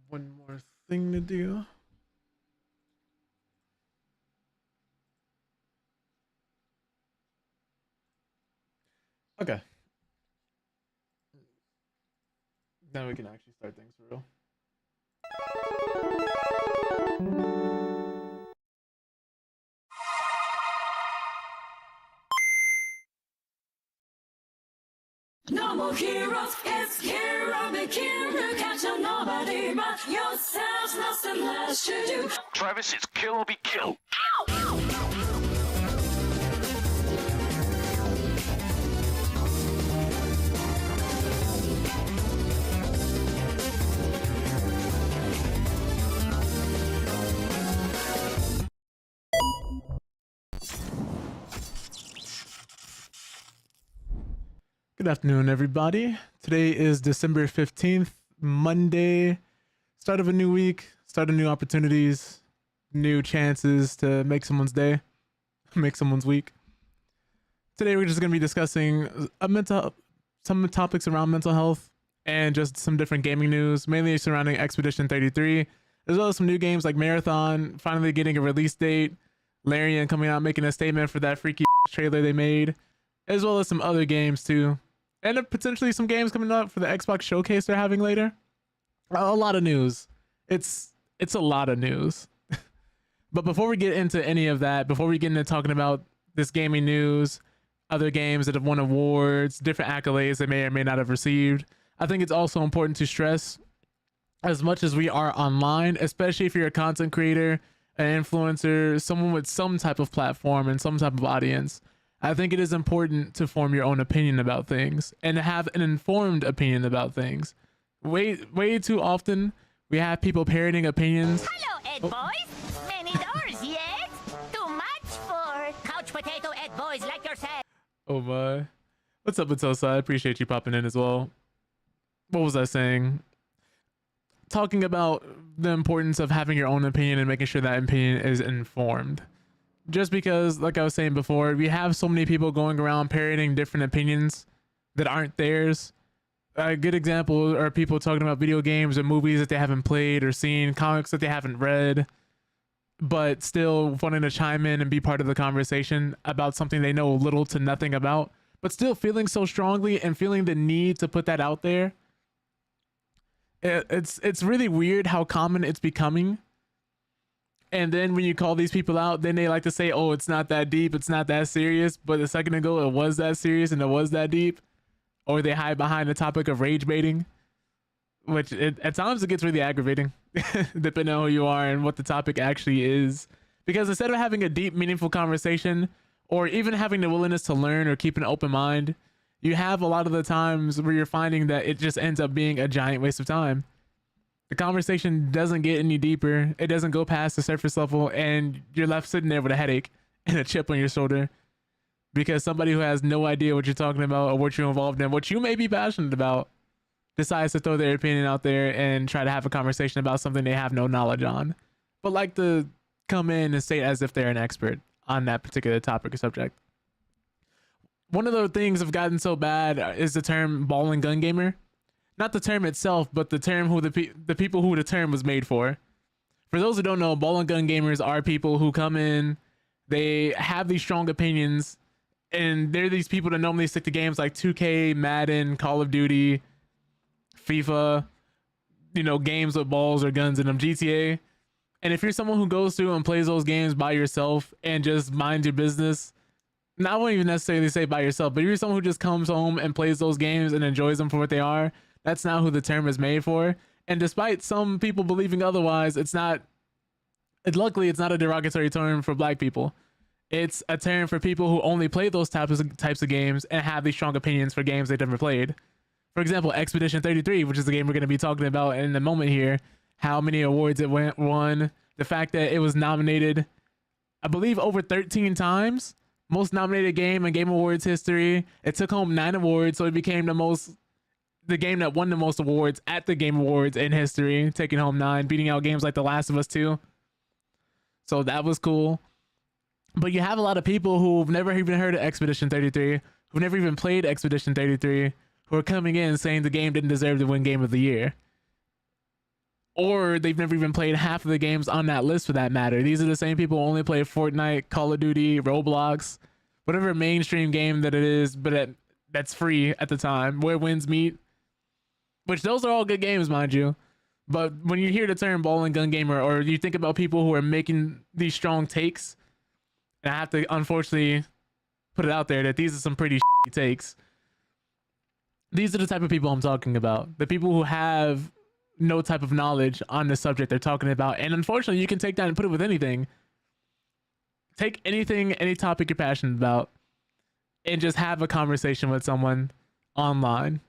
one more thing to do. Okay. Then we can actually start things for real. No more heroes, it's hero the king. You can't tell nobody but yourself. Nothing less to do. Travis, it's kill or be killed. Good afternoon, everybody. Today is December 15th, Monday. Start of a new week, start of new opportunities, new chances to make someone's day, make someone's week. Today, we're just going to be discussing some topics around mental health and just some different gaming news, mainly surrounding Expedition 33, as well as some new games like Marathon, finally getting a release date, Larian coming out making a statement for that freaky trailer they made, as well as some other games too. And potentially some games coming up for the Xbox showcase they're having later. A lot of news. It's a lot of news. But before we get into any of that, before we get into talking about this gaming news, other games that have won awards, different accolades they may or may not have received, I think it's also important to stress, as much as we are online, especially if you're a content creator, an influencer, someone with some type of platform and some type of audience, I think it is important to form your own opinion about things and to have an informed opinion about things. Way too often, we have people parroting opinions. Hello, Ed Boys. Many doors yet? Too much for couch potato Ed Boys like yourself. Oh my. What's up, Atosa? I appreciate you popping in as well. What was I saying? Talking about the importance of having your own opinion and making sure that opinion is informed. Just because, like I was saying before, we have so many people going around parroting different opinions that aren't theirs. A good example are people talking about video games or movies that they haven't played or seen, comics that they haven't read, but still wanting to chime in and be part of the conversation about something they know little to nothing about, but still feeling so strongly and feeling the need to put that out there. It's really weird how common it's becoming. And then when you call these people out, then they like to say, oh, it's not that deep, it's not that serious. But a second ago, it was that serious and it was that deep. Or they hide behind the topic of rage baiting, which at times it gets really aggravating, depending on who you are and what the topic actually is. Because instead of having a deep, meaningful conversation, or even having the willingness to learn or keep an open mind, you have a lot of the times where you're finding that it just ends up being a giant waste of time. The conversation doesn't get any deeper. It doesn't go past the surface level, and you're left sitting there with a headache and a chip on your shoulder because somebody who has no idea what you're talking about or what you're involved in, what you may be passionate about, decides to throw their opinion out there and try to have a conversation about something they have no knowledge on, but like to come in and say it as if they're an expert on that particular topic or subject. One of the things I've gotten so bad is the term ball and gun gamer. Not the term itself, but the term who the people who the term was made for. For those who don't know, ball and gun gamers are people who come in, they have these strong opinions, and they're these people that normally stick to games like 2K, Madden, Call of Duty, FIFA, games with balls or guns in them, GTA. And if you're someone who goes through and plays those games by yourself and just minds your business, and I won't even necessarily say by yourself, but if you're someone who just comes home and plays those games and enjoys them for what they are, that's not who the term is made for. And despite some people believing otherwise, luckily it's not a derogatory term for black people. It's a term for people who only play those types of games and have these strong opinions for games they've never played. For example, Expedition 33, which is the game we're going to be talking about in a moment here, how many awards it won, the fact that it was nominated, I believe, over 13 times, most nominated game in Game Awards history. It took home 9 awards, so it became the game that won the most awards at the Game Awards in history, taking home 9, beating out games like The Last of Us 2. So that was cool. But you have a lot of people who've never even heard of Expedition 33, who've never even played Expedition 33, who are coming in saying the game didn't deserve to win Game of the Year. or they've never even played half of the games on that list for that matter. These are the same people who only play Fortnite, Call of Duty, Roblox, whatever mainstream game that it is, but that's free at the time, where wins meet, which those are all good games, mind you. But when you hear the term ball and gun gamer, or you think about people who are making these strong takes, and I have to unfortunately put it out there that these are some pretty takes. These are the type of people I'm talking about. The people who have no type of knowledge on the subject they're talking about. And unfortunately, you can take that and put it with anything. Take anything, any topic you're passionate about, and just have a conversation with someone online.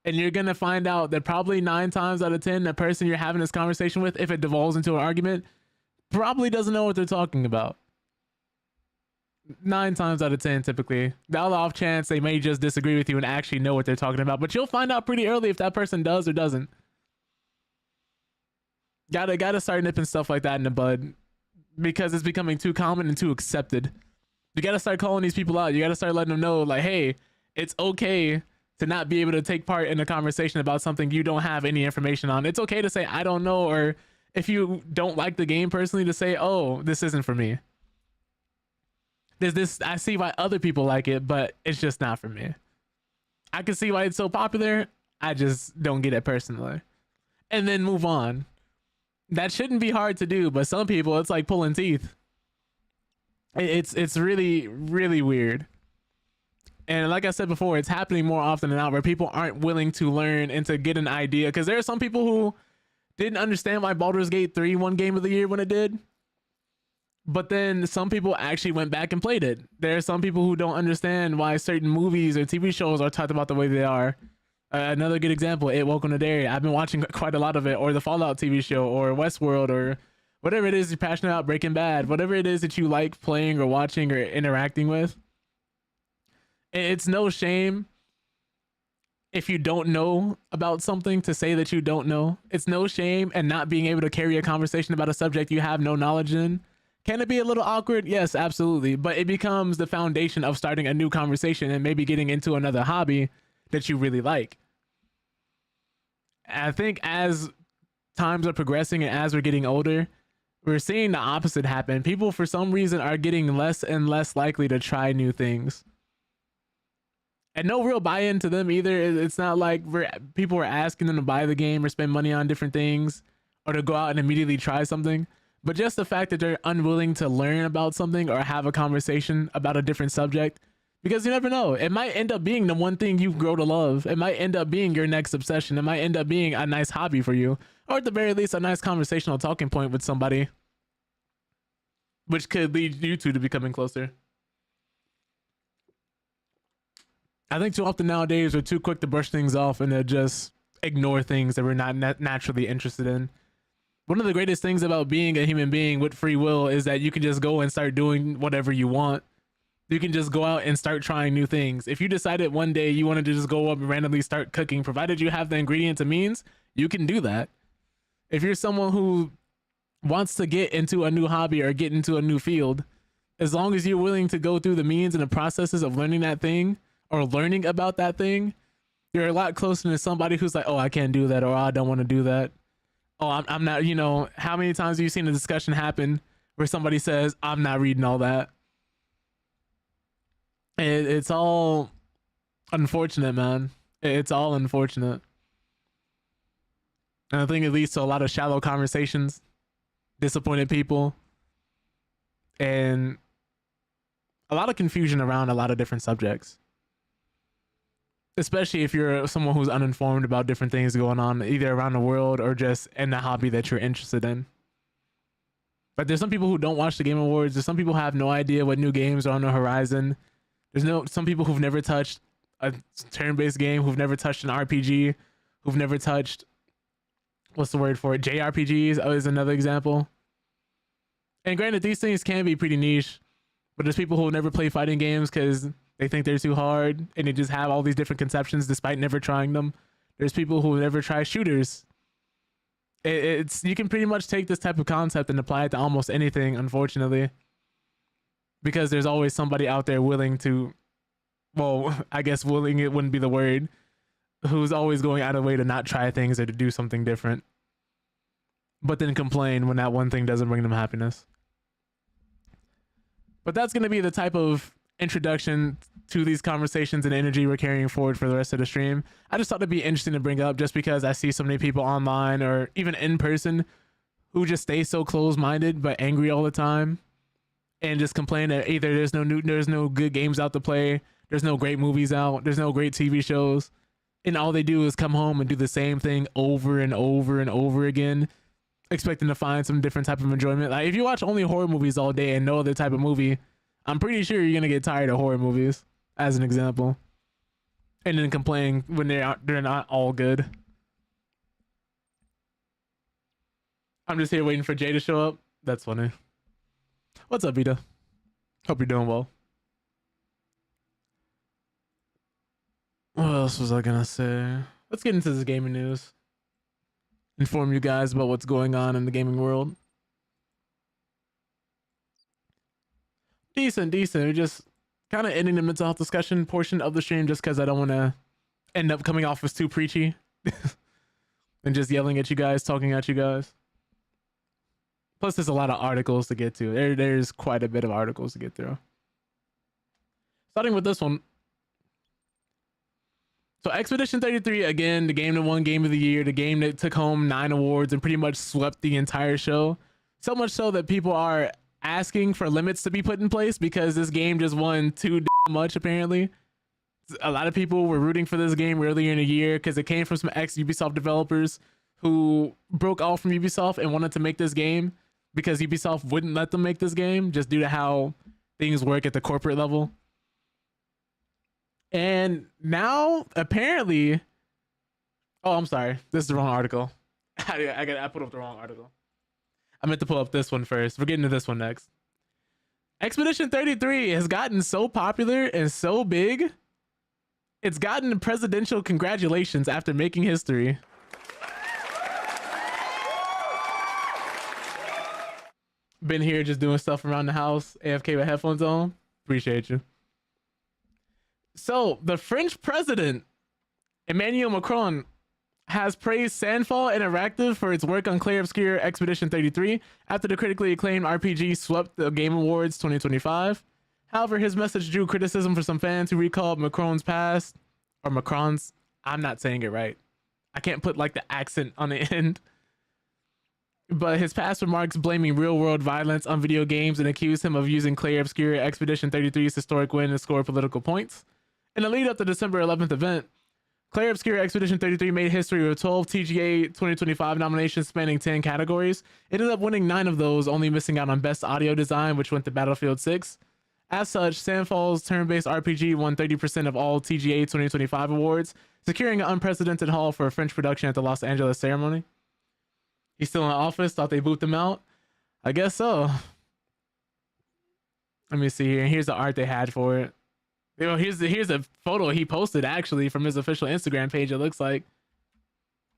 And you're going to find out that probably 9 times out of 10, the person you're having this conversation with, if it devolves into an argument, probably doesn't know what they're talking about. 9 times out of 10, typically. The other off chance they may just disagree with you and actually know what they're talking about. But you'll find out pretty early if that person does or doesn't. Gotta start nipping stuff like that in the bud, because it's becoming too common and too accepted. You gotta start calling these people out. You gotta start letting them know, like, hey, it's okay to not be able to take part in a conversation about something you don't have any information on. It's okay to say, I don't know, or if you don't like the game personally, to say, oh, this isn't for me. I see why other people like it, but it's just not for me. I can see why it's so popular. I just don't get it personally. And then move on. That shouldn't be hard to do, but some people, it's like pulling teeth. It's really, really weird. And like I said before, it's happening more often than not, where people aren't willing to learn and to get an idea. Because there are some people who didn't understand why Baldur's Gate 3 won Game of the Year when it did. But then some people actually went back and played it. There are some people who don't understand why certain movies or TV shows are talked about the way they are. Another good example, Welcome to Derry. I've been watching quite a lot of it, or the Fallout TV show, or Westworld, or whatever it is you're passionate about, Breaking Bad, whatever it is that you like playing or watching or interacting with. It's no shame if you don't know about something to say that you don't know. It's no shame and not being able to carry a conversation about a subject you have no knowledge in. Can it be a little awkward? Yes, absolutely. But it becomes the foundation of starting a new conversation and maybe getting into another hobby that you really like. I think as times are progressing and as we're getting older, we're seeing the opposite happen. People, for some reason, are getting less and less likely to try new things. And no real buy-in to them either. It's not like people are asking them to buy the game or spend money on different things or to go out and immediately try something. But just the fact that they're unwilling to learn about something or have a conversation about a different subject, because you never know. It might end up being the one thing you grow to love. It might end up being your next obsession. It might end up being a nice hobby for you, or at the very least, a nice conversational talking point with somebody, which could lead you two to becoming closer. I think too often nowadays we're too quick to brush things off and to just ignore things that we're not naturally interested in. One of the greatest things about being a human being with free will is that you can just go and start doing whatever you want. You can just go out and start trying new things. If you decided one day you wanted to just go up and randomly start cooking, provided you have the ingredients and means, you can do that. If you're someone who wants to get into a new hobby or get into a new field, as long as you're willing to go through the means and the processes of learning that thing or learning about that thing, you're a lot closer to somebody who's like, oh, I can't do that, or oh, I don't want to do that. Oh, I'm not, you know, how many times have you seen a discussion happen where somebody says, I'm not reading all that? It's all unfortunate, man. It's all unfortunate. And I think it leads to a lot of shallow conversations, disappointed people, and a lot of confusion around a lot of different subjects. Especially if you're someone who's uninformed about different things going on, either around the world or just in the hobby that you're interested in. But there's some people who don't watch the Game Awards. There's some people who have no idea what new games are on the horizon. There's some people who've never touched a turn-based game, who've never touched an RPG, who've never touched, what's the word for it? JRPGs is another example. And granted, these things can be pretty niche, but there's people who never play fighting games because they think they're too hard and they just have all these different conceptions despite never trying them. There's people who never try shooters. You can pretty much take this type of concept and apply it to almost anything, unfortunately, because there's always somebody out there willing to, well, I guess willing, it wouldn't be the word, who's always going out of the way to not try things or to do something different. but then complain when that one thing doesn't bring them happiness. But that's going to be the type of introduction to these conversations and energy we're carrying forward for the rest of the stream. I just thought it'd be interesting to bring up just because I see so many people online or even in person who just stay so close-minded but angry all the time and just complain that either there's no good games out to play, there's no great movies out, there's no great TV shows, and all they do is come home and do the same thing over and over and over again, expecting to find some different type of enjoyment. Like if you watch only horror movies all day and no other type of movie, I'm pretty sure you're gonna get tired of horror movies, as an example, and then complain when they're not all good. I'm just here waiting for Jay to show up. That's funny. What's up, Vita? Hope you're doing well. What else was I gonna say? Let's get into this gaming news. Inform you guys about what's going on in the gaming world. Decent. We're just kind of ending the mental health discussion portion of the stream just because I don't want to end up coming off as too preachy and just yelling at you guys, talking at you guys. Plus, there's a lot of articles to get to. There's quite a bit of articles to get through. Starting with this one. So Expedition 33, again, the game that won Game of the Year, the game that took home 9 awards and pretty much swept the entire show. So much so that people are asking for limits to be put in place because this game just won too much, apparently. A lot of people were rooting for this game earlier in the year because it came from some ex-Ubisoft developers who broke off from Ubisoft and wanted to make this game because Ubisoft wouldn't let them make this game just due to how things work at the corporate level. And now, apparently... Oh, I'm sorry. This is the wrong article. I put up the wrong article. I meant to pull up this one first. We're getting to this one next. Expedition 33 has gotten so popular and so big, it's gotten presidential congratulations after making history. Been here just doing stuff around the house, AFK with headphones on. Appreciate you. So, the French president, Emmanuel Macron, has praised Sandfall Interactive for its work on Clair Obscur Expedition 33 after the critically acclaimed RPG swept the Game Awards 2025. However, his message drew criticism for some fans who recalled Macron's past, or Macron's, I'm not saying it right. I can't put like the accent on the end. But his past remarks blaming real-world violence on video games and accused him of using Clair Obscur Expedition 33's historic win to score political points. In the lead up to the December 11th event, Clair Obscur Expedition 33 made history with 12 TGA 2025 nominations spanning 10 categories. It ended up winning 9 of those, only missing out on Best Audio Design, which went to Battlefield 6. As such, Sandfall's turn-based RPG won 30% of all TGA 2025 awards, securing an unprecedented haul for a French production at the Los Angeles ceremony. He's still in office, thought they booped him out? I guess so. Let me see here. Here's the art they had for it. You know, here's a photo he posted actually from his official Instagram page, it looks like.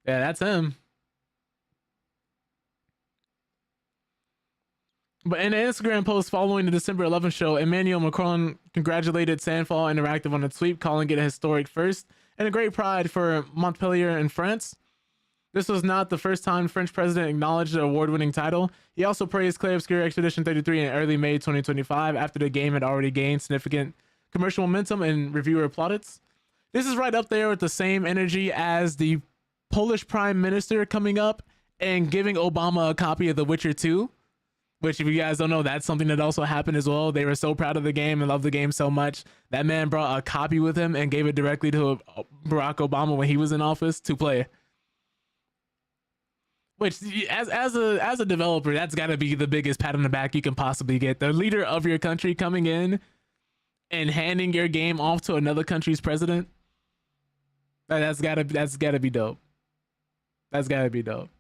Yeah, that's him. But in an Instagram post following the December 11th show, Emmanuel Macron congratulated Sandfall Interactive on its sweep, calling it a historic first and a great pride for Montpellier in France. This was not the first time French president acknowledged the award-winning title. He also praised Clair Obscur Expedition 33 in early May 2025 after the game had already gained significant commercial momentum and reviewer plaudits. This is right up there with the same energy as the Polish Prime Minister coming up and giving Obama a copy of The Witcher 2, which if you guys don't know, that's something that also happened as well. They were so proud of the game and loved the game so much. That man brought a copy with him and gave it directly to Barack Obama when he was in office to play. Which, as a developer, that's got to be the biggest pat on the back you can possibly get. The leader of your country coming in and handing your game off to another country's president. That's gotta be dope. That's gotta be dope.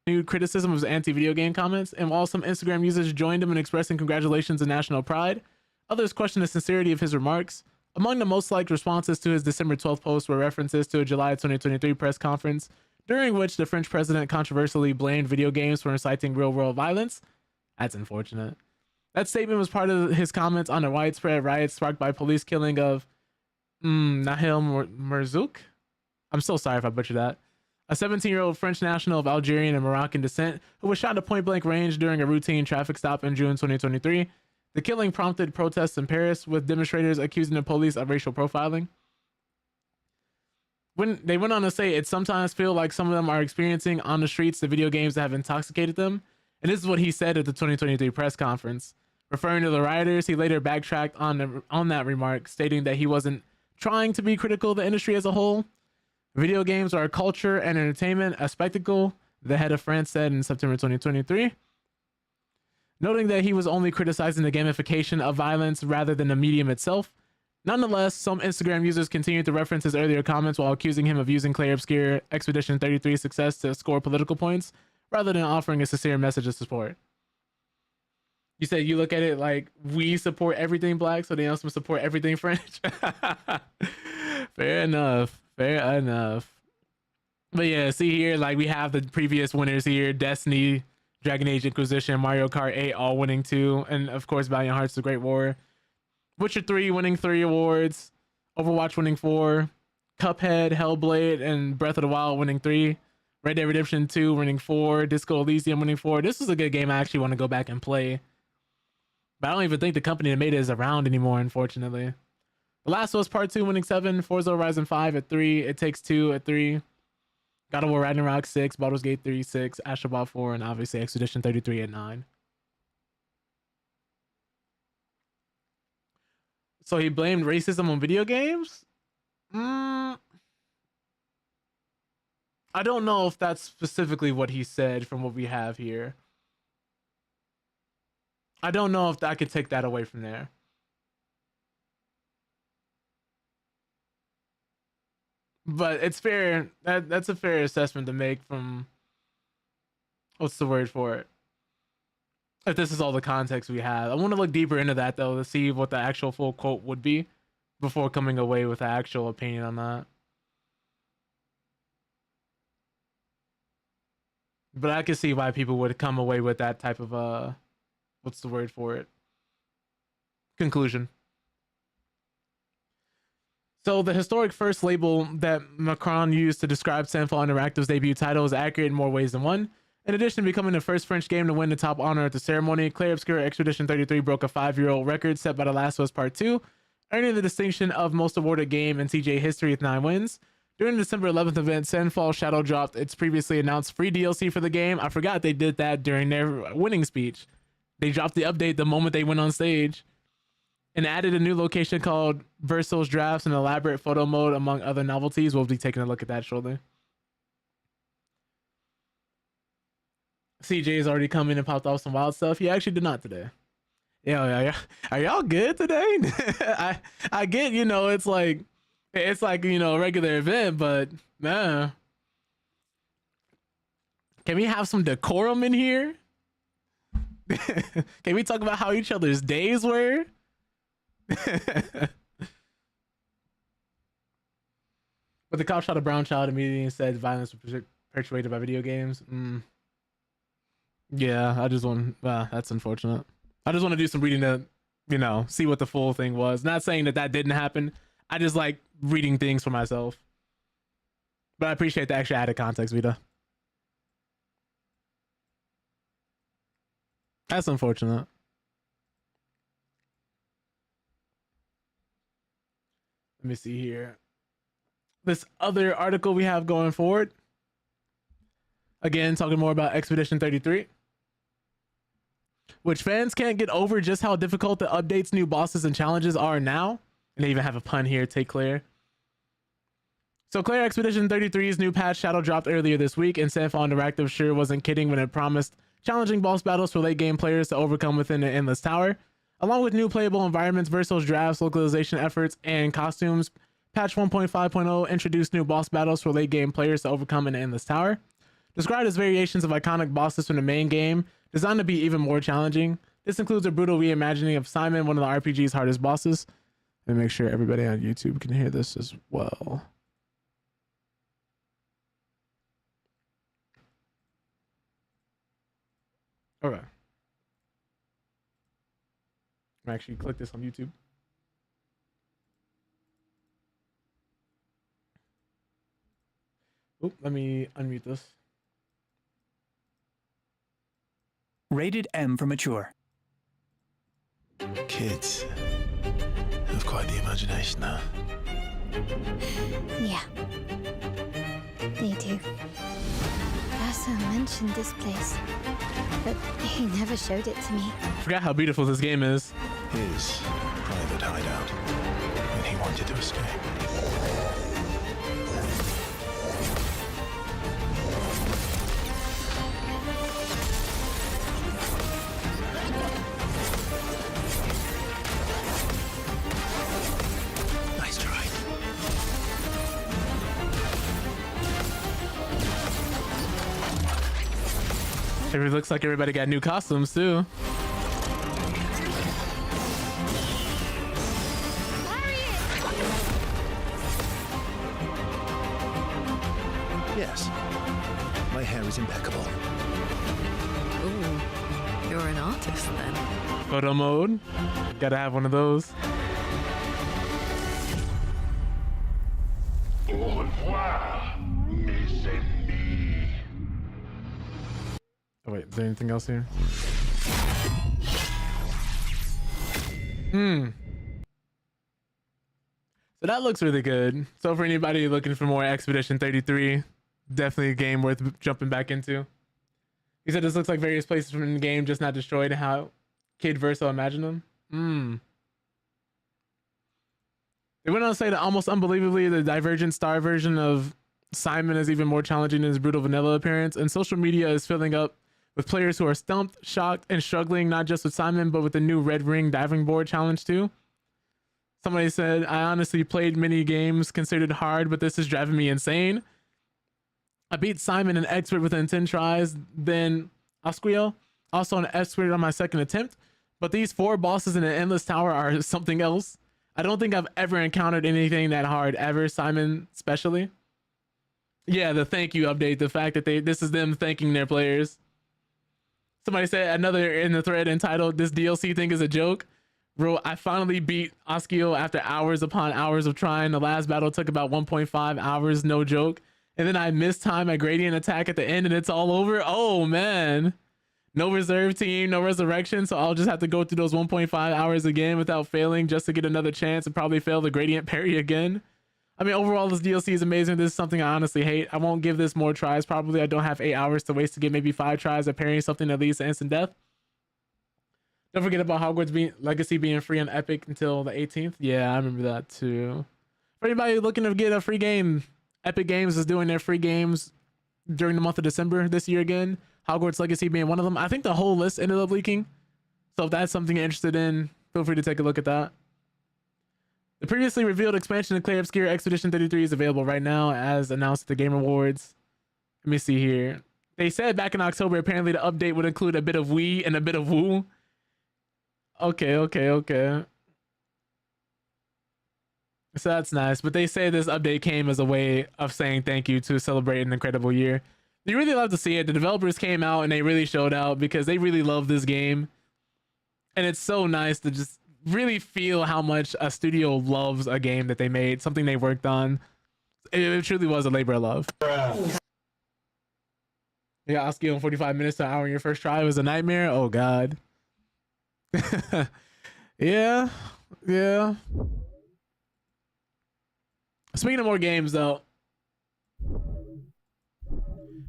New criticism of his anti-video game comments, and while some Instagram users joined him in expressing congratulations and national pride, others questioned the sincerity of his remarks. Among the most liked responses to his December 12th post were references to a July 2023 press conference, during which the French president controversially blamed video games for inciting real-world violence. That's unfortunate. That statement was part of his comments on the widespread riots sparked by police killing of Nahil Merzouk. I'm so sorry if I butchered that. a 17-year-old French national of Algerian and Moroccan descent who was shot at point-blank range during a routine traffic stop in June 2023. The killing prompted protests in Paris, with demonstrators accusing the police of racial profiling. When they went on to say, it sometimes feels like some of them are experiencing on the streets the video games that have intoxicated them. And this is what he said at the 2023 press conference. Referring to the rioters, he later backtracked on that remark, stating that he wasn't trying to be critical of the industry as a whole. Video games are a culture and entertainment, a spectacle, the head of France said in September 2023. Noting that he was only criticizing the gamification of violence rather than the medium itself. Nonetheless, some Instagram users continued to reference his earlier comments while accusing him of using Clay Obscure Expedition 33's success to score political points, rather than offering a sincere message of support. You said you look at it like we support everything black, so they also support everything French. Fair enough. Fair enough. But yeah, see here, like we have the previous winners here: Destiny, Dragon Age Inquisition, Mario Kart 8, all winning 2, and of course Valiant Hearts: The Great War. Witcher 3 winning 3 awards, Overwatch winning 4, Cuphead, Hellblade, and Breath of the Wild winning 3, Red Dead Redemption 2 winning 4, Disco Elysium winning 4. This is a good game I actually want to go back and play. But I don't even think the company that made it is around anymore, unfortunately. The Last of Us Part 2 winning 7, Forza Horizon 5 at 3, It Takes Two at 3, God of War Ragnarok 6, Baldur's Gate 3 6, Astrobot 4, and obviously Expedition 33 at 9. So he blamed racism on video games? I don't know if that's specifically what he said from what we have here. I don't know if I could take that away from there. But it's fair. That's a fair assessment to make from, what's the word for it? If this is all the context we have. I want to look deeper into that though to see what the actual full quote would be before coming away with an actual opinion on that. But I can see why people would come away with that type of what's the word for it? Conclusion. So the historic first label that Macron used to describe Sandfall Interactive's debut title is accurate in more ways than one. In addition to becoming the first French game to win the top honor at the ceremony, Clay Obscure Expedition 33 broke a 5-year-old record set by The Last of Us Part 2, earning the distinction of most awarded game in CJ history with 9 wins. During the December 11th event, Sandfall Shadow dropped its previously announced free DLC for the game. I forgot they did that during their winning speech. They dropped the update the moment they went on stage and added a new location called Verso's Drafts and elaborate photo mode, among other novelties. We'll be taking a look at that shortly. CJ has already come in and popped off some wild stuff. He actually did not today. Yeah. Are y'all good today? I get, it's like, a regular event, but man, can we have some decorum in here? Can we talk about how each other's days were? But the cop shot a brown child immediately and said violence was perpetuated by video games. Yeah, I just want, that's unfortunate. I just want to do some reading to, see what the full thing was. Not saying that didn't happen. I just like reading things for myself. But I appreciate the extra added context, Vita. That's unfortunate. Let me see here. This other article we have going forward. Again, talking more about Expedition 33. Which fans can't get over just how difficult the updates, new bosses, and challenges are now. And they even have a pun here, take Claire. So Claire Expedition 33's new patch Shadow dropped earlier this week, and Sandfall Interactive sure wasn't kidding when it promised challenging boss battles for late game players to overcome within the Endless Tower. Along with new playable environments, Verso's Drafts, localization efforts, and costumes, patch 1.5.0 introduced new boss battles for late game players to overcome in the Endless Tower. Described as variations of iconic bosses from the main game, designed to be even more challenging. This includes a brutal reimagining of Simon, one of the RPG's hardest bosses. Let me make sure everybody on YouTube can hear this as well. Okay. I'm actually click this on YouTube. Oop, let me unmute this. Rated M for mature. Kids have quite the imagination now. Yeah, they do. Vaso mentioned this place, but he never showed it to me. Forgot how beautiful this game is. His private hideout when he wanted to escape. Nice try. It looks like everybody got new costumes too. Yes. My hair is impeccable. Ooh, you're an artist then. Photo mode. Gotta have one of those. Au revoir, mes ennemis. Oh wait, is there anything else here? So that looks really good. So for anybody looking for more Expedition 33, definitely a game worth jumping back into. He said this looks like various places from the game, just not destroyed. How Kid Verso imagined them. They went on to say that almost unbelievably, the Divergent Star version of Simon is even more challenging in his brutal vanilla appearance, and social media is filling up with players who are stumped, shocked, and struggling not just with Simon, but with the new Red Ring diving board challenge too. Somebody said, I honestly played many games considered hard, but this is driving me insane. I beat Simon, an expert, within 10 tries, then Asquio, also an expert on my second attempt. But these 4 bosses in an endless tower are something else. I don't think I've ever encountered anything that hard ever, Simon especially. Yeah, the thank you update, the fact that this is them thanking their players. Somebody said another in the thread entitled, this DLC thing is a joke. Bro, I finally beat Asquio after hours upon hours of trying. The last battle took about 1.5 hours, no joke. And then I missed time a gradient attack at the end and it's all over. Oh man. No reserve team, no resurrection. So I'll just have to go through those 1.5 hours again without failing just to get another chance and probably fail the gradient parry again. I mean, overall, this DLC is amazing. This is something I honestly hate. I won't give this more tries. Probably I don't have 8 hours to waste to get maybe 5 tries of parrying something that leads to instant death. Don't forget about Hogwarts Legacy being free on Epic until the 18th. Yeah, I remember that too. For anybody looking to get a free game, Epic Games is doing their free games during the month of December this year again. Hogwarts Legacy being one of them. I think the whole list ended up leaking. So if that's something you're interested in, feel free to take a look at that. The previously revealed expansion of Clay Obscure Expedition 33 is available right now as announced at the Game Awards. Let me see here. They said back in October, apparently the update would include a bit of Wii and a bit of Woo. Okay. So that's nice. But they say this update came as a way of saying thank you to celebrate an incredible year. You really love to see it. The developers came out and they really showed out because they really love this game. And it's so nice to just really feel how much a studio loves a game that they made, something they worked on. It truly was a labor of love. Yeah, Asking in 45 minutes to an hour in your first try was a nightmare. Oh God. yeah. Speaking of more games though,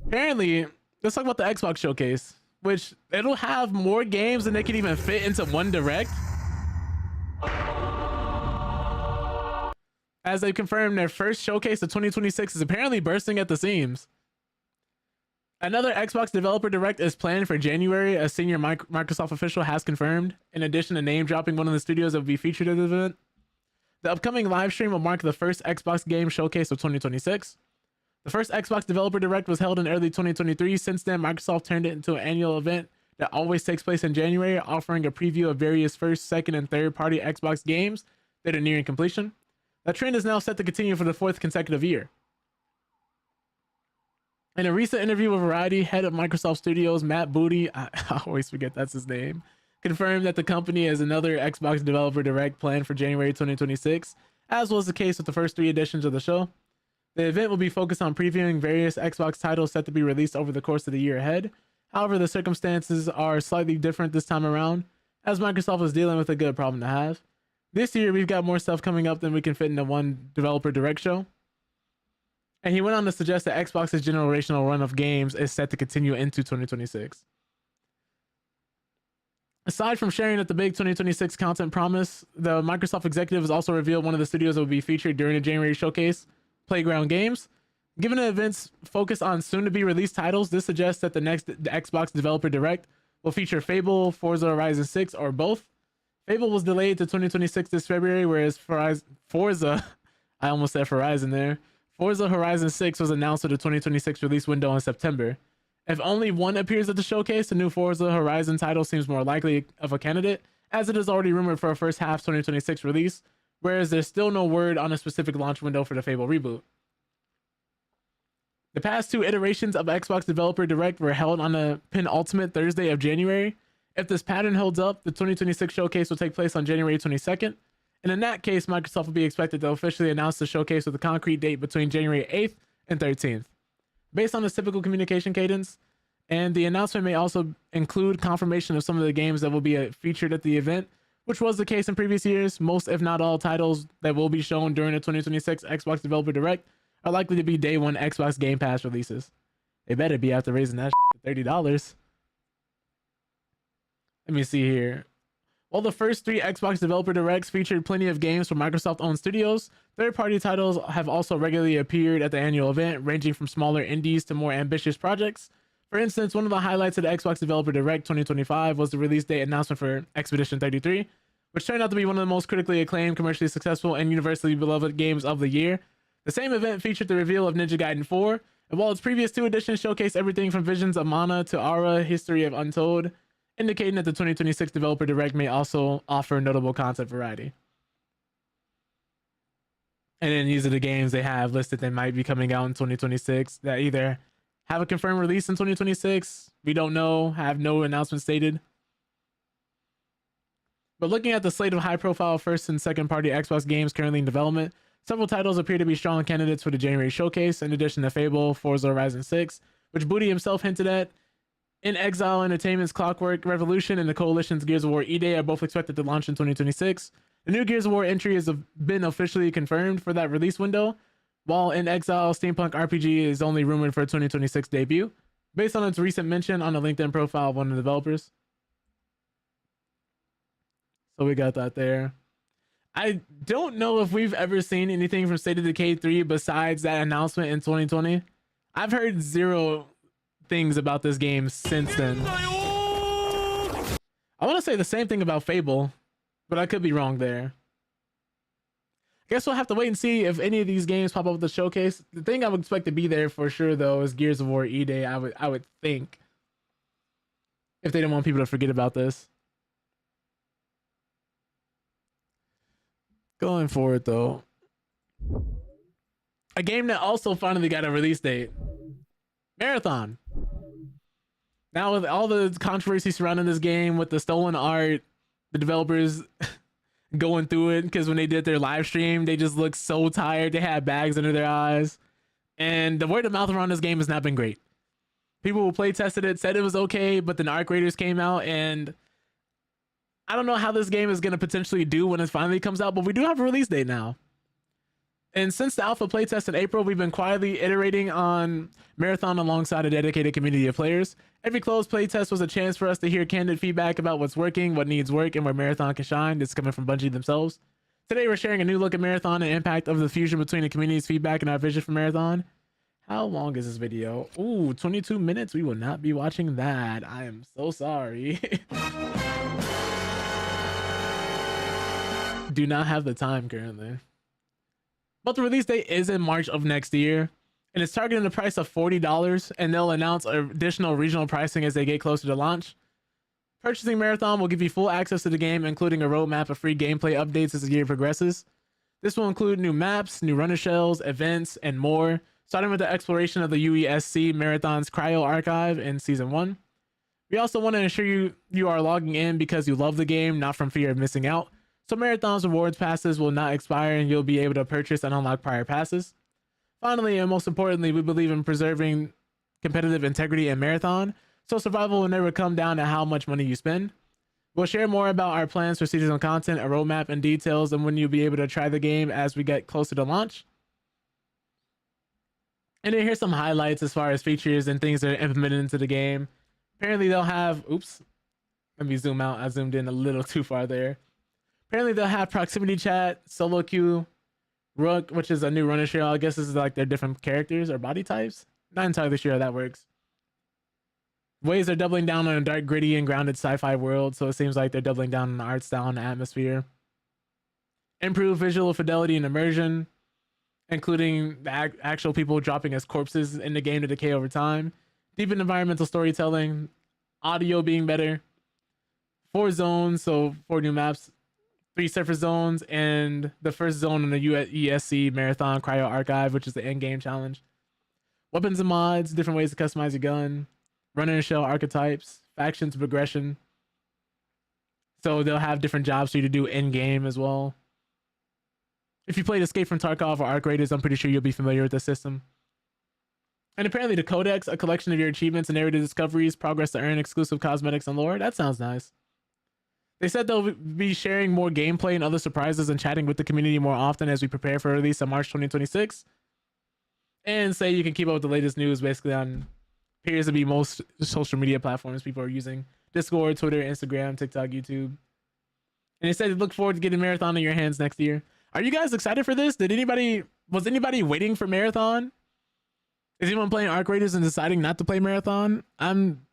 apparently let's talk about the Xbox showcase, which it'll have more games than they can even fit into one direct. As they've confirmed, their first showcase of 2026 is apparently bursting at the seams. Another Xbox developer direct is planned for January, a senior Microsoft official has confirmed. In addition to name dropping one of the studios that will be featured at the event, the upcoming live stream will mark the first Xbox game showcase of 2026. The first Xbox developer direct was held in early 2023. Since then, Microsoft turned it into an annual event that always takes place in January, offering a preview of various first, second, and third-party Xbox games that are nearing completion. That trend is now set to continue for the 4th consecutive year. In a recent interview with Variety, head of Microsoft Studios, Matt Booty, I always forget that's his name, confirmed that the company has another Xbox developer direct planned for January 2026, as was the case with the first 3 editions of the show. The event will be focused on previewing various Xbox titles set to be released over the course of the year ahead. However, the circumstances are slightly different this time around, as Microsoft is dealing with a good problem to have. This year, we've got more stuff coming up than we can fit into one developer direct show. And he went on to suggest that Xbox's generational run of games is set to continue into 2026. Aside from sharing that the big 2026 content promise, the Microsoft executive has also revealed one of the studios that will be featured during the January showcase, Playground Games. Given the event's focus on soon-to-be-released titles, this suggests that the next Xbox Developer Direct will feature Fable, Forza Horizon 6, or both. Fable was delayed to 2026 this February, whereas Forza, I almost said Horizon there. Forza Horizon 6 was announced with a 2026 release window in September. If only one appears at the showcase, the new Forza Horizon title seems more likely of a candidate, as it is already rumored for a first half 2026 release, whereas there's still no word on a specific launch window for the Fable reboot. The past two iterations of Xbox Developer Direct were held on the penultimate Thursday of January. If this pattern holds up, the 2026 showcase will take place on January 22nd. And in that case, Microsoft will be expected to officially announce the showcase with a concrete date between January 8th and 13th. Based on this typical communication cadence, and the announcement may also include confirmation of some of the games that will be featured at the event, which was the case in previous years. Most, if not all, titles that will be shown during the 2026 Xbox Developer Direct are likely to be day one Xbox Game Pass releases. They better be after raising that to $30. Let me see here. While the first three Xbox Developer Directs featured plenty of games from Microsoft-owned studios, third-party titles have also regularly appeared at the annual event, ranging from smaller indies to more ambitious projects. For instance, one of the highlights of the Xbox Developer Direct 2025 was the release date announcement for Expedition 33, which turned out to be one of the most critically acclaimed, commercially successful, and universally beloved games of the year. The same event featured the reveal of Ninja Gaiden 4, and while its previous two editions showcased everything from Visions of Mana to Aura, History of Untold, indicating that the 2026 Developer Direct may also offer notable content variety. And then these are the games they have listed that might be coming out in 2026 that either have a confirmed release in 2026, we don't know, have no announcement stated. But looking at the slate of high-profile first and second-party Xbox games currently in development, several titles appear to be strong candidates for the January showcase, in addition to Fable, Forza Horizon 6, which Booty himself hinted at. In Exile Entertainment's Clockwork Revolution and the Coalition's Gears of War E-Day are both expected to launch in 2026. The new Gears of War entry has been officially confirmed for that release window, while In Exile Steampunk RPG is only rumored for a 2026 debut, based on its recent mention on the LinkedIn profile of one of the developers. So we got that there. I don't know if we've ever seen anything from State of Decay 3 besides that announcement in 2020. I've heard zero things about this game since then. I want to say the same thing about Fable, but I could be wrong there. I guess we'll have to wait and see if any of these games pop up at the showcase. The thing I would expect to be there for sure, though, is Gears of War E-Day. I would think, if they don't want people to forget about this. Going forward, though, a game that also finally got a release date, Marathon. Now, with all the controversy surrounding this game, with the stolen art, the developers going through it, because when they did their live stream, they just looked so tired. They had bags under their eyes. And the word of mouth around this game has not been great. People who play tested it said it was okay, but then Arc Raiders came out, and I don't know how this game is going to potentially do when it finally comes out, but we do have a release date now. And since the alpha playtest in April, we've been quietly iterating on Marathon alongside a dedicated community of players. Every closed playtest was a chance for us to hear candid feedback about what's working, what needs work, and where Marathon can shine. This is coming from Bungie themselves. Today, we're sharing a new look at Marathon and impact of the fusion between the community's feedback and our vision for Marathon. How long is this video? Ooh, 22 minutes. We will not be watching that. I am so sorry. Do not have the time currently. But the release date is in March of next year, and it's targeting the price of $40, and they'll announce additional regional pricing as they get closer to launch. Purchasing Marathon will give you full access to the game, including a roadmap of free gameplay updates as the year progresses. This will include new maps, new runner shells, events, and more, starting with the exploration of the UESC Marathon's Cryo Archive in Season 1. We also want to ensure you are logging in because you love the game, not from fear of missing out. So Marathon's rewards passes will not expire, and you'll be able to purchase and unlock prior passes. Finally, and most importantly, we believe in preserving competitive integrity in Marathon, so survival will never come down to how much money you spend. We'll share more about our plans for seasonal content, a roadmap, and details, and when you'll be able to try the game as we get closer to launch. And then here's some highlights as far as features and things that are implemented into the game. Apparently they'll have, oops, let me zoom out. I zoomed in a little too far there. Apparently they'll have proximity chat, solo queue, Rook, which is a new runner shell. I guess this is like their different characters or body types. Not entirely sure how that works. Ways are doubling down on a dark, gritty, and grounded sci-fi world, so it seems like they're doubling down on the art style and the atmosphere. Improved visual fidelity and immersion, including the actual people dropping as corpses in the game to decay over time. Deepened environmental storytelling, audio being better. 4 zones, so 4 new maps. 3 surface zones, and the first zone in the ESC Marathon Cryo Archive, which is the end-game challenge. Weapons and mods, different ways to customize your gun. Runner and shell archetypes, factions progression. So they'll have different jobs for you to do in-game as well. If you played Escape from Tarkov or Arc Raiders, I'm pretty sure you'll be familiar with the system. And apparently the Codex, a collection of your achievements and narrative discoveries, progress to earn, exclusive cosmetics, and lore. That sounds nice. They said they'll be sharing more gameplay and other surprises and chatting with the community more often as we prepare for release on March 2026. And say you can keep up with the latest news basically on appears to be most social media platforms people are using. Discord, Twitter, Instagram, TikTok, YouTube. And they said they look forward to getting Marathon in your hands next year. Are you guys excited for this? Was anybody waiting for Marathon? Is anyone playing Arc Raiders and deciding not to play Marathon? I'm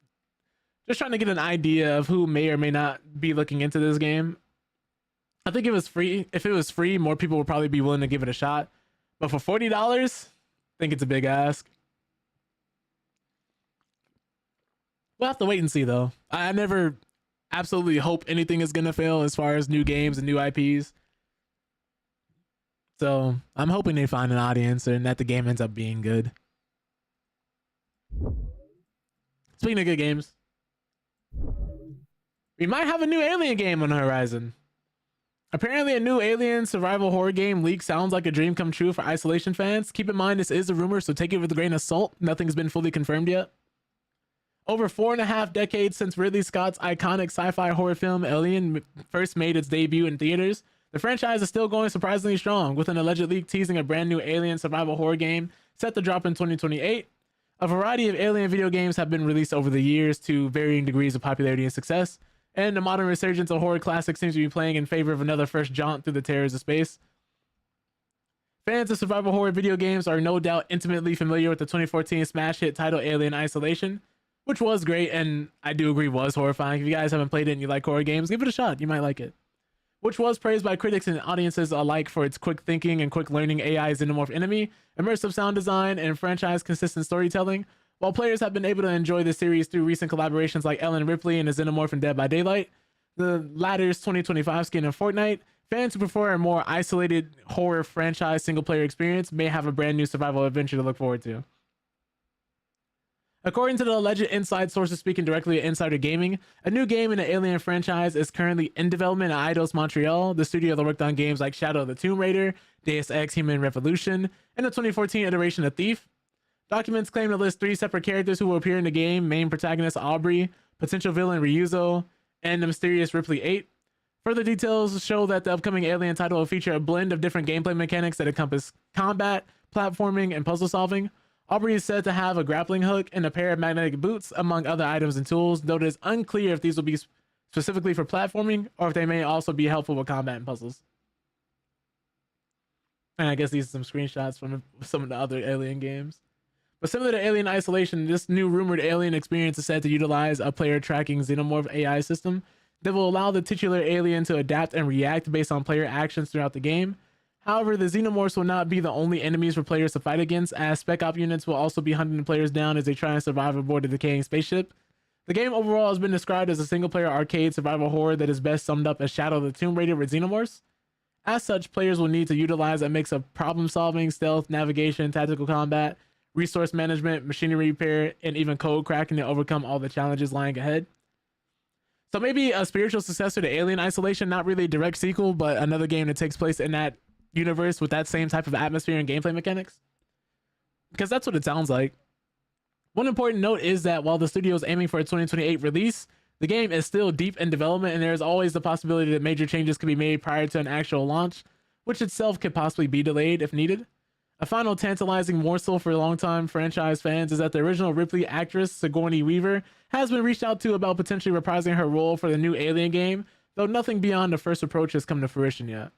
just trying to get an idea of who may or may not be looking into this game. I think if it was free, more people would probably be willing to give it a shot. But for $40, I think it's a big ask. We'll have to wait and see, though. I never absolutely hope anything is going to fail as far as new games and new IPs. So I'm hoping they find an audience and that the game ends up being good. Speaking of good games, we might have a new Alien game on the horizon. Apparently a new Alien survival horror game leak sounds like a dream come true for Isolation fans. Keep in mind this is a rumor, so take it with a grain of salt. Nothing's been fully confirmed yet. Over 4.5 decades since Ridley Scott's iconic sci-fi horror film Alien first made its debut in theaters, the franchise is still going surprisingly strong, with an alleged leak teasing a brand new Alien survival horror game set to drop in 2028. A variety of Alien video games have been released over the years to varying degrees of popularity and success, and the modern resurgence of horror classics seems to be playing in favor of another fresh jaunt through the terrors of space. Fans of survival horror video games are no doubt intimately familiar with the 2014 smash hit title Alien Isolation, which was great, and I do agree was horrifying. If you guys haven't played it and you like horror games, give it a shot. You might like it. Which was praised by critics and audiences alike for its quick thinking and quick learning AI xenomorph enemy, immersive sound design, and franchise-consistent storytelling. While players have been able to enjoy the series through recent collaborations like Ellen Ripley and the Xenomorph in Dead by Daylight, the latter's 2025 skin in Fortnite, fans who prefer a more isolated horror franchise single-player experience may have a brand new survival adventure to look forward to. According to the alleged inside sources speaking directly to Insider Gaming, a new game in the Alien franchise is currently in development at Eidos Montreal, the studio that worked on games like Shadow of the Tomb Raider, Deus Ex Human Revolution, and the 2014 iteration of Thief. Documents claim to list 3 separate characters who will appear in the game: main protagonist Aubrey, potential villain Ryuzo, and the mysterious Ripley 8. Further details show that the upcoming Alien title will feature a blend of different gameplay mechanics that encompass combat, platforming, and puzzle solving. Aubrey is said to have a grappling hook and a pair of magnetic boots, among other items and tools, though it is unclear if these will be specifically for platforming or if they may also be helpful with combat and puzzles. And I guess these are some screenshots from some of the other Alien games. But similar to Alien Isolation, this new rumored Alien experience is said to utilize a player tracking xenomorph AI system that will allow the titular alien to adapt and react based on player actions throughout the game. However, the xenomorphs will not be the only enemies for players to fight against, as spec op units will also be hunting the players down as they try and survive aboard a decaying spaceship. The game overall has been described as a single-player arcade survival horror that is best summed up as Shadow of the Tomb Raider with xenomorphs. As such, players will need to utilize a mix of problem-solving, stealth, navigation, tactical combat, resource management, machinery repair, and even code cracking to overcome all the challenges lying ahead. So maybe a spiritual successor to Alien Isolation, not really a direct sequel, but another game that takes place in that universe with that same type of atmosphere and gameplay mechanics. because that's what it sounds like. One important note is that while the studio is aiming for a 2028 release, the game is still deep in development, and there is always the possibility that major changes could be made prior to an actual launch, which itself could possibly be delayed if needed. A final tantalizing morsel for longtime franchise fans is that the original Ripley actress Sigourney Weaver has been reached out to about potentially reprising her role for the new Alien game, though nothing beyond the first approach has come to fruition yet.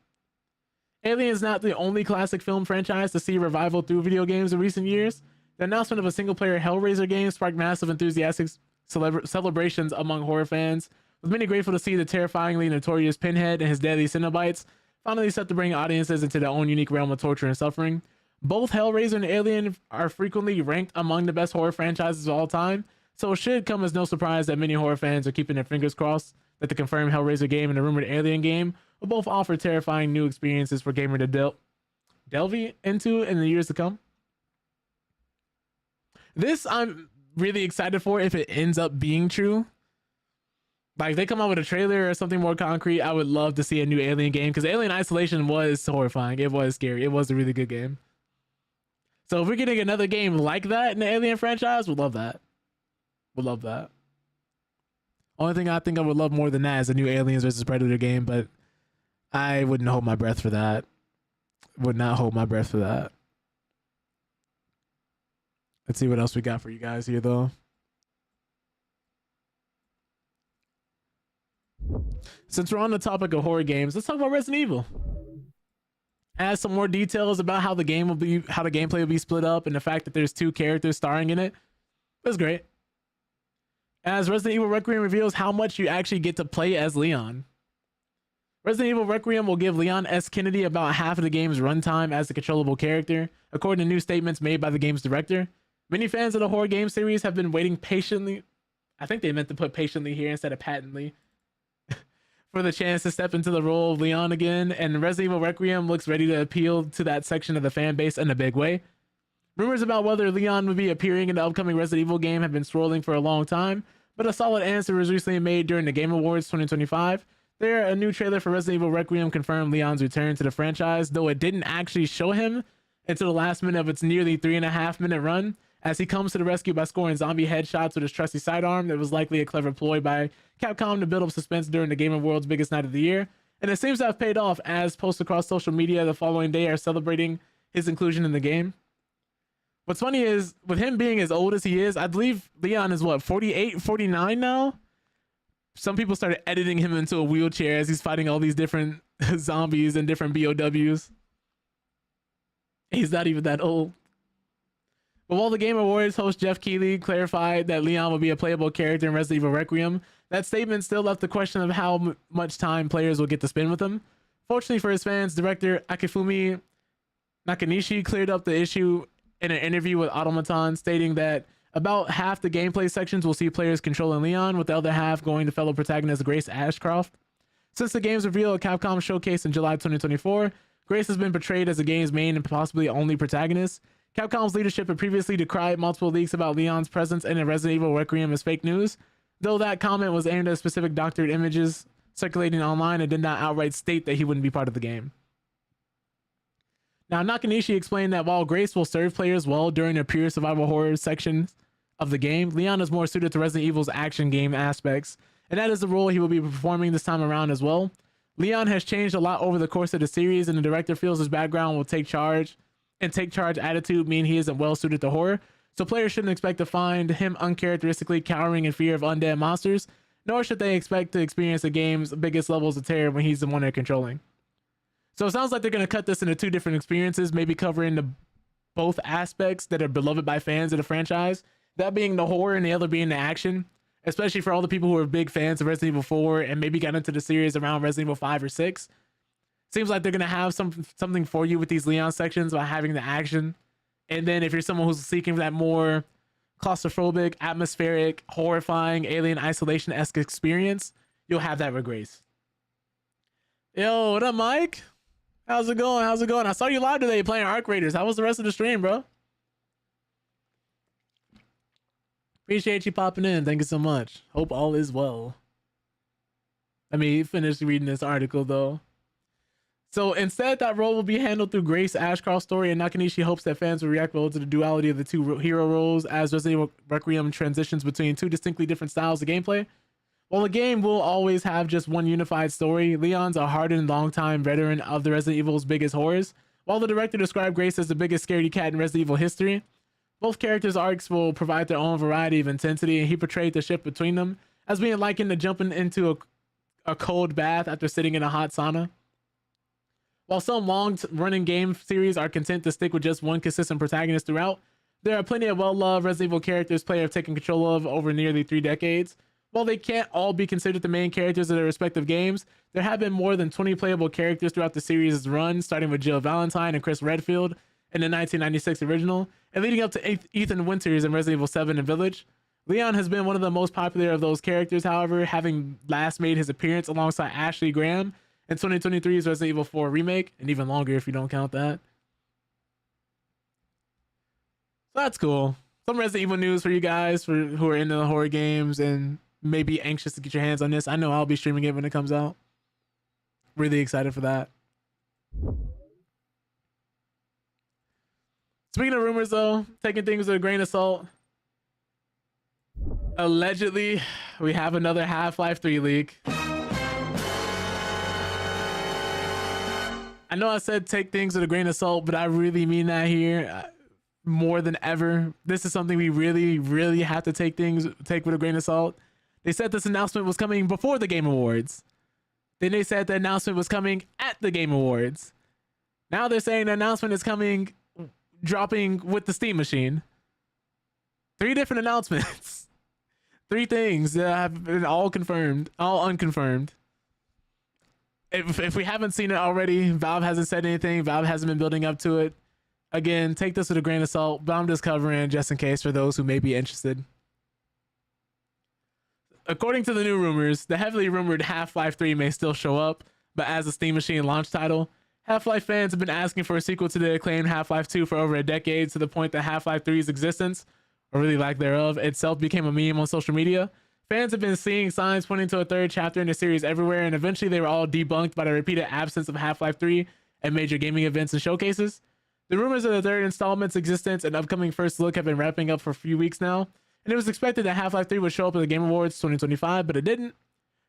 Alien is not the only classic film franchise to see revival through video games in recent years. The announcement of a single-player Hellraiser game sparked massive enthusiastic celebrations among horror fans, with many grateful to see the terrifyingly notorious Pinhead and his deadly Cenobites finally set to bring audiences into their own unique realm of torture and suffering. Both Hellraiser and Alien are frequently ranked among the best horror franchises of all time, so it should come as no surprise that many horror fans are keeping their fingers crossed that the confirmed Hellraiser game and the rumored Alien game will both offer terrifying new experiences for gamer to delve into in the years to come. This I'm really excited for if it ends up being true. Like, if they come out with a trailer or something more concrete, I would love to see a new Alien game, because Alien Isolation was horrifying. It was scary. It was a really good game. So if we're getting another game like that in the Alien franchise, we'd love that. Would love that. Only thing I think I would love more than that is a new Aliens versus Predator game, but I wouldn't hold my breath for that. Would not hold my breath for that. Let's see what else we got for you guys here, though. Since we're on the topic of horror games, let's talk about Resident Evil. Add some more details about how the gameplay will be split up, and the fact that there's 2 characters starring in it. That's great. As Resident Evil Requiem reveals how much you actually get to play as Leon. Resident Evil Requiem will give Leon S. Kennedy about half of the game's runtime as a controllable character, according to new statements made by the game's director. Many fans of the horror game series have been waiting patiently. I think they meant to put patiently here instead of patently. For the chance to step into the role of Leon again, and Resident Evil Requiem looks ready to appeal to that section of the fan base in a big way. Rumors about whether Leon would be appearing in the upcoming Resident Evil game have been swirling for a long time, but a solid answer was recently made during the Game Awards 2025. There, a new trailer for Resident Evil Requiem confirmed Leon's return to the franchise, though it didn't actually show him until the last minute of its nearly 3.5-minute run, as he comes to the rescue by scoring zombie headshots with his trusty sidearm. That was likely a clever ploy by Capcom to build up suspense during the Game Awards' biggest night of the year, and it seems to have paid off, as posts across social media the following day are celebrating his inclusion in the game. What's funny is, with him being as old as he is, I believe Leon is what, 48, 49 now? Some people started editing him into a wheelchair as he's fighting all these different zombies and different BOWs. He's not even that old. But while the Game Awards host Jeff Keighley clarified that Leon will be a playable character in Resident Evil Requiem, that statement still left the question of how much time players will get to spend with him. Fortunately for his fans, director Akifumi Nakanishi cleared up the issue in an interview with Automaton, stating that about half the gameplay sections will see players controlling Leon, with the other half going to fellow protagonist Grace Ashcroft. Since the game's reveal at Capcom Showcase in July 2024, Grace has been portrayed as the game's main and possibly only protagonist. Capcom's leadership had previously decried multiple leaks about Leon's presence in Resident Evil Requiem as fake news, though that comment was aimed at specific doctored images circulating online and did not outright state that he wouldn't be part of the game. Now, Nakanishi explained that while Grace will serve players well during the pure survival horror sections of the game, Leon is more suited to Resident Evil's action game aspects, and that is the role he will be performing this time around as well. Leon has changed a lot over the course of the series, and the director feels his background will take charge attitude mean he isn't well suited to horror, so players shouldn't expect to find him uncharacteristically cowering in fear of undead monsters, nor should they expect to experience the game's biggest levels of terror when he's the one they're controlling. So it sounds like they're going to cut this into 2 different experiences, maybe covering both aspects that are beloved by fans of the franchise, that being the horror and the other being the action, especially for all the people who are big fans of Resident Evil 4 and maybe got into the series around Resident Evil 5 or 6. Seems like they're going to have something for you with these Leon sections by having the action. And then if you're someone who's seeking that more claustrophobic, atmospheric, horrifying, Alien Isolation-esque experience, you'll have that with Grace. Yo, what up, Mike? How's it going? How's it going? I saw you live today playing Arc Raiders. How was the rest of the stream, bro? Appreciate you popping in. Thank you so much. Hope all is well. Let me finish reading this article, though. So instead, that role will be handled through Grace Ashcroft's story, and Nakanishi hopes that fans will react well to the duality of the two hero roles as Resident Evil Requiem transitions between two distinctly different styles of gameplay. While the game will always have just one unified story, Leon's a hardened, longtime veteran of the Resident Evil's biggest horrors. While the director described Grace as the biggest scaredy cat in Resident Evil history, both characters' arcs will provide their own variety of intensity, and he portrayed the shift between them as being likened to jumping into a cold bath after sitting in a hot sauna. While some long-running game series are content to stick with just one consistent protagonist throughout, there are plenty of well-loved Resident Evil characters players have taken control of over nearly 3 decades. While they can't all be considered the main characters of their respective games, there have been more than 20 playable characters throughout the series' run, starting with Jill Valentine and Chris Redfield in the 1996 original, and leading up to Ethan Winters in Resident Evil 7 and Village. Leon has been one of the most popular of those characters, however, having last made his appearance alongside Ashley Graham in 2023's Resident Evil 4 remake, and even longer if you don't count that. So that's cool. Some Resident Evil news for you guys who are into the horror games and may be anxious to get your hands on this. I know I'll be streaming it when it comes out. Really excited for that. Speaking of rumors, though, taking things with a grain of salt. Allegedly, we have another Half-Life 3 leak. I know I said take things with a grain of salt, but I really mean that here more than ever. This is something we really, really have to take with a grain of salt. They said this announcement was coming before the Game Awards. Then they said the announcement was coming at the Game Awards. Now they're saying the announcement is coming, dropping with the Steam machine. 3 different announcements. 3 things that have been all confirmed, all unconfirmed. If we haven't seen it already, Valve hasn't said anything. Valve hasn't been building up to it. Again, take this with a grain of salt, but I'm just covering just in case for those who may be interested. According to the new rumors, the heavily rumored Half-Life 3 may still show up, but as a Steam Machine launch title. Half-Life fans have been asking for a sequel to the acclaimed Half-Life 2 for over a decade, to the point that Half-Life 3's existence, or really lack thereof, itself became a meme on social media. Fans have been seeing signs pointing to a 3rd chapter in the series everywhere, and eventually they were all debunked by the repeated absence of Half-Life 3 at major gaming events and showcases. The rumors of the 3rd installment's existence and upcoming first look have been wrapping up for a few weeks now, and it was expected that Half-Life 3 would show up at the Game Awards 2025, but it didn't.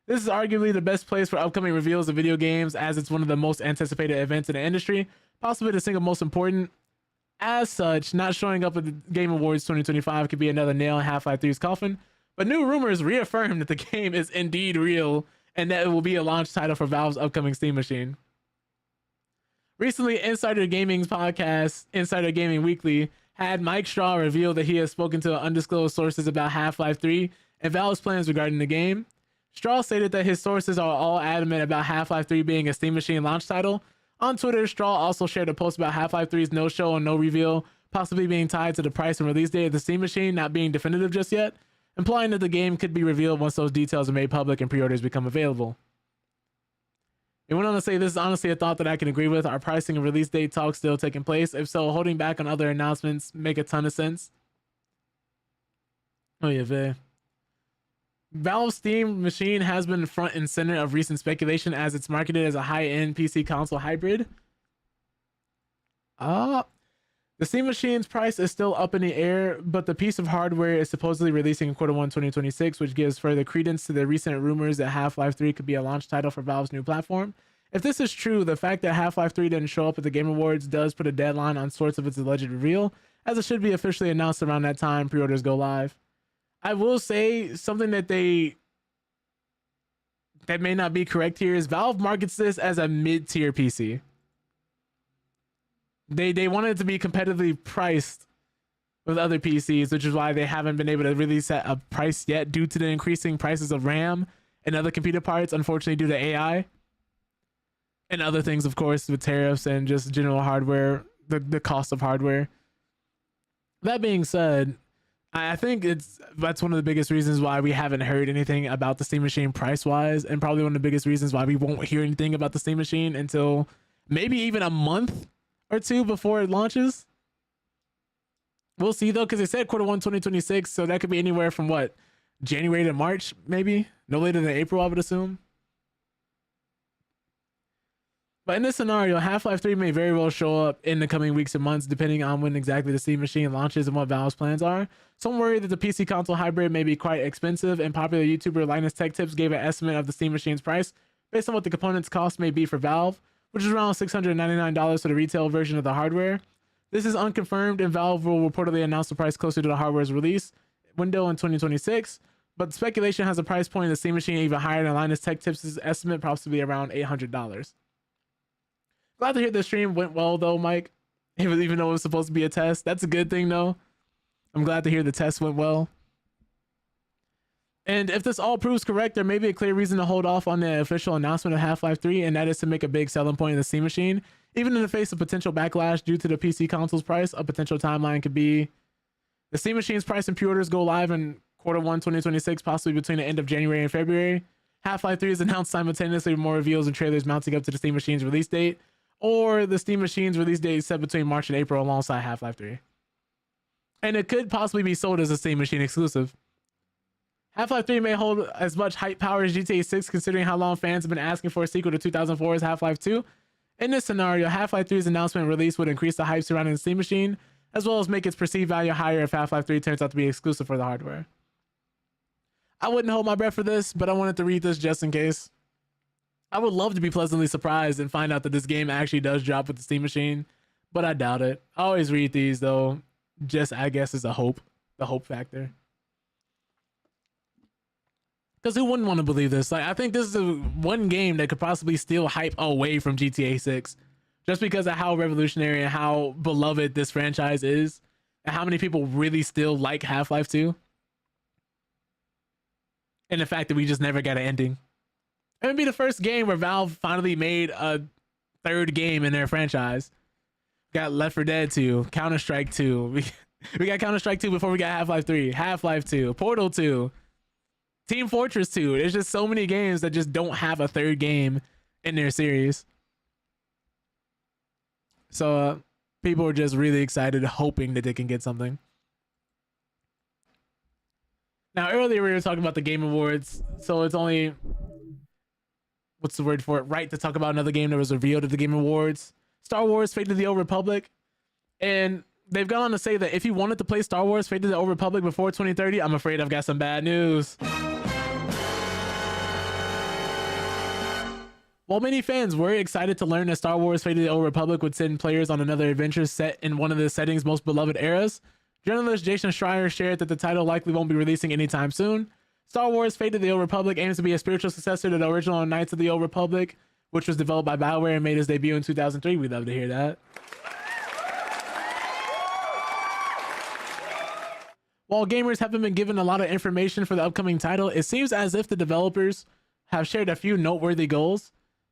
This is arguably the best place for upcoming reveals of video games, as it's one of the most anticipated events in the industry, possibly the single most important. As such, not showing up at the Game Awards 2025 could be another nail in Half-Life 3's coffin, but new rumors reaffirm that the game is indeed real and that it will be a launch title for Valve's upcoming Steam machine. Recently, Insider Gaming's podcast, Insider Gaming Weekly, had Mike Straw reveal that he has spoken to undisclosed sources about Half-Life 3 and Valve's plans regarding the game. Straw stated that his sources are all adamant about Half-Life 3 being a Steam machine launch title. On Twitter, Straw also shared a post about Half-Life 3's no show and no reveal, possibly being tied to the price and release date of the Steam machine not being definitive just yet, implying that the game could be revealed once those details are made public and pre-orders become available. It went on to say, this is honestly a thought that I can agree with. Our pricing and release date talks still taking place. If so, holding back on other announcements make a ton of sense. Oh yeah, Vay. Valve's Steam machine has been front and center of recent speculation as it's marketed as a high-end PC console hybrid. The Steam machine's price is still up in the air, but the piece of hardware is supposedly releasing in Q1 2026, which gives further credence to the recent rumors that Half-Life 3 could be a launch title for Valve's new platform. If this is true, the fact that Half-Life 3 didn't show up at the Game Awards does put a deadline on sorts of its alleged reveal, as it should be officially announced around that time pre-orders go live. I will say something that may not be correct here is Valve markets this as a mid-tier PC. They wanted it to be competitively priced with other PCs, which is why they haven't been able to really set a price yet due to the increasing prices of RAM and other computer parts, unfortunately due to AI and other things, of course, with tariffs and just general hardware, the cost of hardware. That being said, I think that's one of the biggest reasons why we haven't heard anything about the Steam Machine price-wise, and probably one of the biggest reasons why we won't hear anything about the Steam Machine until maybe even a month or 2 before it launches. We'll see though, because they said Q1 2026, so that could be anywhere from what, January to March, maybe no later than April, I would assume. But in this scenario, Half-Life 3 may very well show up in the coming weeks and months, depending on when exactly the Steam machine launches and what Valve's plans are. Some worry that the PC console hybrid may be quite expensive, and popular YouTuber Linus Tech Tips gave an estimate of the Steam machine's price based on what the components cost may be for Valve, which is around $699 for the retail version of the hardware. This is unconfirmed, and Valve will reportedly announce the price closer to the hardware's release window in 2026. But speculation has a price point in the Steam machine even higher than Linus Tech Tips' estimate, possibly around $800. Glad to hear the stream went well, though, Mike. Even though it was supposed to be a test. That's a good thing, though. I'm glad to hear the test went well. And if this all proves correct, there may be a clear reason to hold off on the official announcement of Half-Life 3, and that is to make a big selling point in the Steam machine. Even in the face of potential backlash due to the PC console's price, a potential timeline could be the Steam machine's price and pre-orders go live in Q1 2026, possibly between the end of January and February. Half-Life 3 is announced simultaneously with more reveals and trailers mounting up to the Steam machine's release date, or the Steam machine's release date is set between March and April alongside Half-Life 3. And it could possibly be sold as a Steam machine exclusive. Half-Life 3 may hold as much hype power as GTA 6, considering how long fans have been asking for a sequel to 2004's Half-Life 2. In this scenario, Half-Life 3's announcement and release would increase the hype surrounding the Steam machine, as well as make its perceived value higher if Half-Life 3 turns out to be exclusive for the hardware. I wouldn't hold my breath for this, but I wanted to read this just in case. I would love to be pleasantly surprised and find out that this game actually does drop with the Steam machine, but I doubt it. I always read these, though, just, I guess, as a hope, the hope factor. Because who wouldn't want to believe this? Like, I think this is one game that could possibly steal hype away from GTA 6, just because of how revolutionary and how beloved this franchise is, and how many people really still like Half-Life 2. And the fact that we just never got an ending. It would be the first game where Valve finally made a third game in their franchise. We got Left 4 Dead 2, Counter-Strike 2. We got Counter-Strike 2 before we got Half-Life 3, Half-Life 2, Portal 2, Team Fortress 2. There's just so many games that just don't have a third game in their series. So people are just really excited, hoping that they can get something. Now, earlier we were talking about the Game Awards, so it's only, what's the word for it, right to talk about another game that was revealed at the Game Awards. Star Wars Fate of the Old Republic. And they've gone on to say that if you wanted to play Star Wars Fate of the Old Republic before 2030, I'm afraid I've got some bad news. While many fans were excited to learn that Star Wars Fate of the Old Republic would send players on another adventure set in one of the setting's most beloved eras, journalist Jason Schreier shared that the title likely won't be releasing anytime soon. Star Wars Fate of the Old Republic aims to be a spiritual successor to the original Knights of the Old Republic, which was developed by BioWare and made its debut in 2003. We'd love to hear that. While gamers haven't been given a lot of information for the upcoming title, it seems as if the developers have shared a few noteworthy goals.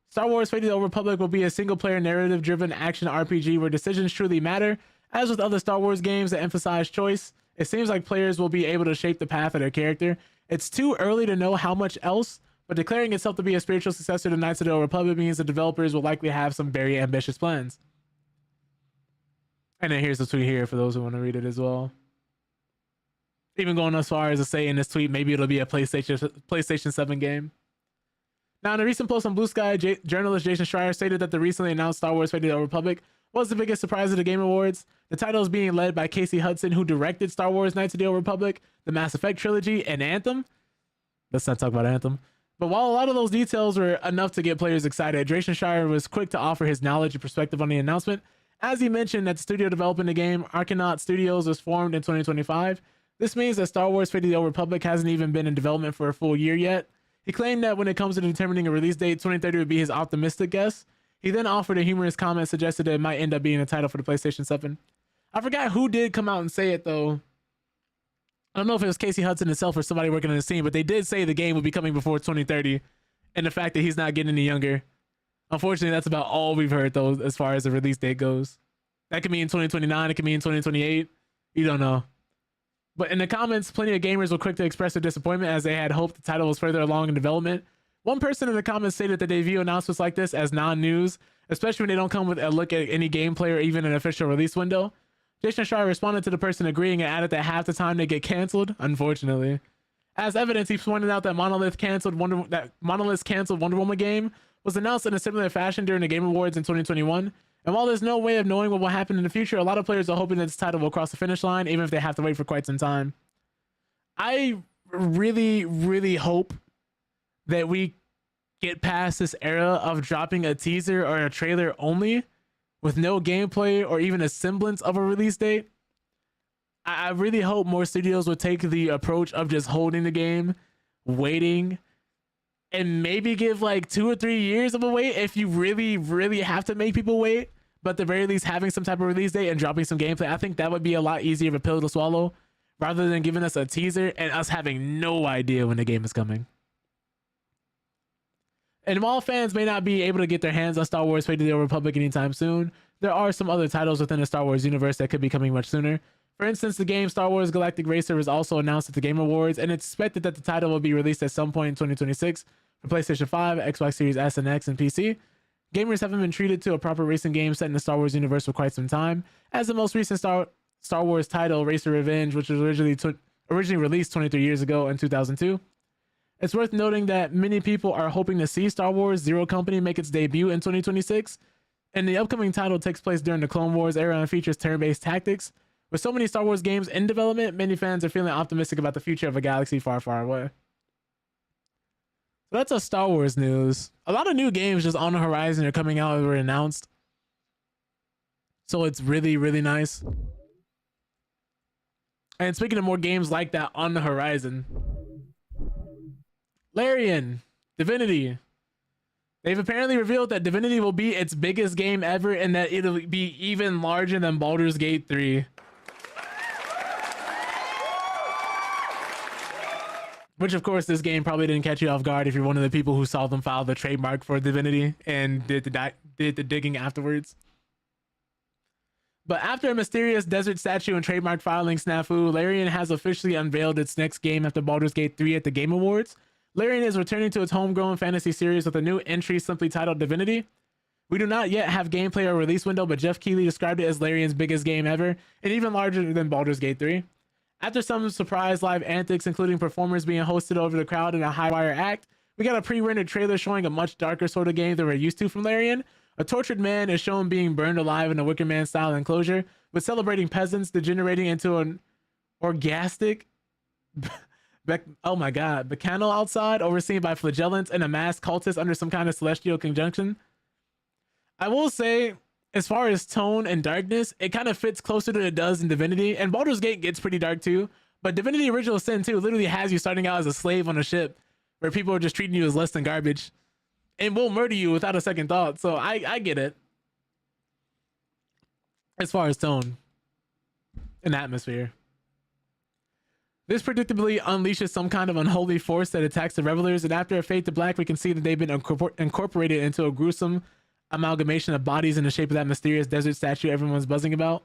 Star Wars Fate of the Old Republic will be a single-player narrative-driven action RPG where decisions truly matter. As with other Star Wars games that emphasize choice, it seems like players will be able to shape the path of their character. It's too early to know how much else, but declaring itself to be a spiritual successor to Knights of the Old Republic means the developers will likely have some very ambitious plans. And then here's the tweet here for those who want to read it as well. Even going as far as to say in this tweet, maybe it'll be a PlayStation 7 game. Now, in a recent post on Blue Sky, journalist Jason Schreier stated that the recently announced Star Wars Fate of the Old Republic was the biggest surprise of the Game Awards. The title is being led by Casey Hudson, who directed Star Wars Knights of the Old Republic, the Mass Effect trilogy, and Anthem. Let's not talk about Anthem. But while a lot of those details were enough to get players excited, Jason Schreier was quick to offer his knowledge and perspective on the announcement. As he mentioned that the studio developing the game, Arcanaut Studios, was formed in 2025. This means that Star Wars Fate of the Old Republic hasn't even been in development for a full year yet. He claimed that when it comes to determining a release date, 2030 would be his optimistic guess. He then offered a humorous comment, suggested that it might end up being a title for the PlayStation 7. I forgot who did come out and say it, though. I don't know if it was Casey Hudson himself or somebody working on the team, but they did say the game would be coming before 2030, and the fact that he's not getting any younger. Unfortunately, that's about all we've heard, though, as far as the release date goes. That could be in 2029, it could be in 2028. You don't know. But in the comments, plenty of gamers were quick to express their disappointment as they had hoped the title was further along in development. One person in the comments stated that they view announcements like this as non-news, especially when they don't come with a look at any gameplay or even an official release window. Jason Schreier responded to the person agreeing and added that half the time they get canceled, unfortunately. As evidence, he pointed out that Monolith's canceled Wonder Woman game was announced in a similar fashion during the Game Awards in 2021. And while there's no way of knowing what will happen in the future, a lot of players are hoping that this title will cross the finish line, even if they have to wait for quite some time. I really, really hope that we get past this era of dropping a teaser or a trailer only with no gameplay or even a semblance of a release date. I really hope more studios would take the approach of just holding the game, waiting, and maybe give like 2 or 3 years of a wait if you really, really have to make people wait. But at the very least, having some type of release date and dropping some gameplay, I think that would be a lot easier of a pill to swallow rather than giving us a teaser and us having no idea when the game is coming. And while fans may not be able to get their hands on Star Wars Fate of the Old Republic anytime soon, there are some other titles within the Star Wars universe that could be coming much sooner. For instance, the game Star Wars Galactic Racer was also announced at the Game Awards, and it's expected that the title will be released at some point in 2026 for PlayStation 5, Xbox Series S and X, and PC. Gamers haven't been treated to a proper racing game set in the Star Wars universe for quite some time, as the most recent Star Wars title, Racer Revenge, which was originally released 23 years ago in 2002. It's worth noting that many people are hoping to see Star Wars Zero Company make its debut in 2026, and the upcoming title takes place during the Clone Wars era and features turn-based tactics. With so many Star Wars games in development, many fans are feeling optimistic about the future of a galaxy far, far away. So that's a Star Wars news. A lot of new games just on the horizon are coming out and were announced. So it's really, really nice. And speaking of more games like that on the horizon, Larian, Divinity. They've apparently revealed that Divinity will be its biggest game ever and that it'll be even larger than Baldur's Gate 3. Which, of course, this game probably didn't catch you off guard if you're one of the people who saw them file the trademark for Divinity and did the digging afterwards. But after a mysterious desert statue and trademark filing snafu, Larian has officially unveiled its next game after Baldur's Gate 3 at the Game Awards. Larian is returning to its homegrown fantasy series with a new entry simply titled Divinity. We do not yet have gameplay or release window, but Jeff Keighley described it as Larian's biggest game ever and even larger than Baldur's Gate 3. After some surprise live antics, including performers being hosted over the crowd in a high-wire act, we got a pre-rendered trailer showing a much darker sort of game than we're used to from Larian. A tortured man is shown being burned alive in a Wicker Man-style enclosure, with celebrating peasants degenerating into an orgastic, bacchanal outside, overseen by flagellants and a masked cultist under some kind of celestial conjunction. I will say, as far as tone and darkness, it kind of fits closer than it does in Divinity, and Baldur's Gate gets pretty dark too, but Divinity Original Sin 2 literally has you starting out as a slave on a ship where people are just treating you as less than garbage and will murder you without a second thought. So I get it as far as tone and atmosphere. This predictably unleashes some kind of unholy force that attacks the revelers, and after a fade to black, we can see that they've been incorporated into a gruesome amalgamation of bodies in the shape of that mysterious desert statue everyone's buzzing about.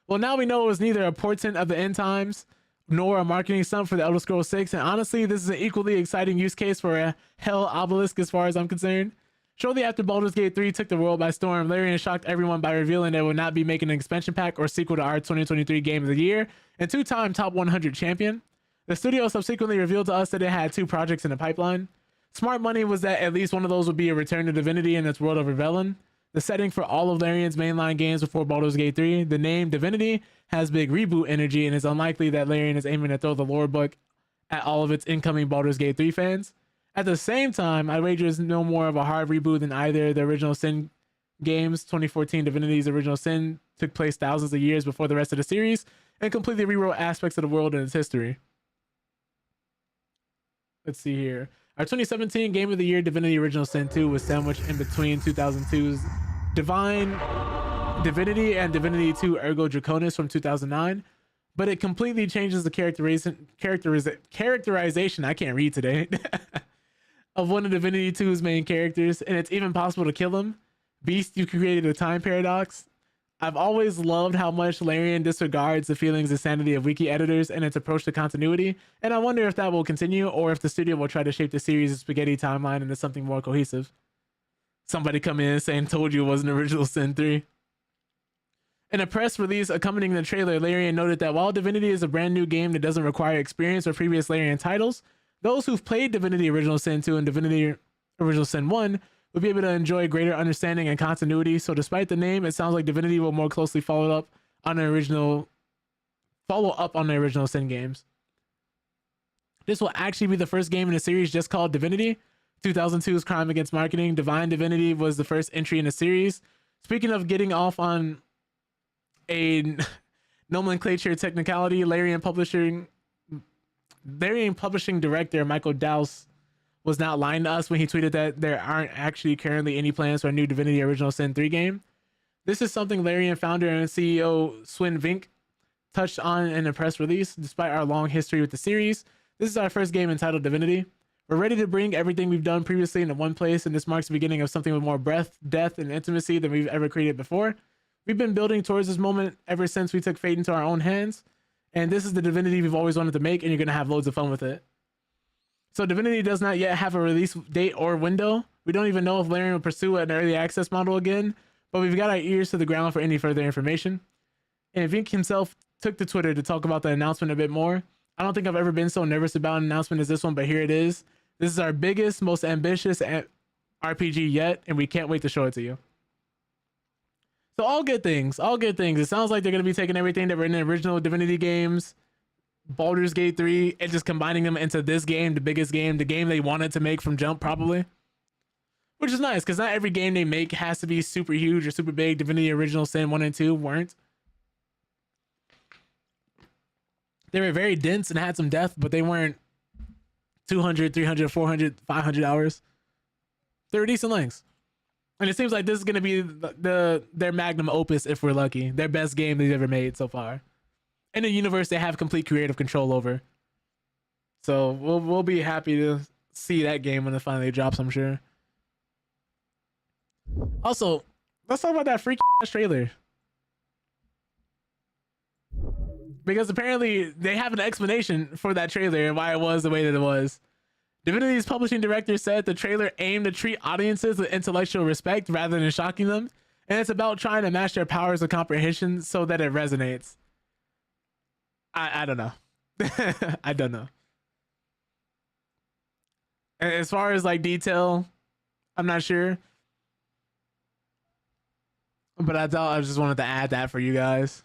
Well, now we know it was neither a portent of the end times nor a marketing stunt for the Elder Scrolls 6, and honestly, this is an equally exciting use case for a hell obelisk as far as I'm concerned. Shortly after Baldur's Gate 3 took the world by storm, Larian shocked everyone by revealing they will not be making an expansion pack or sequel to our 2023 Game of the Year and two-time Top 100 champion. The studio subsequently revealed to us that it had 2 projects in the pipeline. Smart money was that at least one of those would be a return to Divinity in its world of Revelin, the setting for all of Larian's mainline games before Baldur's Gate 3. The name Divinity has big reboot energy, and it's unlikely that Larian is aiming to throw the lore book at all of its incoming Baldur's Gate 3 fans. At the same time, I wager it's no more of a hard reboot than either the original Sin games. 2014 Divinity's Original Sin took place thousands of years before the rest of the series and completely rewrote aspects of the world and its history. Let's see here. Our 2017 Game of the Year, Divinity Original Sin 2, was sandwiched in between 2002's Divine Divinity and Divinity 2 Ergo Draconis from 2009, but it completely changes the characterization, I can't read today, of one of Divinity 2's main characters, and it's even possible to kill him. Beast, you created a time paradox. I've always loved how much Larian disregards the feelings and sanity of wiki editors and its approach to continuity, and I wonder if that will continue or if the studio will try to shape the series' spaghetti timeline into something more cohesive. Somebody come in saying, told you it wasn't Original Sin 3. In a press release accompanying the trailer, Larian noted that while Divinity is a brand new game that doesn't require experience or previous Larian titles, those who've played Divinity Original Sin 2 and Divinity Original Sin 1 we'll be able to enjoy greater understanding and continuity. So despite the name, it sounds like Divinity will more closely follow up on the original Sin games. This will actually be the first game in the series just called Divinity. 2002's Crime Against Marketing, Divine Divinity was the first entry in the series. Speaking of getting off on a nomenclature technicality, Larian Publishing director Michael Dowse was not lying to us when he tweeted that there aren't actually currently any plans for a new Divinity Original Sin 3 game. This is something Larian founder and CEO Swin Vink touched on in a press release. Despite our long history with the series, this is our first game entitled Divinity. We're ready to bring everything we've done previously into one place, and this marks the beginning of something with more breadth, depth, and intimacy than we've ever created before. We've been building towards this moment ever since we took fate into our own hands, and this is the Divinity we've always wanted to make, and you're going to have loads of fun with it. So Divinity does not yet have a release date or window. We don't even know if Larian will pursue an early access model again, but we've got our ears to the ground for any further information. And Vink himself took to Twitter to talk about the announcement a bit more. I don't think I've ever been so nervous about an announcement as this one, but here it is. This is our biggest, most ambitious RPG yet, and we can't wait to show it to you. So all good things, all good things. It sounds like they're going to be taking everything that were in the original Divinity games, Baldur's Gate 3, and just combining them into this game, the biggest game, the game they wanted to make from jump probably. Which is nice, because not every game they make has to be super huge or super big. Divinity Original Sin 1 and 2 weren't. They were very dense and had some depth, but they weren't 200, 300, 400, 500 hours. They were decent lengths. And it seems like this is going to be their magnum opus if we're lucky. Their best game they've ever made so far. In a universe they have complete creative control over. So we'll be happy to see that game when it finally drops, I'm sure. Also, let's talk about that freaky ass trailer. Because apparently they have an explanation for that trailer and why it was the way that it was. Divinity's publishing director said the trailer aimed to treat audiences with intellectual respect rather than shocking them, and it's about trying to match their powers of comprehension so that it resonates. I don't know. I don't know. And as far as like detail, I'm not sure. But I thought I just wanted to add that for you guys.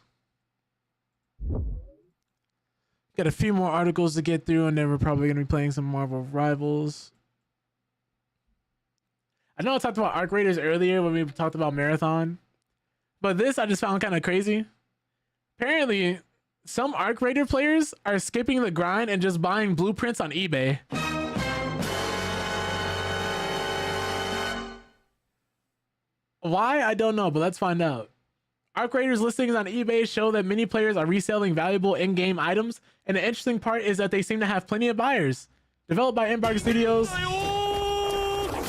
Got a few more articles to get through, and then we're probably going to be playing some Marvel Rivals. I know I talked about Arc Raiders earlier when we talked about Marathon, but this I just found kind of crazy. Apparently, some Arc Raider players are skipping the grind and just buying blueprints on eBay. Why? I don't know, but let's find out. Arc Raiders listings on eBay show that many players are reselling valuable in-game items, and the interesting part is that they seem to have plenty of buyers. Developed by Embark Studios,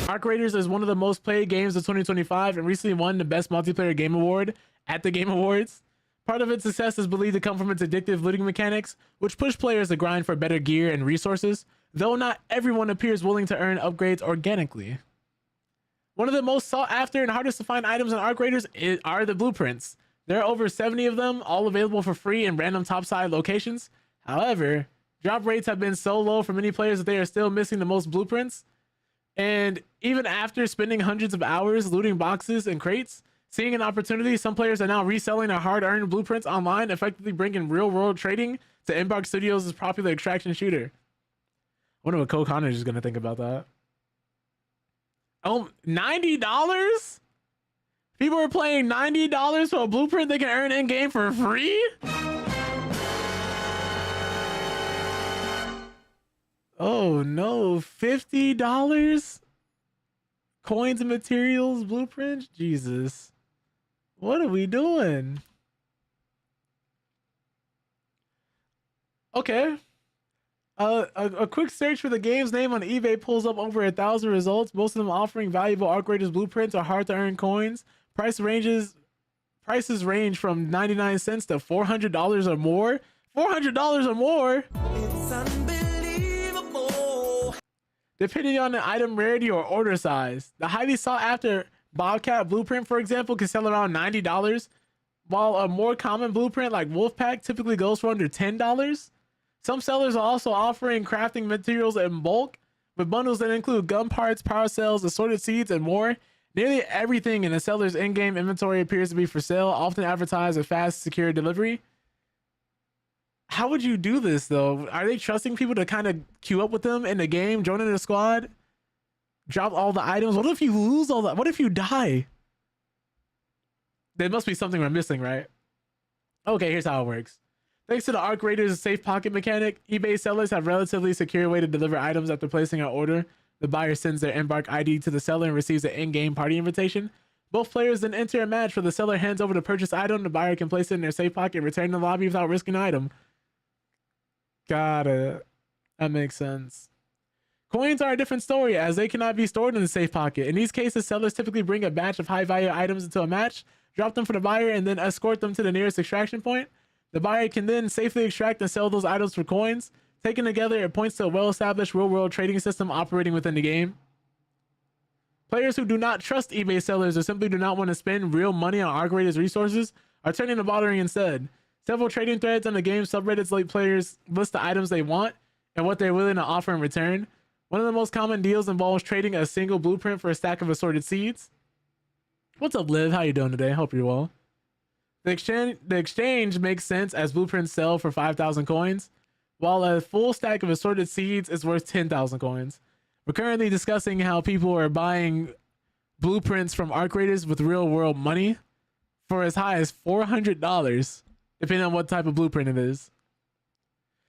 Arc Raiders is one of the most played games of 2025 and recently won the Best Multiplayer Game Award at the Game Awards. Part of its success is believed to come from its addictive looting mechanics, which push players to grind for better gear and resources, though not everyone appears willing to earn upgrades organically. One of the most sought after and hardest to find items in Arc Raiders are the blueprints. There are over 70 of them, all available for free in random topside locations. However, drop rates have been so low for many players that they are still missing the most blueprints. And even after spending hundreds of hours looting boxes and crates, seeing an opportunity, some players are now reselling their hard-earned blueprints online, effectively bringing real-world trading to Embark Studios' popular extraction shooter. I wonder what Cole Connors is going to think about that. Oh, $90? People are paying $90 for a blueprint they can earn in-game for free? Oh no, $50? Coins and materials, blueprints? Jesus. What are we doing? Okay. A quick search for the game's name on eBay pulls up over 1,000 results, most of them offering valuable Arc Raiders blueprints or hard-to-earn coins. Prices range from 99 cents to $400 or more. $400 or more? It's unbelievable. Depending on the item rarity or order size. The highly sought-after Bobcat blueprint, for example, can sell around $90, while a more common blueprint like Wolfpack typically goes for under $10. Some sellers are also offering crafting materials in bulk, With bundles that include gun parts, power cells, assorted seeds, and more, nearly everything in the seller's in-game inventory appears to be for sale, often advertised with fast, secure delivery. How would you do this, though? Are they trusting people to kind of queue up with them in the game, join in the squad, drop all the items? What if you lose all that? What if you die? There must be something we're missing, right? Okay, here's how it works. Thanks to the Arc Raiders' safe pocket mechanic, eBay sellers have a relatively secure way to deliver items after placing an order. The buyer sends their Embark ID to the seller and receives an in-game party invitation. Both players then enter a match where the seller hands over the purchased item. The buyer can place it in their safe pocket and return to the lobby without risking an item. Got it. That makes sense. Coins are a different story, as they cannot be stored in the safe pocket. In these cases, sellers typically bring a batch of high-value items into a match, drop them for the buyer, and then escort them to the nearest extraction point. The buyer can then safely extract and sell those items for coins. Taken together, it points to a well-established real-world trading system operating within the game. Players who do not trust eBay sellers or simply do not want to spend real money on Arc Raiders resources are turning to bartering instead. Several trading threads on the game subreddits let players list the items they want and what they're willing to offer in return. One of the most common deals involves trading a single blueprint for a stack of assorted seeds. What's up, Liv? How you doing today? Hope you're well. The exchange makes sense as blueprints sell for 5,000 coins, while a full stack of assorted seeds is worth 10,000 coins. We're currently discussing how people are buying blueprints from Arc Raiders with real-world money for as high as $400, depending on what type of blueprint it is.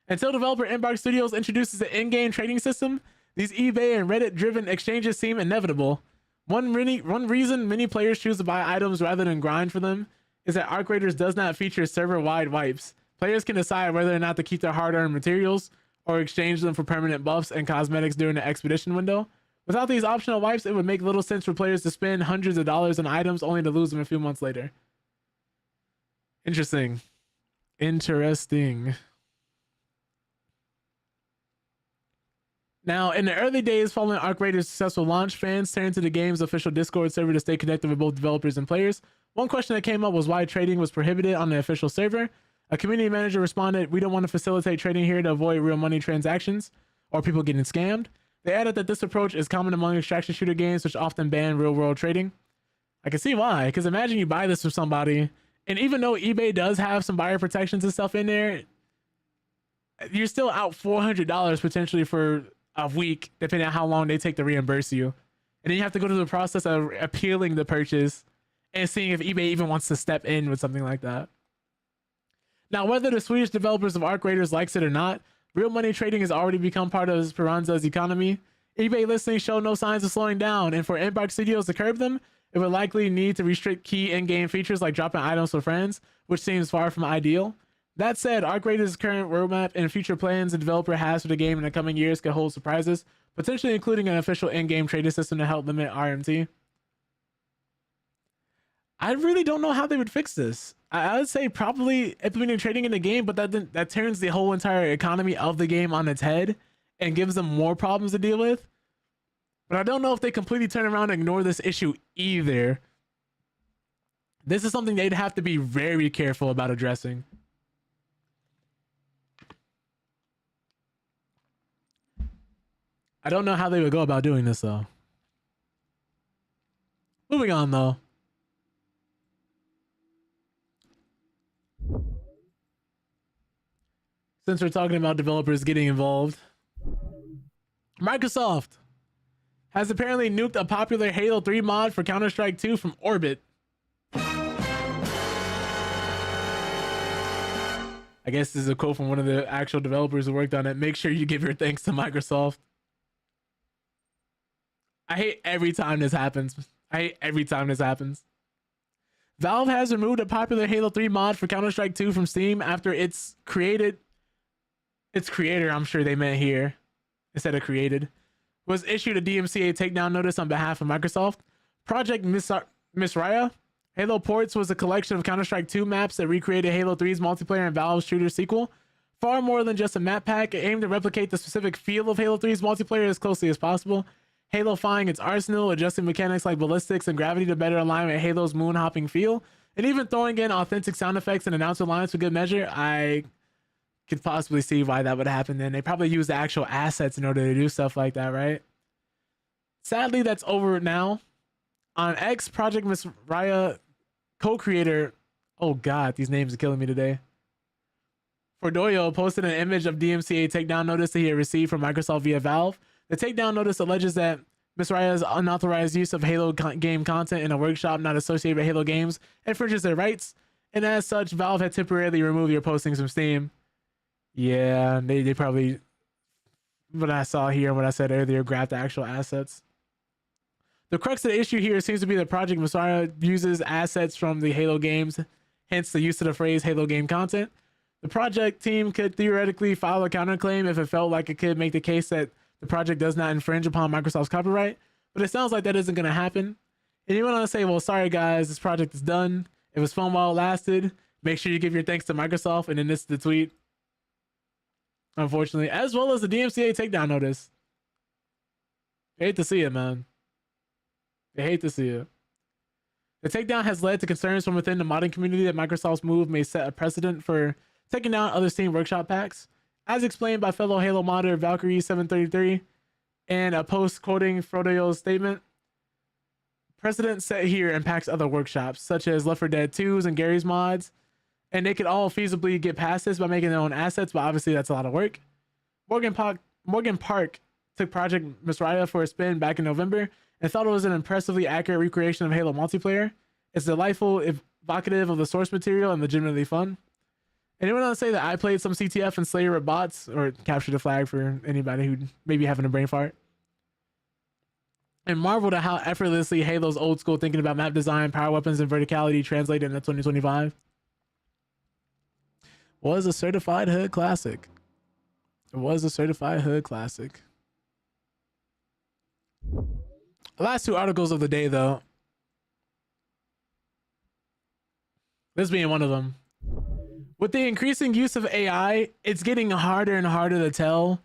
Until developer Embark Studios introduces an in-game trading system, these eBay and Reddit-driven exchanges seem inevitable. One reason many players choose to buy items rather than grind for them is that Arc Raiders does not feature server-wide wipes. Players can decide whether or not to keep their hard-earned materials or exchange them for permanent buffs and cosmetics during the expedition window. Without these optional wipes, it would make little sense for players to spend hundreds of dollars on items only to lose them a few months later. Interesting. Now, in the early days following Arc Raiders' successful launch, fans turned to the game's official Discord server to stay connected with both developers and players. One question that came up was why trading was prohibited on the official server. A community manager responded, "We don't want to facilitate trading here to avoid real money transactions or people getting scammed." They added that this approach is common among extraction shooter games, which often ban real-world trading. I can see why, because imagine you buy this from somebody, and even though eBay does have some buyer protections and stuff in there, you're still out $400 potentially for a week, depending on how long they take to reimburse you. And then you have to go through the process of appealing the purchase and seeing if eBay even wants to step in with something like that. Now, whether the Swedish developers of Arc Raiders likes it or not, real money trading has already become part of Esperanza's economy. eBay listings show no signs of slowing down, and for Embark Studios to curb them, it would likely need to restrict key in-game features like dropping items for friends, which seems far from ideal. That said, Arc Raiders' current roadmap and future plans the developer has for the game in the coming years could hold surprises, potentially including an official in-game trading system to help limit RMT. I really don't know how they would fix this. I would say probably implementing trading in the game, but that turns the whole entire economy of the game on its head and gives them more problems to deal with. But I don't know if they completely turn around and ignore this issue either. This is something they'd have to be very careful about addressing. I don't know how they would go about doing this, though. Moving on, though. Since we're talking about developers getting involved, Microsoft has apparently nuked a popular Halo 3 mod for Counter-Strike 2 from orbit. I guess this is a quote from one of the actual developers who worked on it. "Make sure you give your thanks to Microsoft." I hate every time this happens. Valve has removed a popular Halo 3 mod for Counter-Strike 2 from Steam after its creator, I'm sure they meant here, instead of created, was issued a DMCA takedown notice on behalf of Microsoft. Project Misraya Halo Ports was a collection of Counter-Strike 2 maps that recreated Halo 3's multiplayer and Valve's shooter sequel. Far more than just a map pack, it aimed to replicate the specific feel of Halo 3's multiplayer as closely as possible, Halo-fying its arsenal, adjusting mechanics like ballistics and gravity to better align with Halo's moon-hopping feel, and even throwing in authentic sound effects and announcer lines for good measure. I could possibly see why that would happen. Then they probably use the actual assets in order to do stuff like that, right? Sadly, that's over now. On X, Project Miss Raya co-creator, oh god, these names are killing me today, Fordoyo posted an image of DMCA takedown notice that he had received from Microsoft via Valve. The takedown notice alleges that Miss Raya's unauthorized use of Halo game content in a workshop not associated with Halo games infringes their rights, and as such, Valve had temporarily removed your postings from Steam. Yeah, they probably, what I saw here and what I said earlier, grabbed the actual assets. The crux of the issue here seems to be that Project Messiah uses assets from the Halo games, hence the use of the phrase Halo game content. The project team could theoretically file a counterclaim if it felt like it could make the case that the project does not infringe upon Microsoft's copyright, but it sounds like that isn't going to happen. And you want to say, well, sorry guys, this project is done. It was fun while it lasted. Make sure you give your thanks to Microsoft, and then this is the tweet. Unfortunately, as well as the DMCA takedown notice. I hate to see it, man. I hate to see it. The takedown has led to concerns from within the modding community that Microsoft's move may set a precedent for taking down other Steam Workshop packs. As explained by fellow Halo modder Valkyrie733 in a post quoting Frodoyo's statement, precedent set here impacts other workshops, such as Left 4 Dead 2's and Gary's mods, and they could all feasibly get past this by making their own assets, but obviously that's a lot of work. Morgan Park took Project Misraya for a spin back in November and thought it was an impressively accurate recreation of Halo multiplayer. It's delightful, evocative of the source material, and legitimately fun. Anyone want to say that I played some CTF and Slayer with bots, or capture the flag for anybody who maybe having a brain fart? And marveled at how effortlessly Halo's old school thinking about map design, power weapons, and verticality translated into 2025. Was a certified hood classic. It was a certified hood classic. The last two articles of the day, though. This being one of them. With the increasing use of AI, it's getting harder and harder to tell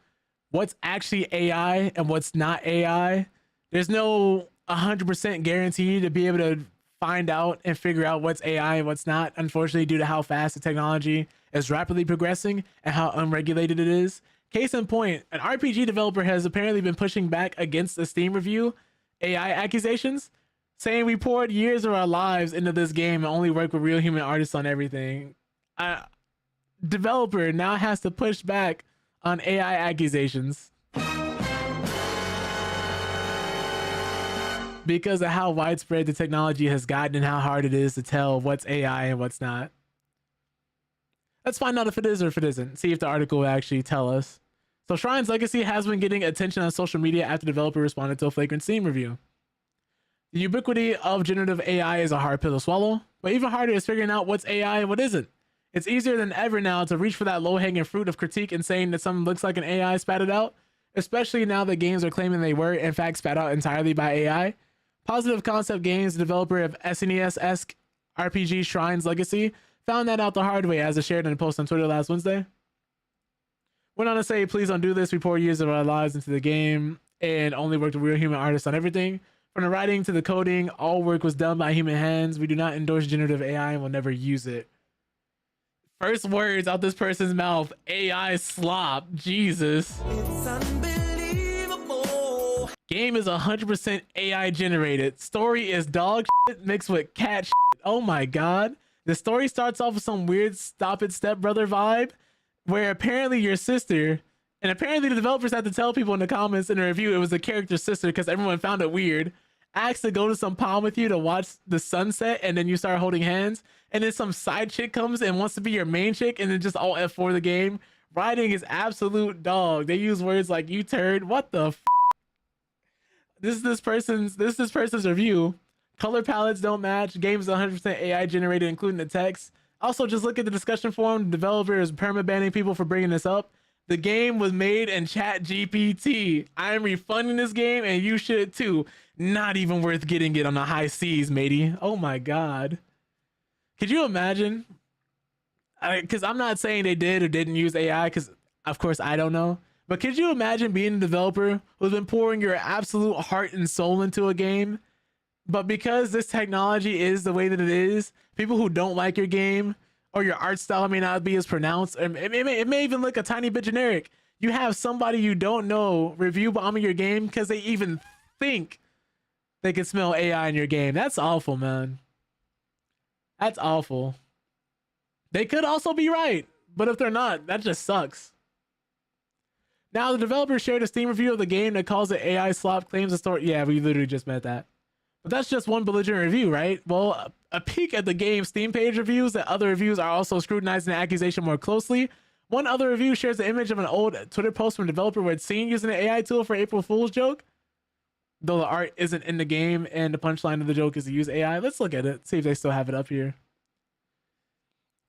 what's actually AI and what's not AI. There's no 100% guarantee to be able to find out and figure out what's AI and what's not, unfortunately, due to how fast the technology is rapidly progressing and how unregulated it is. Case in point, an RPG developer has apparently been pushing back against the Steam review AI accusations, saying we poured years of our lives into this game and only work with real human artists on everything. Developer now has to push back on AI accusations because of how widespread the technology has gotten and how hard it is to tell what's AI and what's not. Let's find out if it is or if it isn't. See if the article will actually tell us. So Shrine's Legacy has been getting attention on social media after the developer responded to a flagrant Steam review. The ubiquity of generative AI is a hard pill to swallow, but even harder is figuring out what's AI and what isn't. It's easier than ever now to reach for that low-hanging fruit of critique and saying that something looks like an AI spat it out, especially now that games are claiming they were, in fact, spat out entirely by AI. Positive Concept Games, the developer of SNES-esque RPG Shrine's Legacy, found that out the hard way, as it shared in a post on Twitter last Wednesday. Went on to say, please don't do this. We pour years of our lives into the game and only worked with real human artists on everything. From the writing to the coding, all work was done by human hands. We do not endorse generative AI and will never use it. First words out this person's mouth, AI slop. Jesus. It's unbelievable. Game is 100% AI generated. Story is dog shit mixed with cat shit. Oh my god. The story starts off with some weird stop it stepbrother vibe where apparently your sister, and apparently the developers had to tell people in the comments in the review it was the character's sister because everyone found it weird, asked to go to some pond with you to watch the sunset, and then you start holding hands, and then some side chick comes and wants to be your main chick, and then just all F4 the game. Writing is absolute dog. They use words like you turd. What the f? This is this person's review. Color palettes don't match. Game is 100% AI generated, including the text. Also, just look at the discussion forum. The developer is perma-banning people for bringing this up. The game was made in ChatGPT. I am refunding this game, and you should too. Not even worth getting it on the high seas, matey. Oh my god. Could you imagine? Because I'm not saying they did or didn't use AI, because of course I don't know. But could you imagine being a developer who's been pouring your absolute heart and soul into a game, but because this technology is the way that it is, people who don't like your game or your art style may not be as pronounced, and it may even look a tiny bit generic. You have somebody you don't know review bombing your game because they even think they can smell AI in your game. That's awful, man. That's awful. They could also be right, but if they're not, that just sucks. Now, the developer shared a Steam review of the game that calls it AI slop, claims the story. Yeah, we literally just met that. But that's just one belligerent review, right? Well, a peek at the game's Steam page reviews that other reviews are also scrutinizing the accusation more closely. One other review shares the image of an old Twitter post from a developer where it's seen using an AI tool for April Fool's joke, though the art isn't in the game and the punchline of the joke is to use AI. Let's look at it, see if they still have it up here.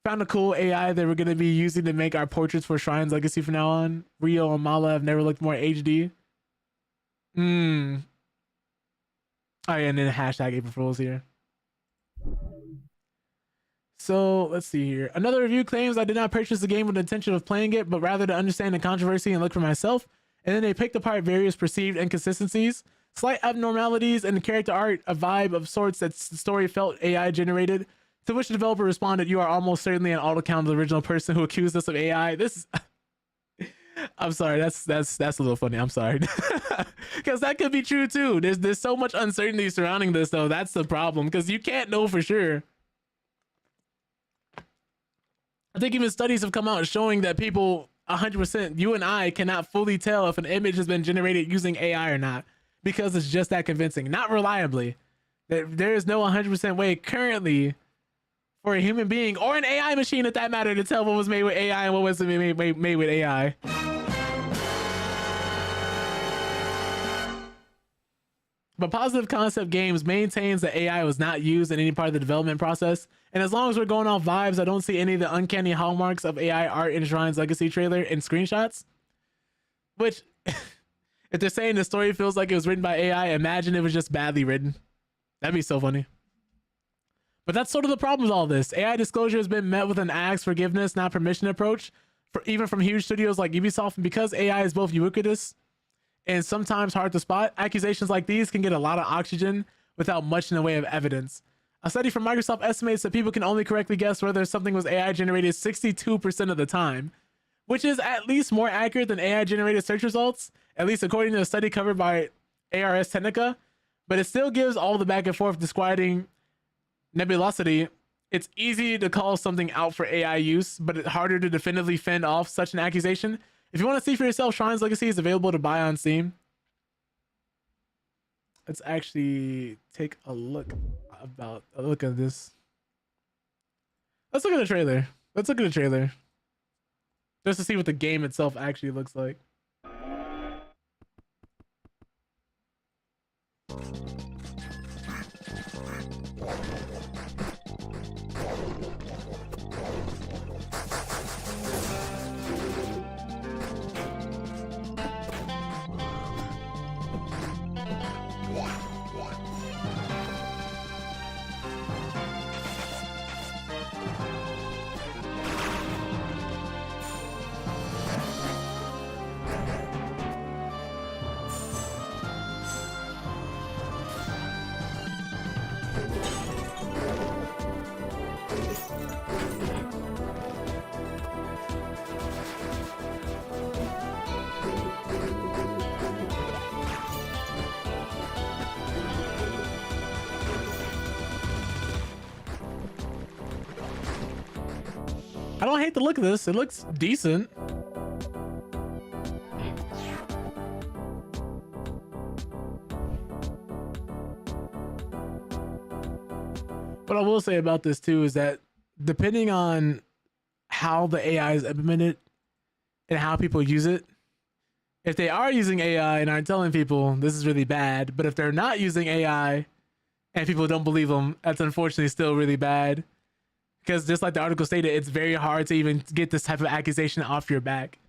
Found a cool AI that we're going to be using to make our portraits for Shrine's Legacy from now on. Rio and Mala have never looked more HD. Oh yeah, and then hashtag April Fools here. So let's see here. Another review claims I did not purchase the game with the intention of playing it, but rather to understand the controversy and look for myself. And then they picked apart various perceived inconsistencies, slight abnormalities, and the character art, a vibe of sorts that the story felt AI generated. To which the developer responded, "You are almost certainly an alt account of the original person who accused us of AI." This is I'm sorry, that's a little funny. I'm sorry. Because that could be true too. There's so much uncertainty surrounding this though. That's the problem, because you can't know for sure. I think even studies have come out showing that people 100%, you and I cannot fully tell if an image has been generated using AI or not, because it's just that convincing, not reliably. There is no 100% way currently for a human being or an AI machine, at that matter, to tell what was made with AI and what wasn't made with AI. But Positive Concept Games maintains that AI was not used in any part of the development process. And as long as we're going off vibes, I don't see any of the uncanny hallmarks of AI art in Shrine's Legacy trailer and screenshots. Which, if they're saying the story feels like it was written by AI, imagine it was just badly written. That'd be so funny. But that's sort of the problem with all this. AI disclosure has been met with an ask forgiveness, not permission approach, even from huge studios like Ubisoft. And because AI is both ubiquitous and sometimes hard to spot, accusations like these can get a lot of oxygen without much in the way of evidence. A study from Microsoft estimates that people can only correctly guess whether something was AI generated 62% of the time, which is at least more accurate than AI generated search results, at least according to a study covered by ARS Technica. But it still gives all the back and forth disquieting nebulosity. It's easy to call something out for AI use, but it's harder to definitively fend off such an accusation. If you want to see for yourself, Shrine's Legacy is available to buy on Steam. Let's actually take a look at this. Let's look at the trailer. Just to see what the game itself actually looks like. I don't hate the look of this. It looks decent. What I will say about this too is that depending on how the AI is implemented and how people use it, if they are using AI and aren't telling people this is really bad, but if they're not using AI and people don't believe them, that's unfortunately still really bad. Because just like the article stated, it's very hard to even get this type of accusation off your back.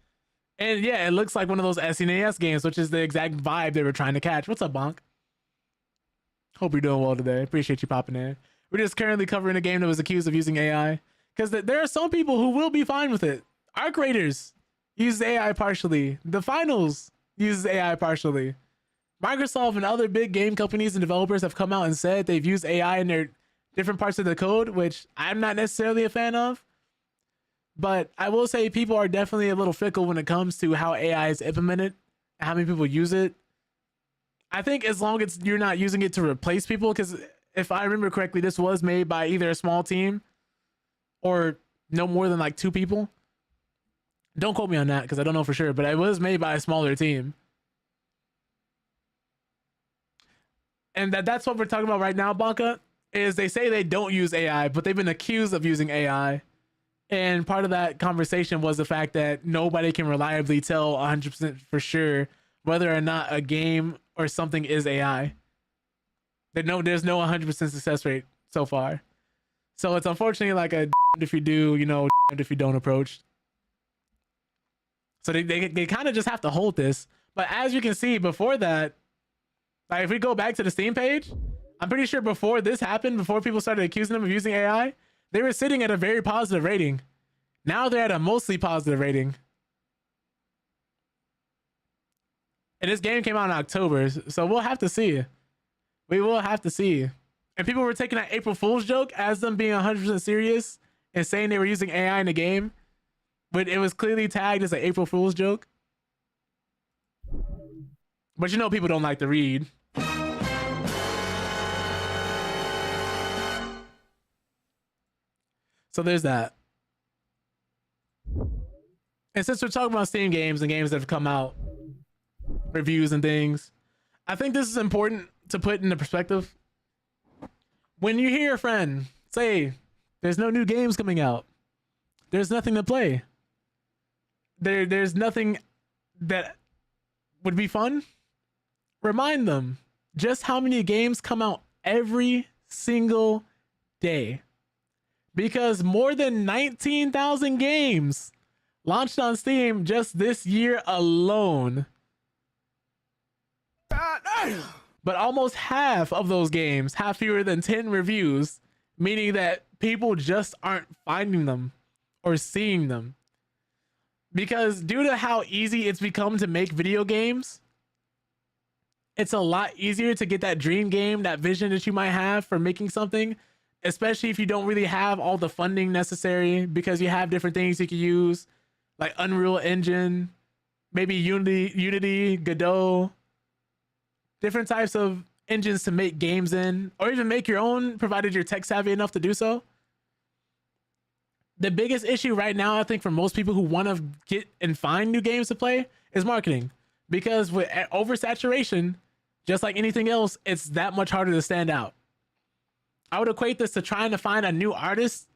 And yeah, it looks like one of those SNES games, which is the exact vibe they were trying to catch. What's up, Bonk? Hope you're doing well today. Appreciate you popping in. We're just currently covering a game that was accused of using AI. Because there are some people who will be fine with it. Arc Raiders uses AI partially. The Finals uses AI partially. Microsoft and other big game companies and developers have come out and said they've used AI in their different parts of the code, which I'm not necessarily a fan of. But I will say people are definitely a little fickle when it comes to how AI is implemented, how many people use it. I think as long as you're not using it to replace people, because if I remember correctly, this was made by either a small team or no more than like 2 people. Don't quote me on that because I don't know for sure, but it was made by a smaller team. And that's what we're talking about right now, Banka, is they say they don't use AI, but they've been accused of using AI. And part of that conversation was the fact that nobody can reliably tell 100% for sure whether or not a game or something is AI. There's no 100% success rate so far. So it's unfortunately like a if you do, if you don't approach. So they kind of just have to hold this. But as you can see before that, like if we go back to the Steam page, I'm pretty sure before this happened, before people started accusing them of using AI, they were sitting at a very positive rating. Now they're at a mostly positive rating. And this game came out in October, so we'll have to see. We will have to see. And people were taking that April Fool's joke as them being 100% serious and saying they were using AI in the game, but it was clearly tagged as an April Fool's joke. But people don't like to read. So there's that. And since we're talking about Steam games and games that have come out, reviews and things, I think this is important to put into perspective. When you hear your friend say, there's no new games coming out, there's nothing to play, there's nothing that would be fun, remind them just how many games come out every single day. Because more than 19,000 games launched on Steam just this year alone. But almost half of those games have fewer than 10 reviews, meaning that people just aren't finding them or seeing them. Because due to how easy it's become to make video games, it's a lot easier to get that dream game, that vision that you might have for making something, especially if you don't really have all the funding necessary, because you have different things you can use, like Unreal Engine, maybe Unity, Godot, different types of engines to make games in, or even make your own, provided you're tech savvy enough to do so. The biggest issue right now, I think, for most people who want to get and find new games to play is marketing. Because with oversaturation, just like anything else, it's that much harder to stand out. I would equate this to trying to find a new artist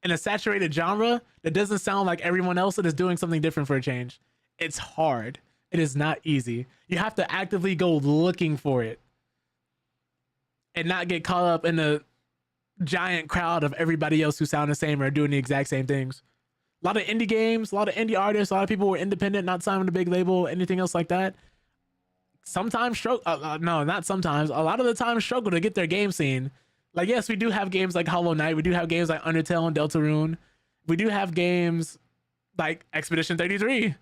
in a saturated genre that doesn't sound like everyone else that is doing something different for a change. It's hard. It is not easy. You have to actively go looking for it and not get caught up in the giant crowd of everybody else who sound the same or doing the exact same things. A lot of indie games, a lot of indie artists, a lot of people who are independent, not signed with a big label, anything else like that. Sometimes no, not sometimes. A lot of the time struggle to get their game seen. Like, yes, we do have games like Hollow Knight. We do have games like Undertale and Deltarune. We do have games like Expedition 33,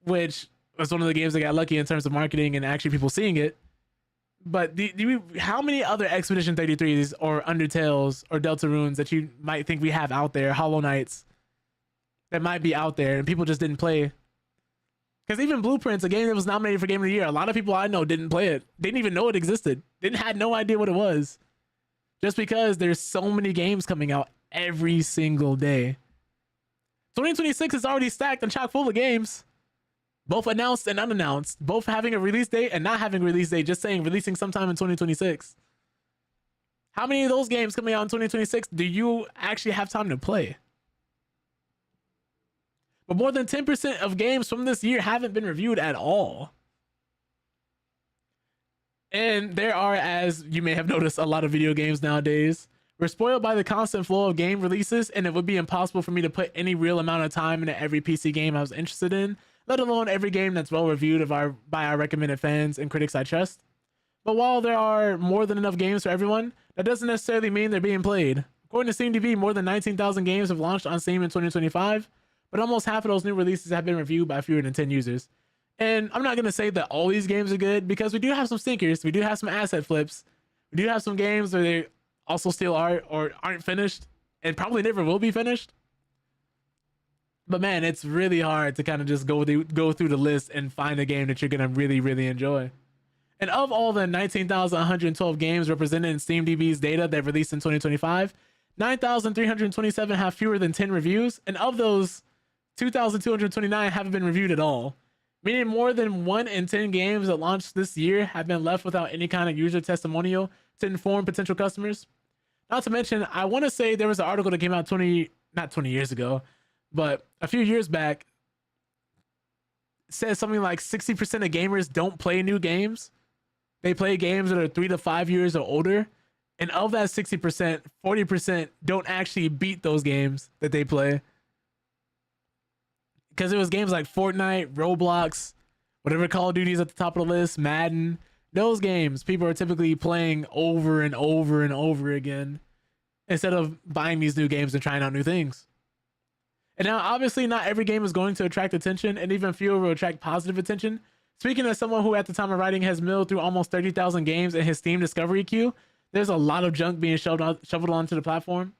which was one of the games that got lucky in terms of marketing and actually people seeing it. But how many other Expedition 33s or Undertales or Deltarunes that you might think we have out there, Hollow Knights, that might be out there and people just didn't play? Because even Blueprints, a game that was nominated for Game of the Year, a lot of people I know didn't play it. Didn't even know it existed. Had no idea what it was. Just because there's so many games coming out every single day. 2026 is already stacked and chock full of games. Both announced and unannounced. Both having a release date and not having a release date. Just saying releasing sometime in 2026. How many of those games coming out in 2026 do you actually have time to play? But more than 10% of games from this year haven't been reviewed at all. And there are, as you may have noticed, a lot of video games nowadays. We're spoiled by the constant flow of game releases, and it would be impossible for me to put any real amount of time into every PC game I was interested in, let alone every game that's well reviewed by our recommended fans and critics I trust. But while there are more than enough games for everyone, that doesn't necessarily mean they're being played. According to SteamDB, more than 19,000 games have launched on Steam in 2025, but almost half of those new releases have been reviewed by fewer than 10 users. And I'm not going to say that all these games are good, because we do have some stinkers. We do have some asset flips. We do have some games where they also still are or aren't finished and probably never will be finished. But man, it's really hard to kind of just go through the list and find a game that you're gonna really enjoy. And of all the 19,112 games represented in SteamDB's data that released in 2025, 9,327 have fewer than 10 reviews, and of those, 2,229 haven't been reviewed at all, meaning more than 1 in 10 games that launched this year have been left without any kind of user testimonial to inform potential customers. Not to mention, I want to say there was an article that came out not 20 years ago, but a few years back, says something like 60% of gamers don't play new games. They play games that are 3 to 5 years or older. And of that 60%, 40% don't actually beat those games that they play. Because it was games like Fortnite, Roblox, whatever Call of Duty is at the top of the list, Madden. Those games people are typically playing over and over and over again instead of buying these new games and trying out new things. And now, obviously, not every game is going to attract attention, and even fewer will attract positive attention. Speaking as someone who, at the time of writing, has milled through almost 30,000 games in his Steam discovery queue, there's a lot of junk being shoveled onto the platform.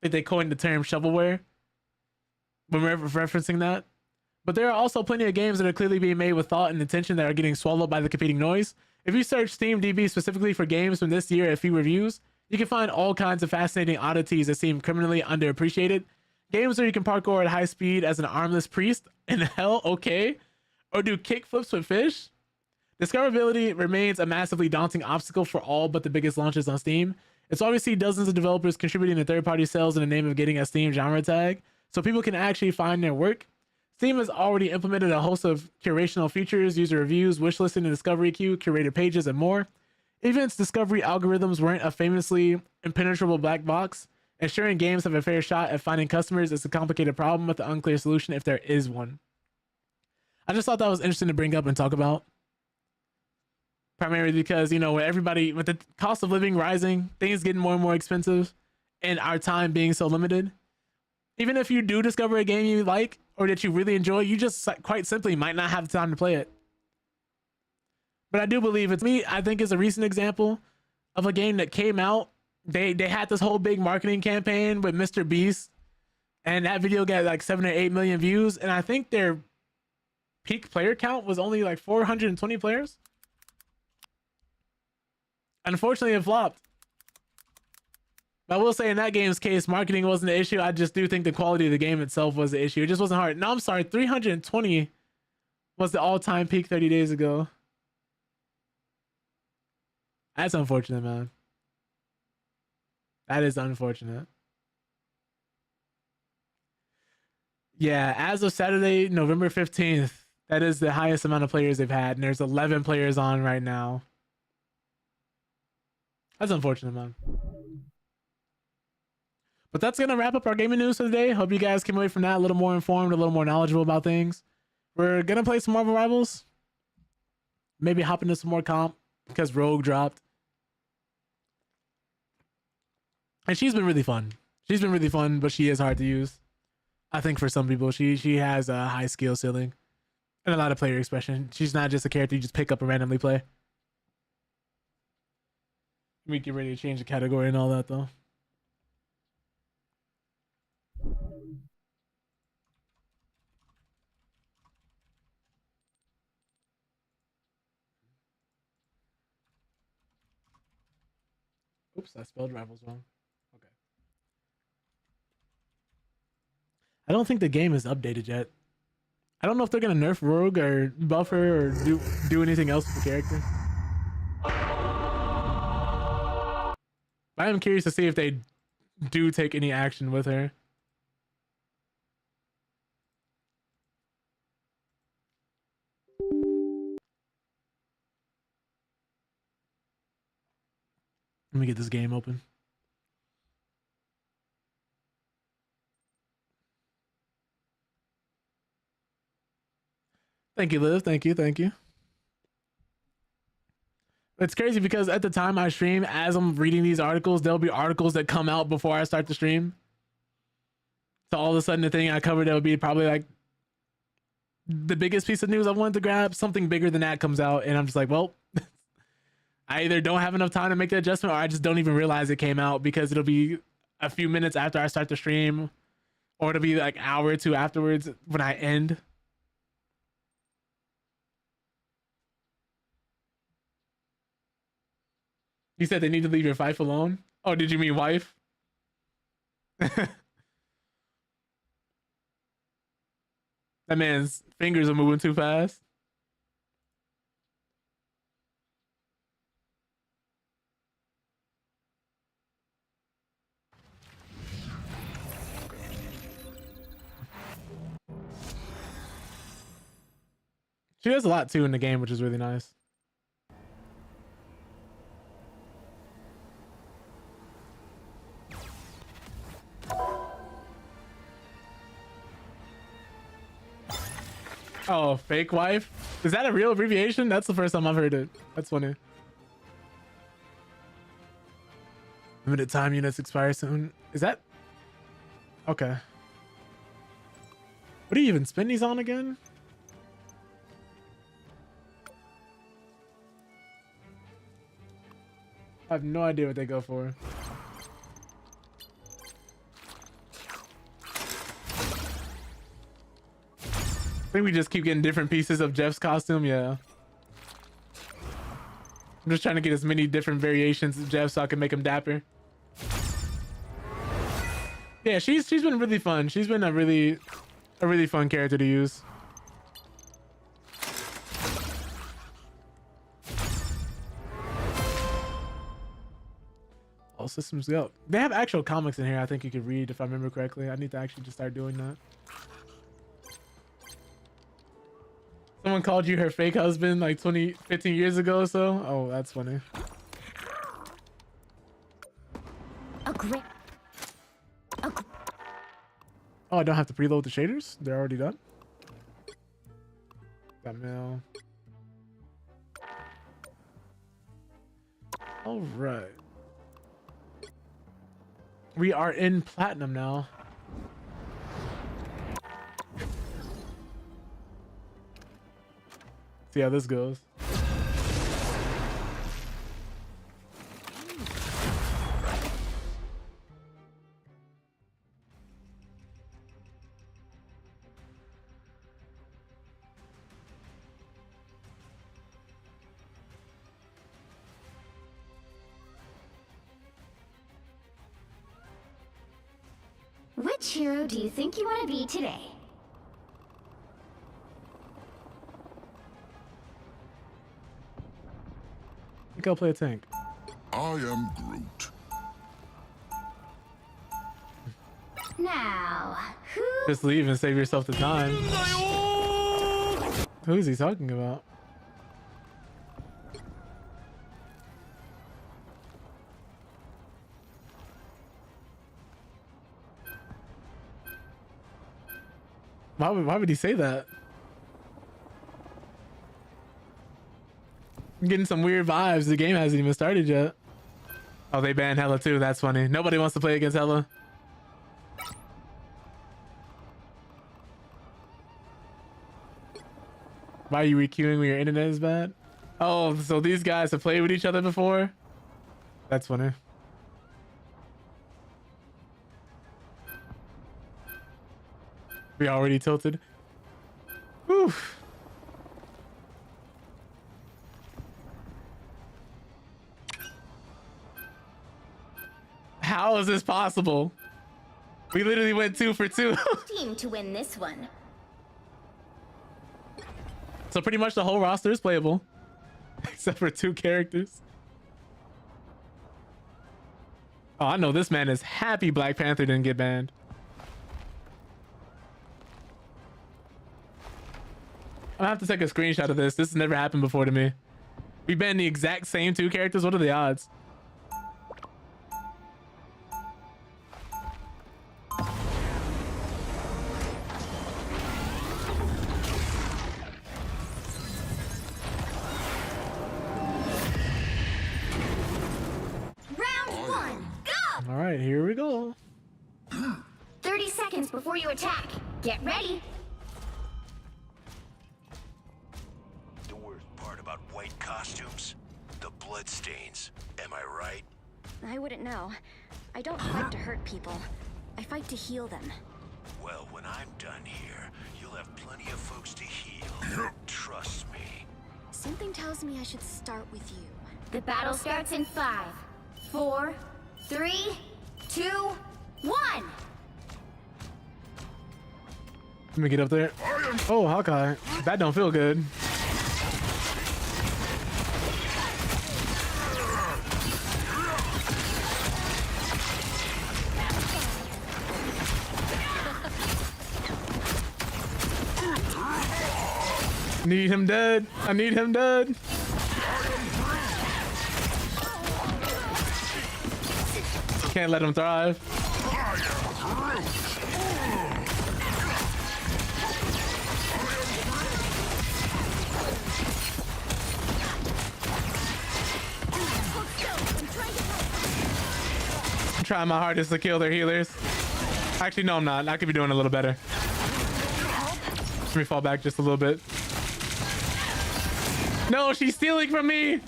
I think they coined the term shovelware when we're referencing that. But there are also plenty of games that are clearly being made with thought and intention that are getting swallowed by the competing noise. If you search SteamDB specifically for games from this year at few reviews, you can find all kinds of fascinating oddities that seem criminally underappreciated. Games where you can parkour at high speed as an armless priest in hell, okay? Or do kickflips with fish? Discoverability remains a massively daunting obstacle for all but the biggest launches on Steam. It's why we see dozens of developers contributing to third-party sales in the name of getting a Steam genre tag, so people can actually find their work. Steam has already implemented a host of curational features, user reviews, wishlisting and discovery queue, curated pages, and more. Even its discovery algorithms weren't a famously impenetrable black box. Ensuring games have a fair shot at finding customers is a complicated problem with an unclear solution if there is one. I just thought that was interesting to bring up and talk about. Primarily because, you know, with the cost of living rising, things getting more and more expensive, and our time being so limited, even if you do discover a game you like or that you really enjoy, you just quite simply might not have the time to play it. But I do believe I think it's a recent example of a game that came out. They had this whole big marketing campaign with Mr. Beast, and that video got like 7 or 8 million views, and I think their peak player count was only like 420 players. Unfortunately, it flopped. But I will say in that game's case, marketing wasn't the issue. I just do think the quality of the game itself was the issue. It just wasn't hard. No, I'm sorry, 320 was the all-time peak 30 days ago. That's unfortunate, man. That is unfortunate. Yeah, as of Saturday, November 15th, that is the highest amount of players they've had, and there's 11 players on right now. That's unfortunate, man. But that's going to wrap up our gaming news for today. Hope you guys came away from that a little more informed, a little more knowledgeable about things. We're going to play some Marvel Rivals. Maybe hop into some more comp because Rogue dropped. And she's been really fun. She's been really fun, but she is hard to use. I think for some people, she has a high skill ceiling and a lot of player expression. She's not just a character you just pick up and randomly play. Let me get ready to change the category and all that, though. Oops, I spelled Rivals wrong. Okay. I don't think the game is updated yet. I don't know if they're gonna nerf Rogue or buff her or do anything else with the character. I am curious to see if they do take any action with her. Let me get this game open. Thank you, Liv. Thank you. Thank you. It's crazy because at the time I stream, as I'm reading these articles, there'll be articles that come out before I start the stream. So all of a sudden the thing I covered that would be probably like the biggest piece of news I wanted to grab, something bigger than that comes out, and I'm just like, well, I either don't have enough time to make the adjustment or I just don't even realize it came out because it'll be a few minutes after I start the stream Or it'll be like hour or two afterwards when I end. You said they need to leave your wife alone? Oh, did you mean wife? That man's fingers are moving too fast. She does a lot too in the game, which is really nice. Oh, fake wife? Is that a real abbreviation? That's the first time I've heard it. That's funny. Limited time units expire soon. Is that? Okay. What do you even spend these on again? I have no idea what they go for. I think we just keep getting different pieces of Jeff's costume. Yeah. I'm just trying to get as many different variations of Jeff so I can make him dapper. Yeah, she's been really fun. She's been a really fun character to use. All systems go. They have actual comics in here I think you could read if I remember correctly. I need to actually just start doing that. Someone called you her fake husband like 15 years ago or so? Oh, that's funny. Oh, I don't have to preload the shaders? They're already done? Got mail. All right. We are in platinum now. See how this goes. Which hero do you think you want to be today? I think I'll play a tank. I am Groot. Now, who? Just leave and save yourself the time. Who is he talking about? Why would he say that? I'm getting some weird vibes. The game hasn't even started yet. Oh, they banned Hella too. That's funny. Nobody wants to play against Hella. Why are you requeuing when your internet is bad? Oh, so these guys have played with each other before? That's funny. We already tilted. Whew. How is this possible? We literally went 2 for 2. Team to win this one. So pretty much the whole roster is playable. Except for 2 characters. Oh, I know this man is happy Black Panther didn't get banned. I'm gonna have to take a screenshot of this. This has never happened before to me. We banned the exact same 2 characters. What are the odds? Round 1, go! All right, here we go. 30 seconds before you attack. Get ready. The worst part about white costumes? The blood stains. Am I right? I wouldn't know. I don't fight to hurt people. I fight to heal them. Well, when I'm done here, you'll have plenty of folks to heal. Trust me. Something tells me I should start with you. The battle starts in 5, 4, 3, 2, 1. Let me get up there. Oh, Hawkeye. That don't feel good. Need him dead. I need him dead. Can't let him thrive. I'm trying my hardest to kill their healers. Actually, no, I'm not. I could be doing a little better. Let me fall back just a little bit. No, she's stealing from me.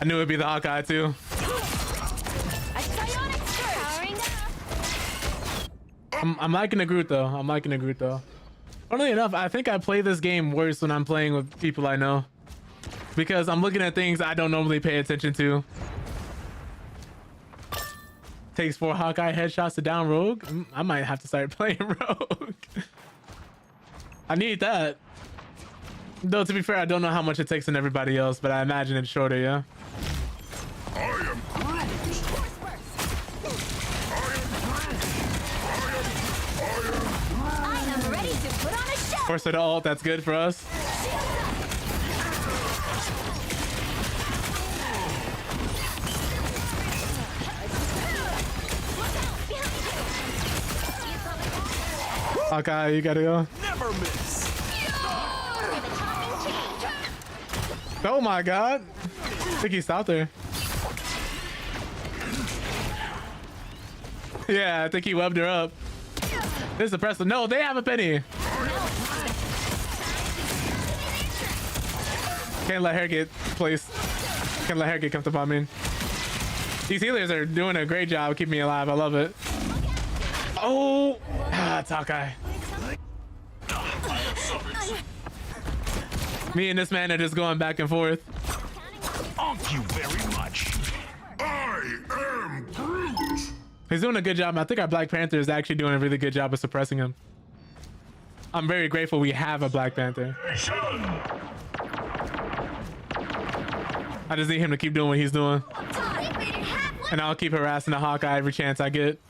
I knew it'd be the Hawkeye too. I'm liking the Groot though. I'm liking the Groot though. Funnily enough, I think I play this game worse when I'm playing with people I know, because I'm looking at things I don't normally pay attention to. Takes 4 Hawkeye headshots to down Rogue. I might have to start playing Rogue. I need that. Though, to be fair, I don't know how much it takes in everybody else, but I imagine it's shorter, yeah? I am Groot. I am ready to put on a show. Force it to ult, that's good for us. Hawkeye, you gotta go. Never miss. Oh my god. I think he stopped there. Yeah, I think he webbed her up. This is impressive. No, they have a penny. Can't let her get placed. Can't let her get comfortable on me. These healers are doing a great job keeping me alive. I love it. Oh, it's Hawkeye. Me and this man are just going back and forth. Thank you very much. I am Groot. He's doing a good job. I think our Black Panther is actually doing a really good job of suppressing him. I'm very grateful we have a Black Panther. I just need him to keep doing what he's doing. And I'll keep harassing the Hawkeye every chance I get.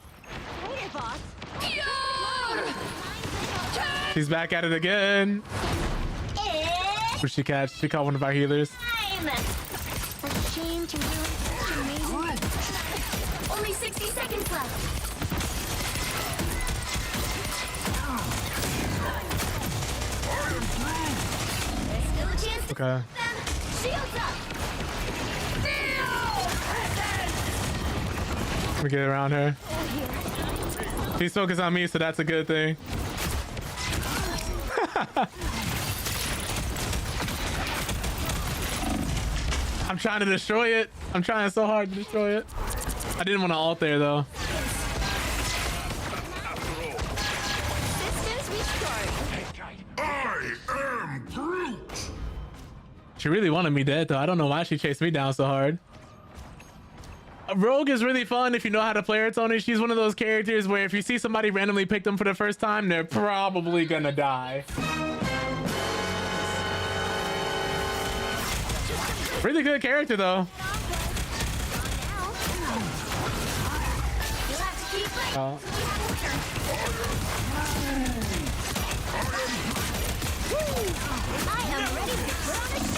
She's back at it again. Where'd she catch? She caught one of our healers. Ashamed to ruin amazing. Only 60 seconds left. There's still a chance to Okay. shields up. Let me get around her. He's focused on me, so that's a good thing. I'm trying to destroy it. I'm trying so hard to destroy it. I didn't want to ult there though. I am Groot. She really wanted me dead though. I don't know why she chased me down so hard. Rogue is really fun if you know how to play her, Tony. She's one of those characters where if you see somebody randomly pick them for the first time, they're probably gonna die. Really good character though. Oh.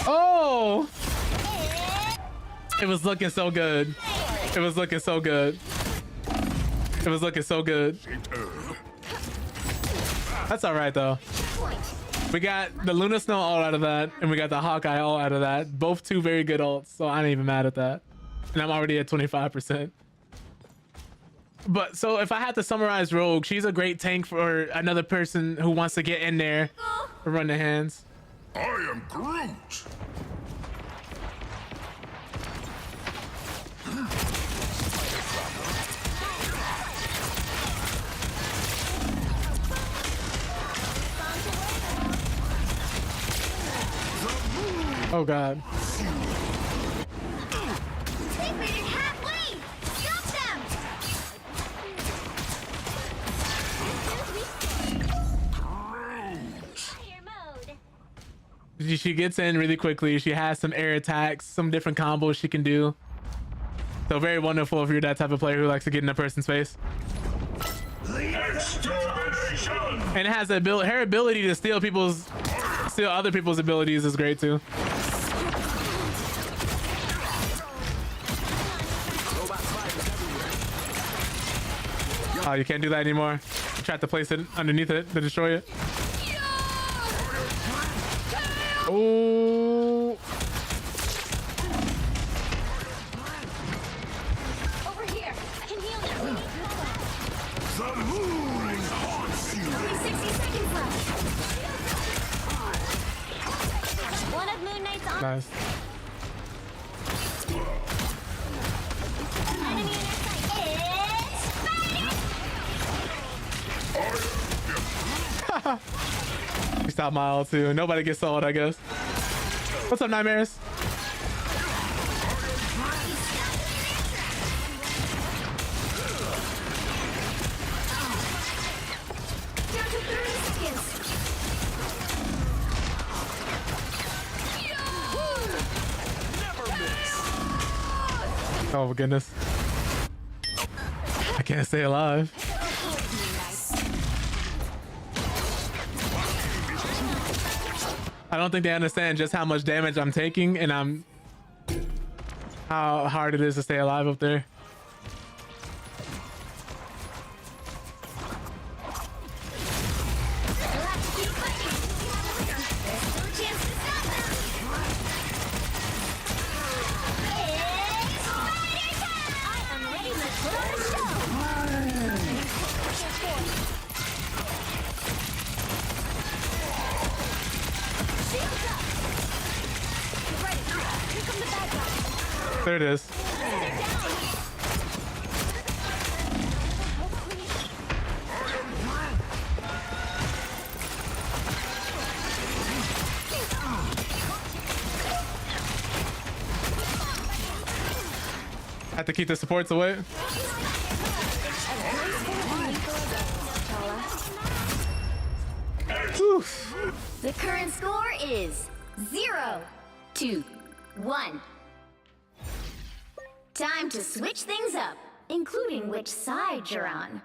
Oh! It was looking so good. It was looking so good. It was looking so good. That's all right though. We got the Luna Snow ult out of that, and we got the Hawkeye ult out of that. Both 2 very good ults, so I ain't even mad at that. And I'm already at 25%. But so if I had to summarize Rogue, she's a great tank for another person who wants to get in there or run the hands. I am Groot. Oh god. They made it halfway! Stop them! She gets in really quickly. She has some air attacks, some different combos she can do. So very wonderful if you're that type of player who likes to get in a person's face. And it has a her ability to steal other people's abilities is great too. Oh, you can't do that anymore. You tried to place it underneath it to destroy it. Oh. Over here! I can heal them! The moon haunts you. Only 60 seconds left! One of Moon Knight's on Nice. enemy in our sight. It's We stopped my ult too. Nobody gets sold, I guess. What's up, Nightmares? down to 30 seconds! Oh my goodness. I can't stay alive. I don't think they understand just how much damage I'm taking and how hard it is to stay alive up there. You'll have to keep fighting! There's still a chance to stop them! It's fighter time! I am ready to put on a show! Shields up! Get ready! Here come the bad guys! There it is. They're down! I have to keep the supports away. Oof. The current score is 0-1. Time to switch things up, including which side you're on.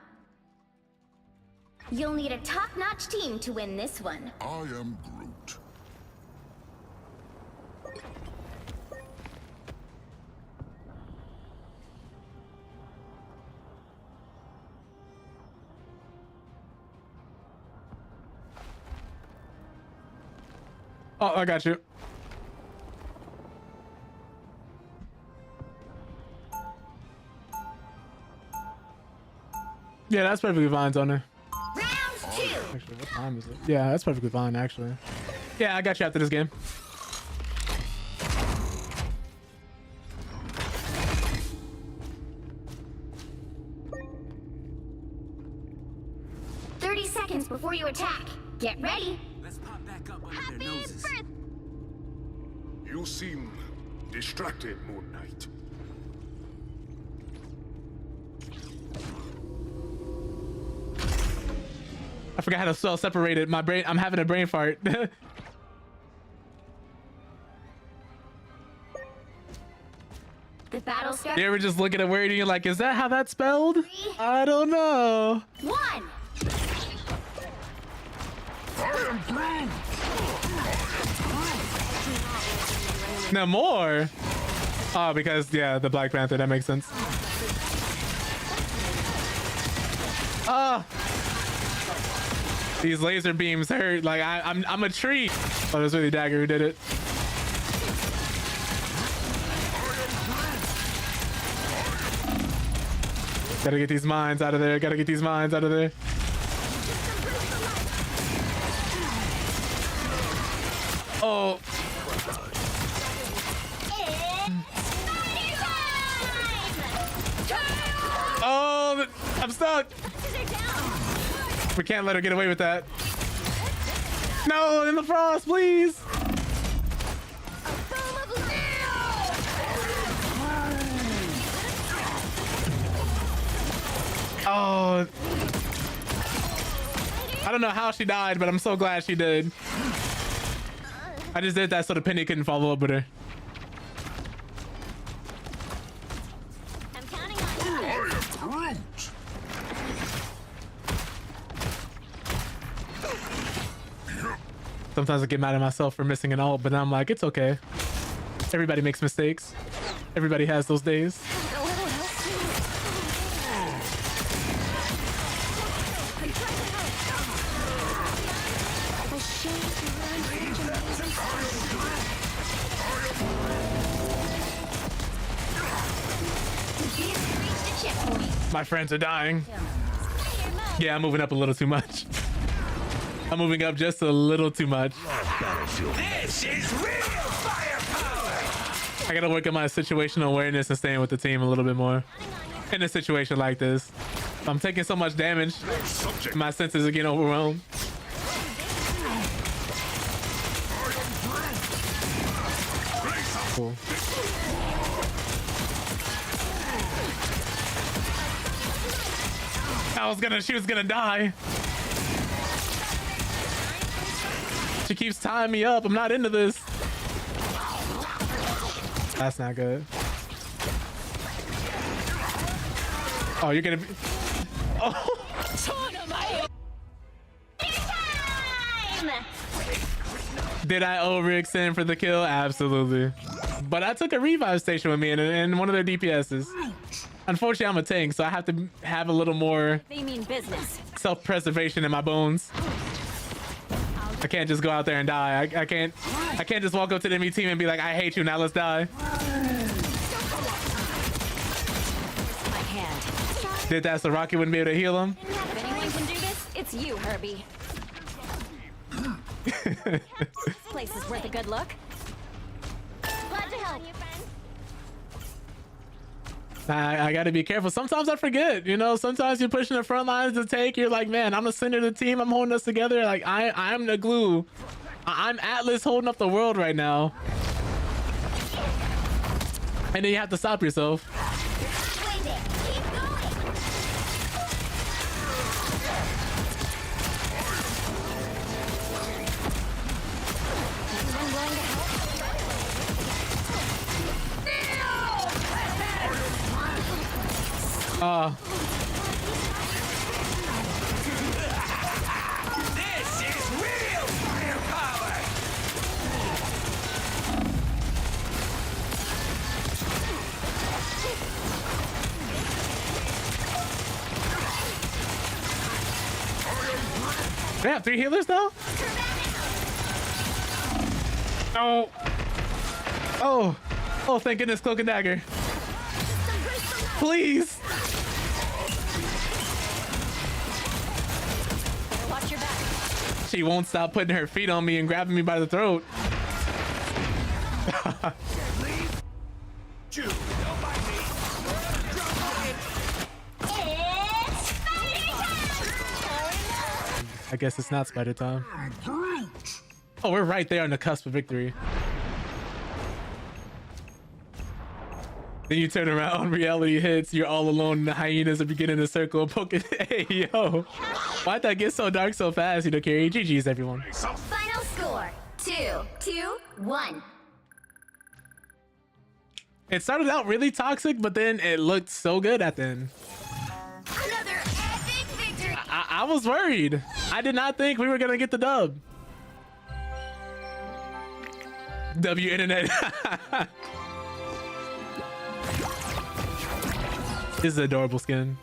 You'll need a top-notch team to win this one. I am Groot. Oh, I got you. Yeah, that's perfectly fine, Tony. Round 2! Actually, what time is it? Yeah, that's perfectly fine, actually. Yeah, I got you after this game. Seconds before you attack. Get ready. Let's pop back up under Happy their noses. birthday! You seem distracted, Moon Knight. I forgot how to spell separated. My brain, I'm having a brain fart. The battle starts. You ever just look at a word and you're like, is that how that's spelled? I don't know. 1. I am Groot. No more. Oh, because yeah, the Black Panther. That makes sense. These laser beams hurt. Like I'm a tree. Oh, it was really Dagger who did it. Gotta get these mines out of there. Gotta get these mines out of there. Oh. Oh, I'm stuck. We can't let her get away with that. No, in the frost, please. Oh. I don't know how she died, but I'm so glad she did. I just did that so the penny couldn't follow up with her. I'm counting on you. I am Groot. Sometimes I get mad at myself for missing an ult, but I'm like, it's okay. Everybody makes mistakes. Everybody has those days. My friends are dying. Yeah, I'm moving up a little too much. I'm moving up just a little too much. This is real firepower! I gotta work on my situational awareness and staying with the team a little bit more. In a situation like this, I'm taking so much damage. My senses are getting overwhelmed. Cool. She was gonna die. She keeps tying me up. I'm not into this. That's not good. Oh, you're gonna be... Oh. Did I overextend for the kill? Absolutely. But I took a revive station with me in one of their DPSs. Unfortunately, I'm a tank, so I have to have a little more They mean business. self-preservation in my bones. I can't just go out there and die. I can't just walk up to the enemy team and be like, I hate you, now let's die. My hand. Did that so Rocky wouldn't be able to heal him? If anyone can do this, it's you, Herbie. This place is worth a good look. Glad to help. I gotta be careful. Sometimes I forget, you know, sometimes you're pushing the front lines to take, you're like, man, I'm the center of the team, I'm holding us together. Like I'm the glue. I'm Atlas holding up the world right now. And then you have to stop yourself. This is real firepower! They have 3 healers now? Oh. Oh. Oh, thank goodness, Cloak and Dagger. Please. Watch your back. She won't stop putting her feet on me and grabbing me by the throat. I guess it's not spider time. Oh, we're right there on the cusp of victory. Then you turn around, reality hits, you're all alone, and the hyenas are beginning to circle and poke it. Hey, yo. Why'd that get so dark so fast, you know, Carrie? GG's, everyone. Final score 2-2-1. It started out really toxic, but then it looked so good at the end. Another epic victory. I was worried. I did not think we were going to get the dub. W internet. This is an adorable skin.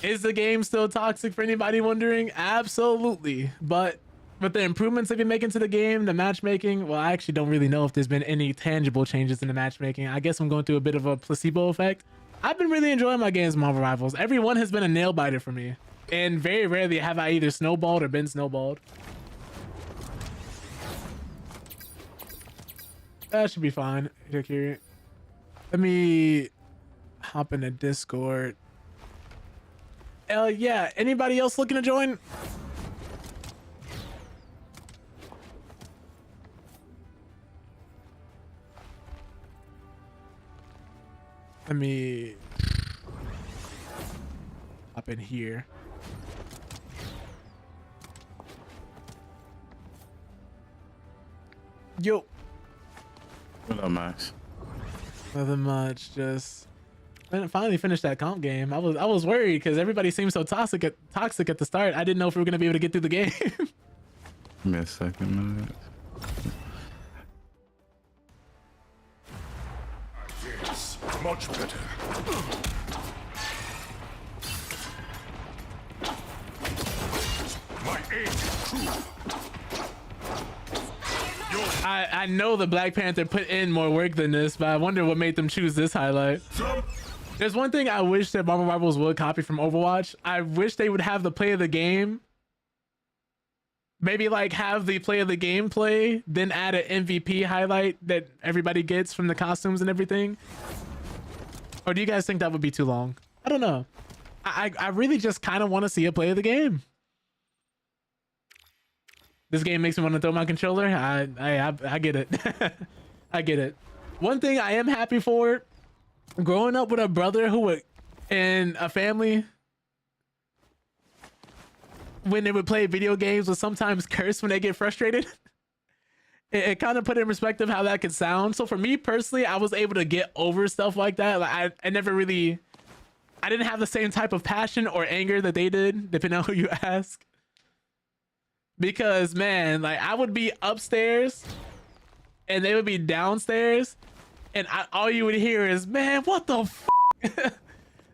Is the game still toxic for anybody wondering? Absolutely. But with the improvements they've been making to the game, the matchmaking, well, I actually don't really know if there's been any tangible changes in the matchmaking. I guess I'm going through a bit of a placebo effect. I've been really enjoying my games, Marvel Rivals. Every one has been a nail biter for me. And very rarely have I either snowballed or been snowballed. That should be fine. Here. Let me hop in the Discord. Yeah, anybody else looking to join? Let me up in here. Yo. What up, Max? Nothing much. Just finally finished that comp game. I was worried because everybody seemed so toxic at the start. I didn't know if we were gonna be able to get through the game. Give me a second, Max. Yes, much better. My aim is true. I know the Black Panther put in more work than this, but I wonder what made them choose this highlight. There's one thing I wish that Marvel Rivals would copy from Overwatch. I wish they would have the play of the game. Maybe like have the play of the game play, then add an MVP highlight that everybody gets from the costumes and everything. Or do you guys think that would be too long? I don't know. I really just kind of want to see a play of the game. This game makes me want to throw my controller. I get it. I get it. One thing I am happy for, growing up with a brother who would, and a family, when they would play video games, would sometimes curse when they get frustrated. It kind of put in perspective how that could sound. So for me personally, I was able to get over stuff like that. Like I never really, I didn't have the same type of passion or anger that they did, depending on who you ask. Because man, like I would be upstairs and they would be downstairs and all you would hear is, man, what the f?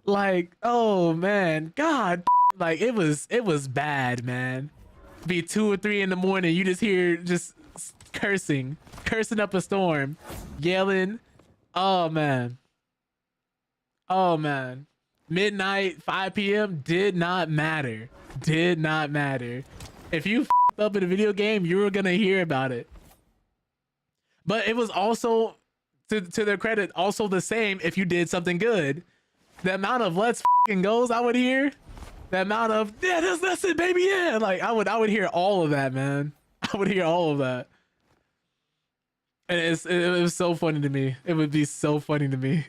Like, oh man, God, like it was bad, man. Be 2 or 3 in the morning, you just hear just cursing up a storm, yelling. Oh man. Midnight, 5 p.m. did not matter. If you f***ed up in a video game, you were gonna hear about it. But it was also, to their credit, also the same if you did something good. The amount of let's f***ing goes I would hear, the amount of, yeah, that's it, baby, yeah. Like I would hear all of that, man. I would hear all of that. And it was so funny to me. It would be so funny to me.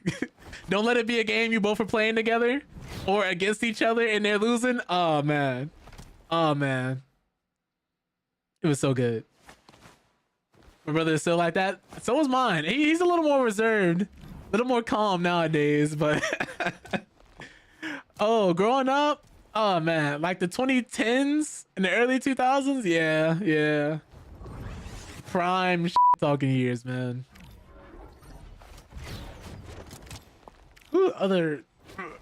Don't let it be a game you both are playing together or against each other and they're losing. Oh man. It was so good. My brother is still like that. So is mine. He's a little more reserved, a little more calm nowadays, but oh, growing up, oh man, like the 2010s and the early 2000s. Yeah. Prime talking years, man. Who other?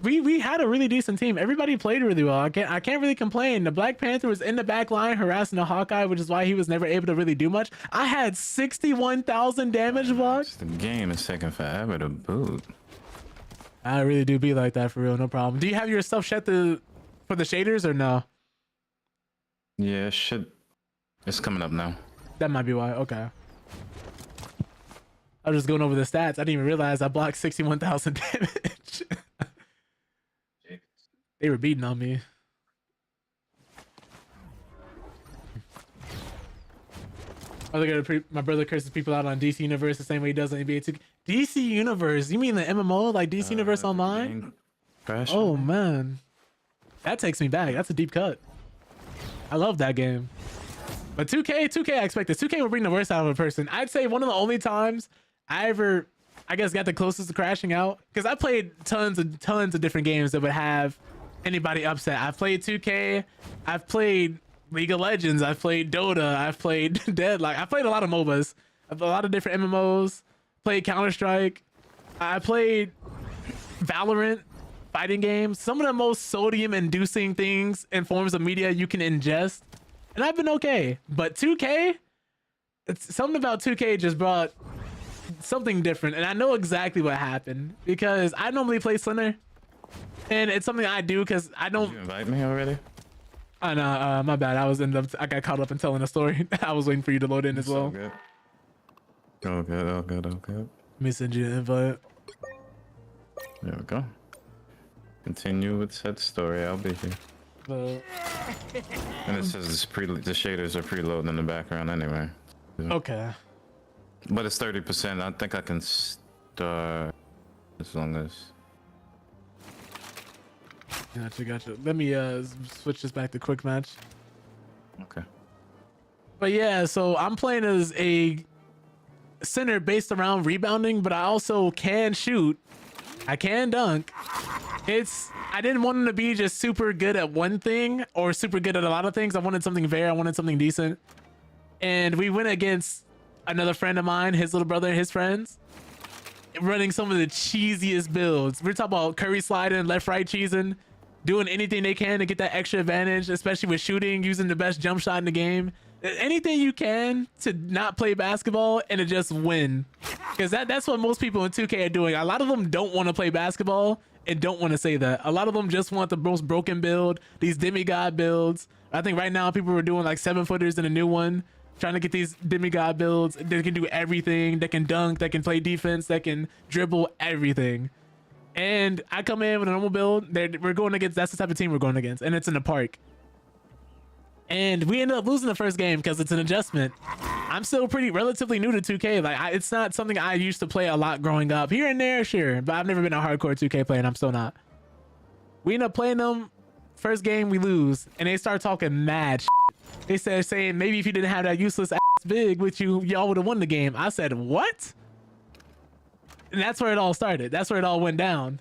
We had a really decent team. Everybody played really well. I can't really complain. The Black Panther was in the back line harassing the Hawkeye, which is why he was never able to really do much. I had 61,000 damage blocked. The game is taking forever to boot. I really do be like that for real, no problem. Do you have your stuff set for the shaders or no? Yeah, shit. It's coming up now. That might be why. Okay. I was just going over the stats. I didn't even realize I blocked 61,000 damage. They were beating on me. My brother curses people out on DC Universe the same way he does on NBA 2K. DC Universe? You mean the MMO, like DC Universe Online? Oh man, that takes me back. That's a deep cut. I love that game. But 2K, I expect this. 2K will bring the worst out of a person. I'd say one of the only times I ever, I guess, got the closest to crashing out, because I played tons of different games that would have anybody upset. I've played 2K, I've played League of Legends, I've played Dota, I've played Deadlock, I've played a lot of MOBAs, a lot of different MMOs, played Counter-Strike, I played Valorant, fighting games, some of the most sodium-inducing things and forms of media you can ingest, and I've been okay. But 2K, it's something about 2K just brought something different, and I know exactly what happened because I normally play Slender. And it's something I do because I don't. Did you invite me already? Oh no, my bad. I got caught up in telling a story. I was waiting for you to load in as well. Oh good. Let me send you an invite. There we go. Continue with said story. I'll be here. And it says the shaders are preloading in the background anyway. Okay. But it's 30%. I think I can start as long as. Gotcha. Let me switch this back to quick match. Okay. But yeah, so I'm playing as a center based around rebounding, but I also can shoot. I can dunk. I didn't want him to be just super good at one thing or super good at a lot of things. I wanted something fair. I wanted something decent. And we went against another friend of mine, his little brother and his friends, running some of the cheesiest builds. We're talking about curry sliding, left, right cheesing, doing anything they can to get that extra advantage, especially with shooting, using the best jump shot in the game. Anything you can to not play basketball and to just win. Because that's what most people in 2K are doing. A lot of them don't want to play basketball and don't want to say that. A lot of them just want the most broken build, these demigod builds. I think right now people are doing like 7-footers in a new one, trying to get these demigod builds. They can do everything. They can dunk, they can play defense, they can dribble, everything. And I come in with a normal build. We're going against, that's the type of team we're going against. And it's in the park. And we ended up losing the first game because it's an adjustment. I'm still relatively new to 2K. Like it's not something I used to play a lot growing up. Here and there, sure, but I've never been a hardcore 2K player, and I'm still not. We end up playing them. First game, we lose, and they start talking mad shit. They started saying maybe if you didn't have that useless ass big with you, y'all would have won the game. I said what? And that's where it all started. That's where it all went down.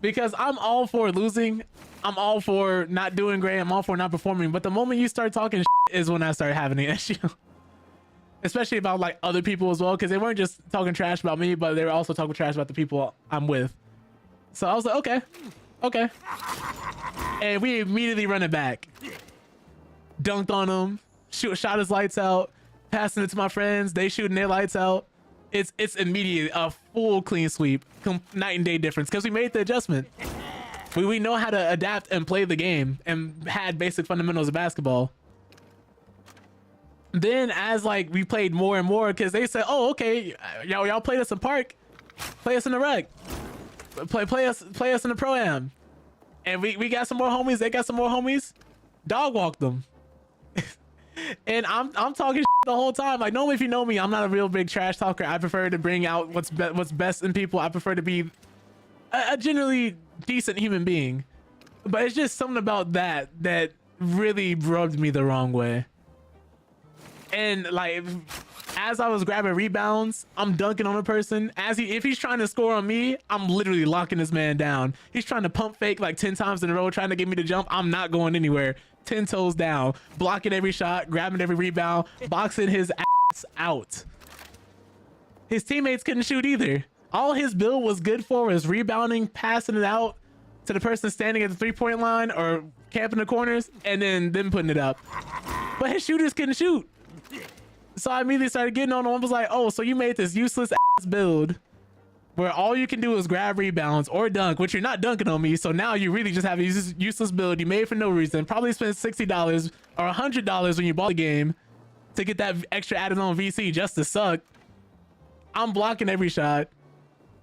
Because I'm all for losing. I'm all for not doing great. I'm all for not performing. But the moment you start talking shit is when I start having an issue. Especially about like other people as well. Because they weren't just talking trash about me, but they were also talking trash about the people I'm with. So I was like, okay. And we immediately run it back. Dunked on him. Shot his lights out. Passing it to my friends. They shooting their lights out. It's immediate, a full clean sweep, night and day difference, because we made the adjustment. We know how to adapt and play the game and had basic fundamentals of basketball. Then as like we played more and more, because they said, oh, okay, y'all played us in park, play us in the rec, play us in the pro-am. And we got some more homies, they got some more homies, dog walked them. And I'm talking shit the whole time. Like normally if you know me, I'm not a real big trash talker. I prefer to bring out what's best in people. I prefer to be a generally decent human being. But it's just something about that really rubbed me the wrong way. And like as I was grabbing rebounds, I'm dunking on a person. If he's trying to score on me, I'm literally locking this man down. He's trying to pump fake like 10 times in a row, trying to get me to jump. I'm not going anywhere. 10 toes down, blocking every shot, grabbing every rebound, boxing his ass out. His teammates couldn't shoot either. All his build was good for was rebounding, passing it out to the person standing at the 3-point line or camping the corners, and then them putting it up. But his shooters couldn't shoot. So I immediately started getting on him. I was like, oh, so you made this useless ass build where all you can do is grab rebounds or dunk, which you're not dunking on me. So now you really just have a useless build you made for no reason. Probably spent $60 or $100 when you bought the game to get that extra added on VC just to suck. I'm blocking every shot.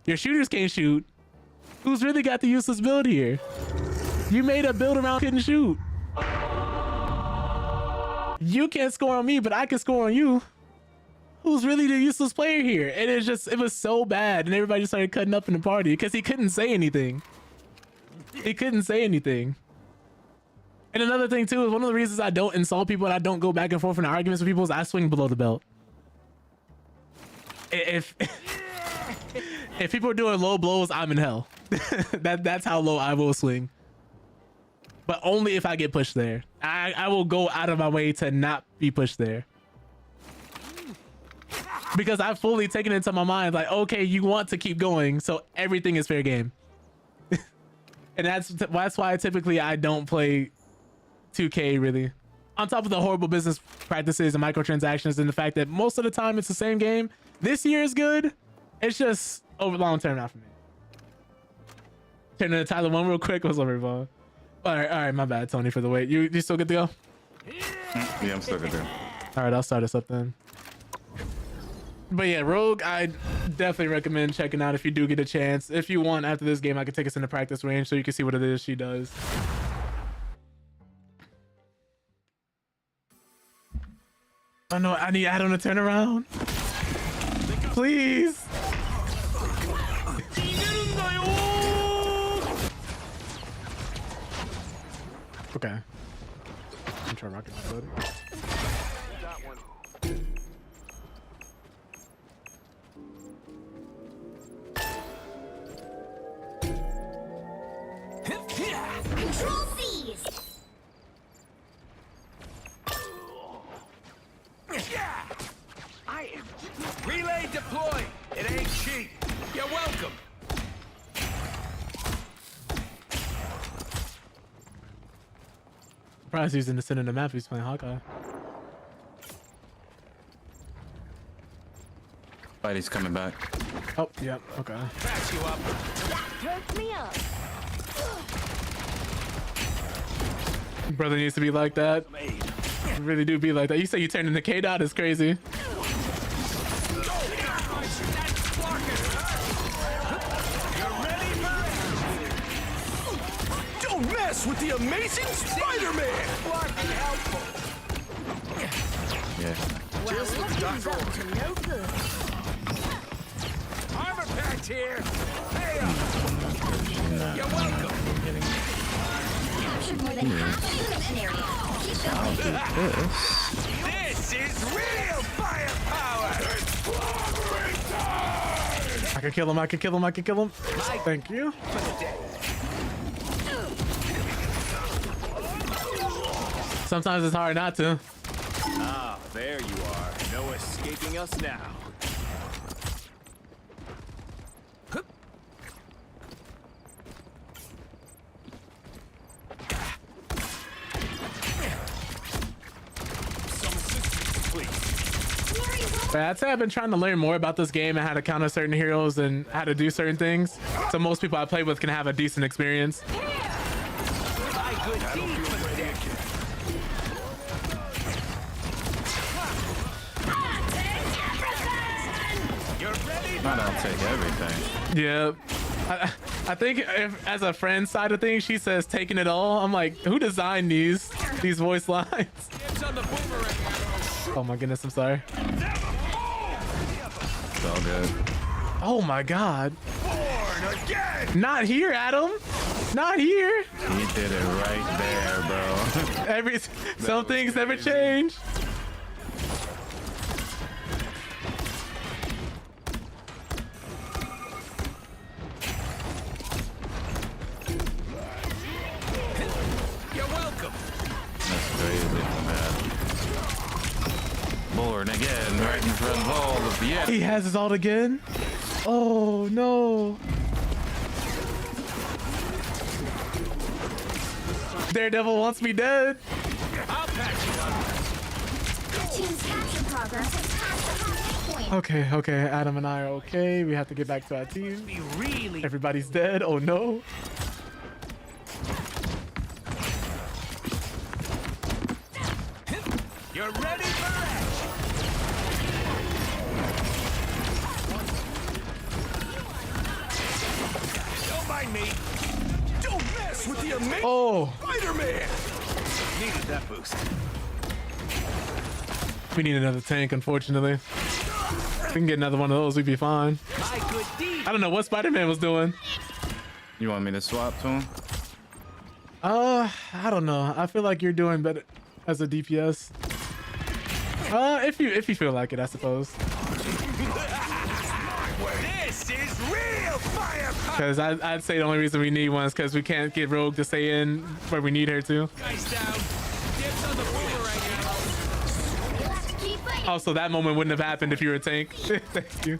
Your shooters can't shoot. Who's really got the useless build here? You made a build around couldn't shoot. You can't score on me, but I can score on you. Who's really the useless player here? And it was so bad, and everybody just started cutting up in the party because he couldn't say anything. He couldn't say anything. And another thing too is one of the reasons I don't insult people and I don't go back and forth in arguments with people is I swing below the belt. If people are doing low blows, I'm in hell. That's how low I will swing. But only if I get pushed there. I will go out of my way to not be pushed there. Because I've fully taken it into my mind, like, okay, you want to keep going, so everything is fair game. And that's why typically I don't play 2K really. On top of the horrible business practices and microtransactions and the fact that most of the time it's the same game. This year is good. It's just over long term not for me. Turn to Tyler 1 real quick. What's up, everyone? All right, my bad, Tony, for the wait. You still good to go? Yeah, I'm still good to go. All right, I'll start us up then. But yeah, Rogue, I definitely recommend checking out if you do get a chance. If you want, after this game, I could take us into practice range so you can see what it is she does. Oh no, I need Adam to turn around. Please. Okay. I'm trying to rocket my buddy. Control C's! I am. Relay deployed. It ain't cheap. You're welcome. Probably using the center of the map. He's playing Hawkeye. Spidey's coming back. Oh, yeah. Okay. Patch you up. Perk me up. Brother needs to be like that. You really do be like that. You say you turn into K-Dot is crazy. Don't mess with the amazing Spider-Man. Yeah. Just Up to no good. armor patch here. Hey, you're welcome. Captured more than half the units area. Keep going. This is real firepower. I can kill him. I can kill him. I can kill him. Thank you. Sometimes it's hard not to. Ah, there you are. No escaping us now. Some assistance, please. I'd say I've been trying to learn more about this game and how to counter certain heroes and how to do certain things. So most people I play with can have a decent experience. My good deed for the day. You're ready. Might not take everything. Yeah. I think if, as a friend side of things, she says taking it all. I'm like, who designed these voice lines? Dibs on the boomerang arrow. Oh my goodness, I'm sorry. It's all good. Oh my God. Born again. Not here, Adam. Not here. He did it right there, bro. Some things never change. You're welcome. That's crazy, man. Born again, right in front of all of the He has his ult again. Oh no. Daredevil wants me dead. I'll patch you up. Our team's capture progress has passed the halfway point. Okay, Adam and I are okay. We have to get back to our team. Be really. Everybody's dead. Oh no. You're ready for action. Don't mind me. Don't mess with the amazing Oh, Spider-Man. Needed that boost. we need another tank, unfortunately. If we can get another one of those, we'd be fine. My good deed. I don't know what Spider-Man was doing. You want me to swap to him? I don't know. I feel like you're doing better as a DPS. If you feel like it, I suppose. This is real firepower. Because I'd say the only reason we need one is because we can't get Rogue to stay in where we need her to. Guys down. Dibs on the boomerang arrow. You'll have to keep fighting. Also, that moment wouldn't have happened if you were a tank. Thank you.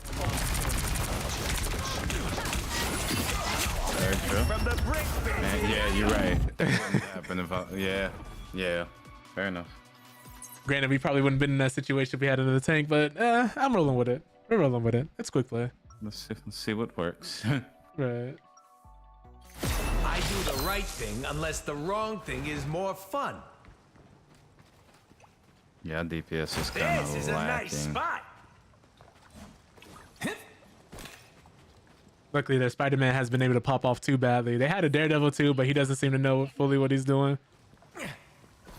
Very true. From the brink, baby. Man, yeah, you're right. Wouldn't happen if yeah. Fair enough. Granted, we probably wouldn't have been in that situation if we had another tank, but I'm rolling with it. We're rolling with it. It's quick play. Let's see what works. Right. I do the right thing unless the wrong thing is more fun. Yeah, DPS is kind This of is a nice lacking. spot. Luckily, their Spider-Man has been able to pop off too badly. They had a Daredevil too, but he doesn't seem to know fully what he's doing.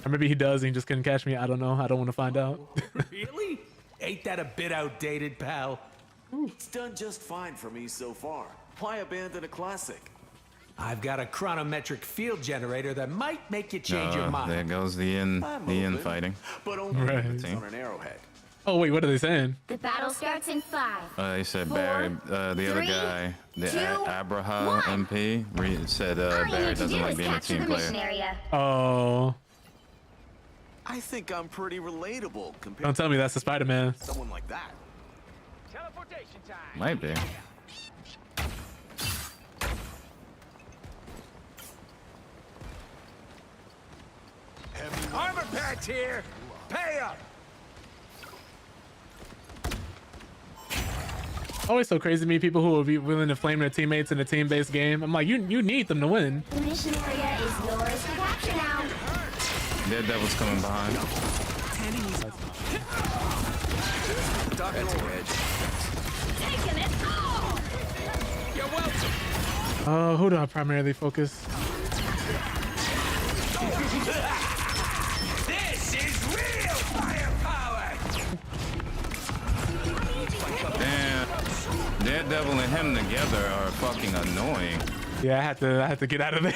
Or maybe he does and he just couldn't catch me. I don't know. I don't want to find out. Really? Ain't that a bit outdated, pal? It's done just fine for me so far. Why abandon a classic? I've got a chronometric field generator that might make you change your mind. There goes the infighting. But only Right. if it's on an arrowhead. Oh wait, what are they saying? The battle starts in 5. They said 4, Barry, the other 3, guy, the 2, Abraha 1. MP, said All you Barry need to doesn't do like is being a capture team the mission player. area. Oh, I think I'm pretty relatable compared don't tell me that's the Spider-Man. to someone like that. Might be. Armor patch here. Pay up. Always so crazy to me, people who will be willing to flame their teammates in a team-based game. I'm like, you need them to win. The mission area is yours to capture now. Daredevil's coming behind. That's a edge. Taking it all. You're welcome. Who do I primarily focus? This is real firepower. Damn. Daredevil and him together are fucking annoying. Yeah, I had to get out of there.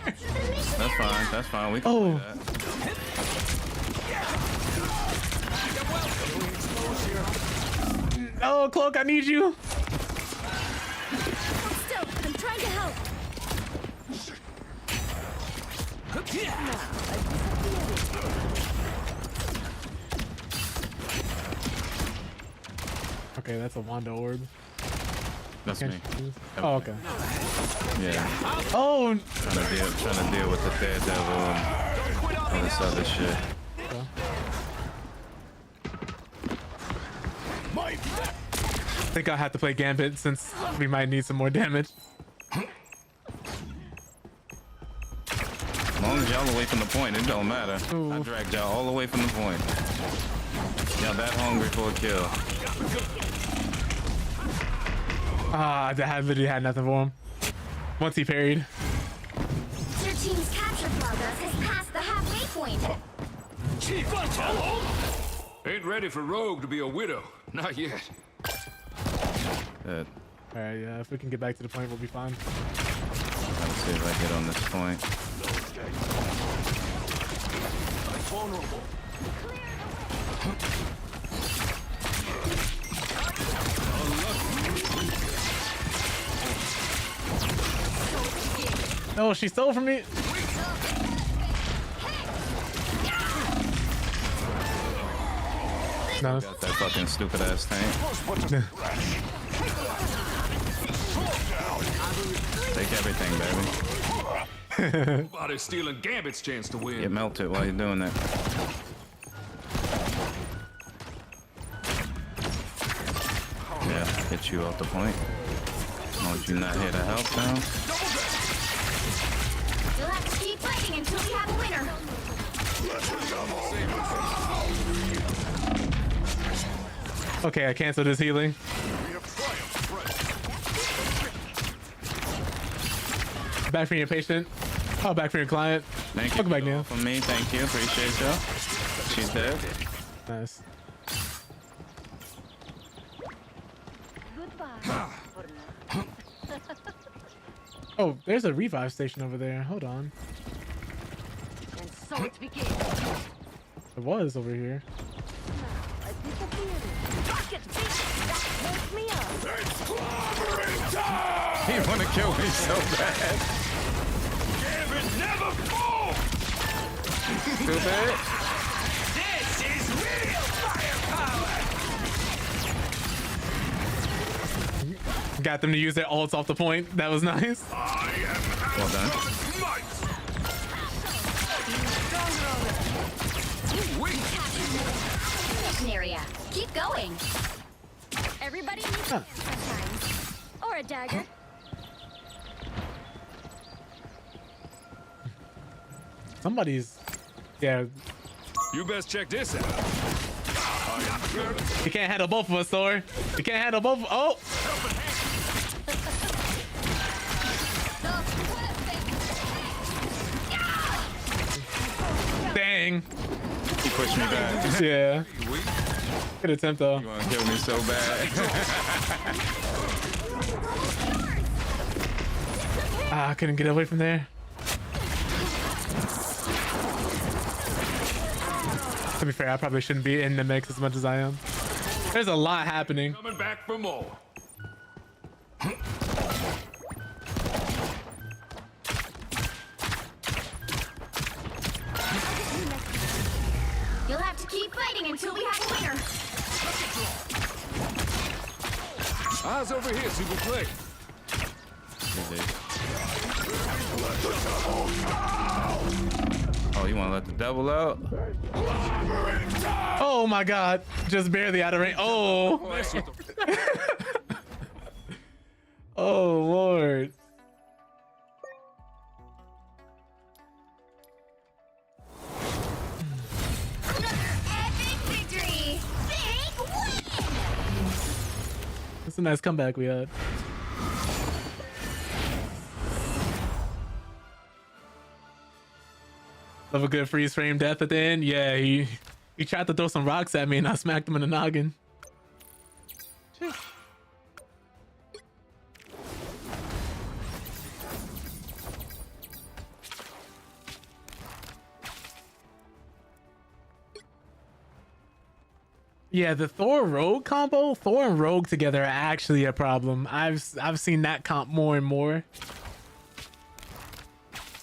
That's fine. That's fine. We can Oh. play that. Oh, Cloak, I need you. Still, I'm trying to help. Okay, that's a Wanda orb. That's Can't me. choose. Oh, okay. Yeah. Oh, Trying to deal with the Daredevil and all this other shit. I think I'll have to play Gambit since we might need some more damage. As long as y'all away from the point, it don't matter. I dragged y'all all the way from the point. Y'all that hungry for a kill. Ah, I literally had nothing for him. Once he parried. Your team's capture progress has passed the halfway point. Ain't ready for Rogue to be a widow. Not yet. Good. Alright, yeah, if we can get back to the point, we'll be fine. Let's see if I get on this point. Vulnerable. No, she stole from me. No. Got that fucking stupid ass tank. Take everything, baby. Nobody's stealing Gambit's chance to win. Get melted while you're doing that. Yeah, hit you off the point. As long as you're not here to help now. You'll have to keep fighting until we have a winner. Okay, I canceled his healing. Back for your patient. Oh, back for your client. Thank you. Welcome back, Neil. From me, thank you. Appreciate y'all. She's dead. Nice. Oh, there's a revive station over there. Hold on. And so it begins. It was over here. Rocket beat. That woke me up. He wanna kill me so bad. Gambit never falls! Stupid. This is real firepower. Got them to use their ults off the point. That was nice. I am Well done. might. Mission area. Keep going. Everybody needs a hit sometimes. Or a dagger. Somebody's. Yeah, You best check this out. you can't handle both of us, Thor. You can't handle both. Oh, dang. He pushed me back. Yeah. Good attempt though. You wanna kill me so bad. Ah, I couldn't get away from there. To be fair, I probably shouldn't be in the mix as much as I am. There's a lot happening. Coming back for more. You'll have to keep fighting until we have a winner. Eyes over here, super play. Oh, you want to let the devil out? Oh my god, just barely out of range. Oh. Oh lord. Epic victory! Big win! That's a nice comeback we had. Love a good freeze frame death at the end. Yeah, he tried to throw some rocks at me and I smacked him in the noggin. Yeah, the Thor Rogue combo, Thor and Rogue together are actually a problem. I've seen that comp more and more.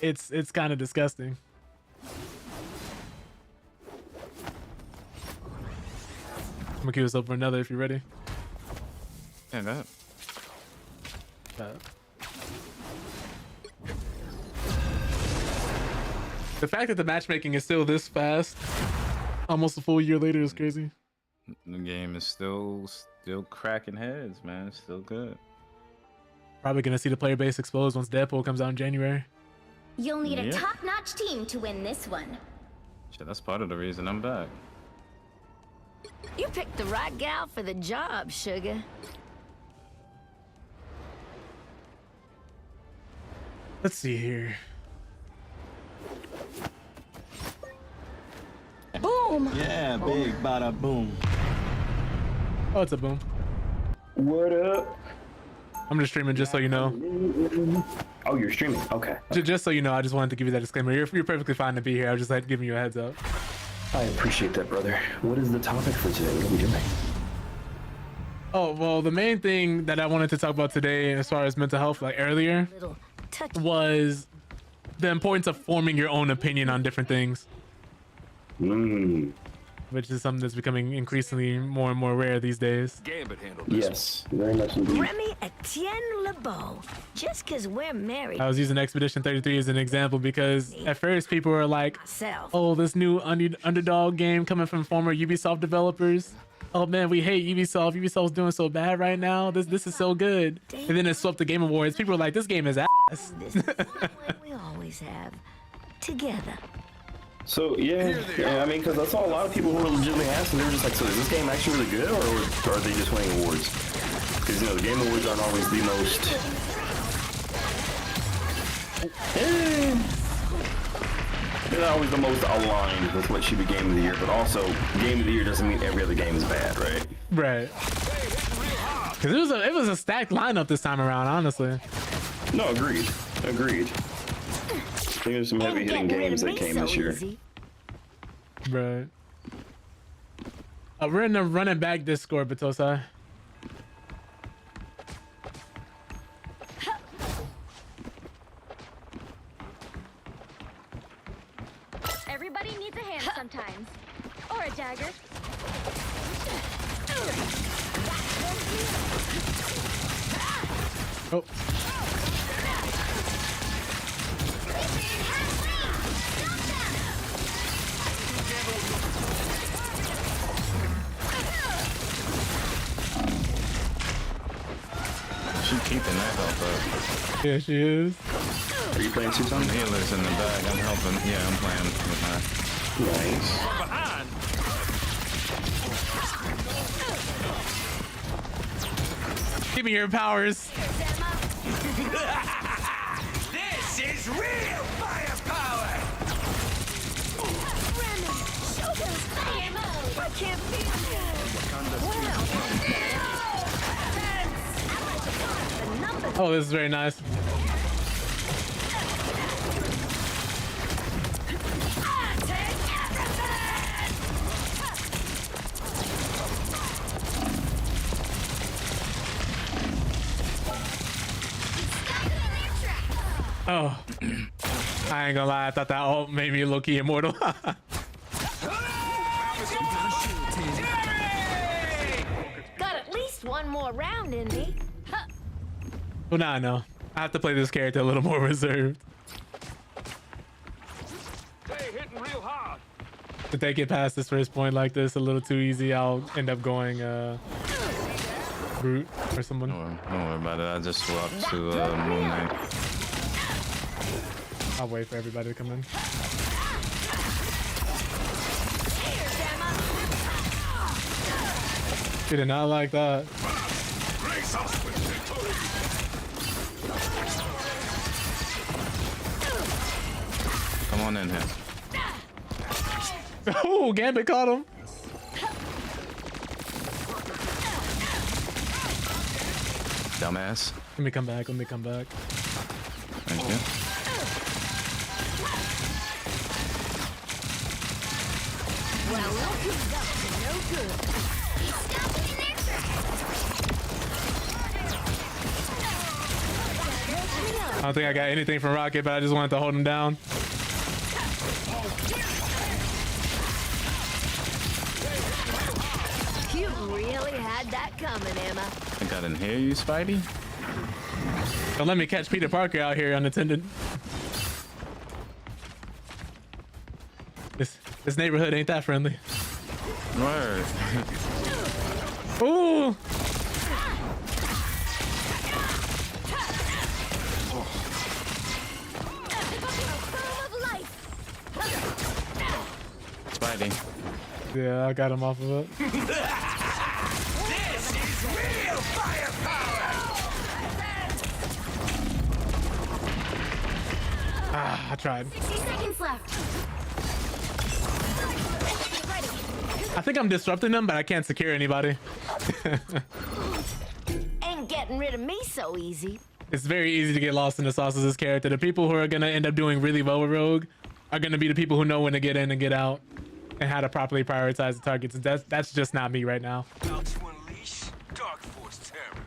It's kind of disgusting. I'm gonna queue us up for another if you're ready. Yeah, that. The fact that the matchmaking is still this fast, almost a full year later, is crazy. The game is still cracking heads, man. It's still good. Probably gonna see the player base exposed once Deadpool comes out in January. You'll need a Yeah. top-notch team to win this one. Shit, that's part of the reason I'm back. You picked the right gal for the job, sugar. Let's see here. Boom! Yeah, big bada boom. Oh, it's a boom. What up? I'm just streaming, just so you know. Oh, you're streaming. Okay. Just so you know, I just wanted to give you that disclaimer. You're perfectly fine to be here. I was just like giving you a heads up. I appreciate that, brother. What is the topic for today? What are we doing? Oh, well, the main thing that I wanted to talk about today, as far as mental health, like earlier, was the importance of forming your own opinion on different things. Which is something that's becoming increasingly more and more rare these days. Gambit handled this. Yes, very much indeed. Remy Etienne LeBeau. Just because we're married. I was using Expedition 33 as an example because at first people were like, oh, this new underdog game coming from former Ubisoft developers. Oh man, we hate Ubisoft. Ubisoft's doing so bad right now. This is so good. And then it swept the Game Awards. People were like, this game is ass. This is what we always have. Together. So yeah, I mean, because I saw a lot of people who were legitimately asking. They were just like, "So is this game actually really good, or are they just winning awards?" Because you know, the Game Awards aren't always the most. They're not always the most aligned with what should be Game of the Year, but also Game of the Year doesn't mean every other game is bad, right? Right. Because it was a stacked lineup this time around, honestly. No, agreed. I think there's some heavy hitting games that came this year. Right. We're in the running back Discord, Batosai. Everybody needs a hand sometimes. Or a dagger. Oh. She's keeping that health up. Yeah, she is. Are you playing Susan? Healer's in the back. I'm helping. Yeah, I'm playing with her. Nice. Give me your powers. This is real firepower! I can't feel it. Oh, this is very nice. Oh, I ain't gonna lie. I thought that ult made me low-key immortal. Got at least one more round in me. Huh. Well, now I know. I have to play this character a little more reserved. Hitting real hard. If they get past this first point like this a little too easy, I'll end up going brute or someone. Don't worry about it. I just swapped to Moon Knight. I'll wait for everybody to come in. She did not like that. Come on in here. Oh, Gambit caught him. Dumbass. Let me come back. Let me come back. Thank you. Well, look who's up to no good. Stop in their tracks. I don't think I got anything from Rocket, but I just wanted to hold him down. You really had that coming, Emma. I think I didn't hear you, Spidey. Don't let me catch Peter Parker out here unattended. This neighborhood ain't that friendly. Word. Ooh. Spidey. Yeah, I got him off of it. This is real firepower! Ah, I tried. 60 seconds left. I think I'm disrupting them, but I can't secure anybody. Ain't getting rid of me so easy. It's very easy to get lost in the sauce of this character. The people who are going to end up doing really well with Rogue are going to be the people who know when to get in and get out and how to properly prioritize the targets. That's just not me right now. About to unleash Dark Force terror.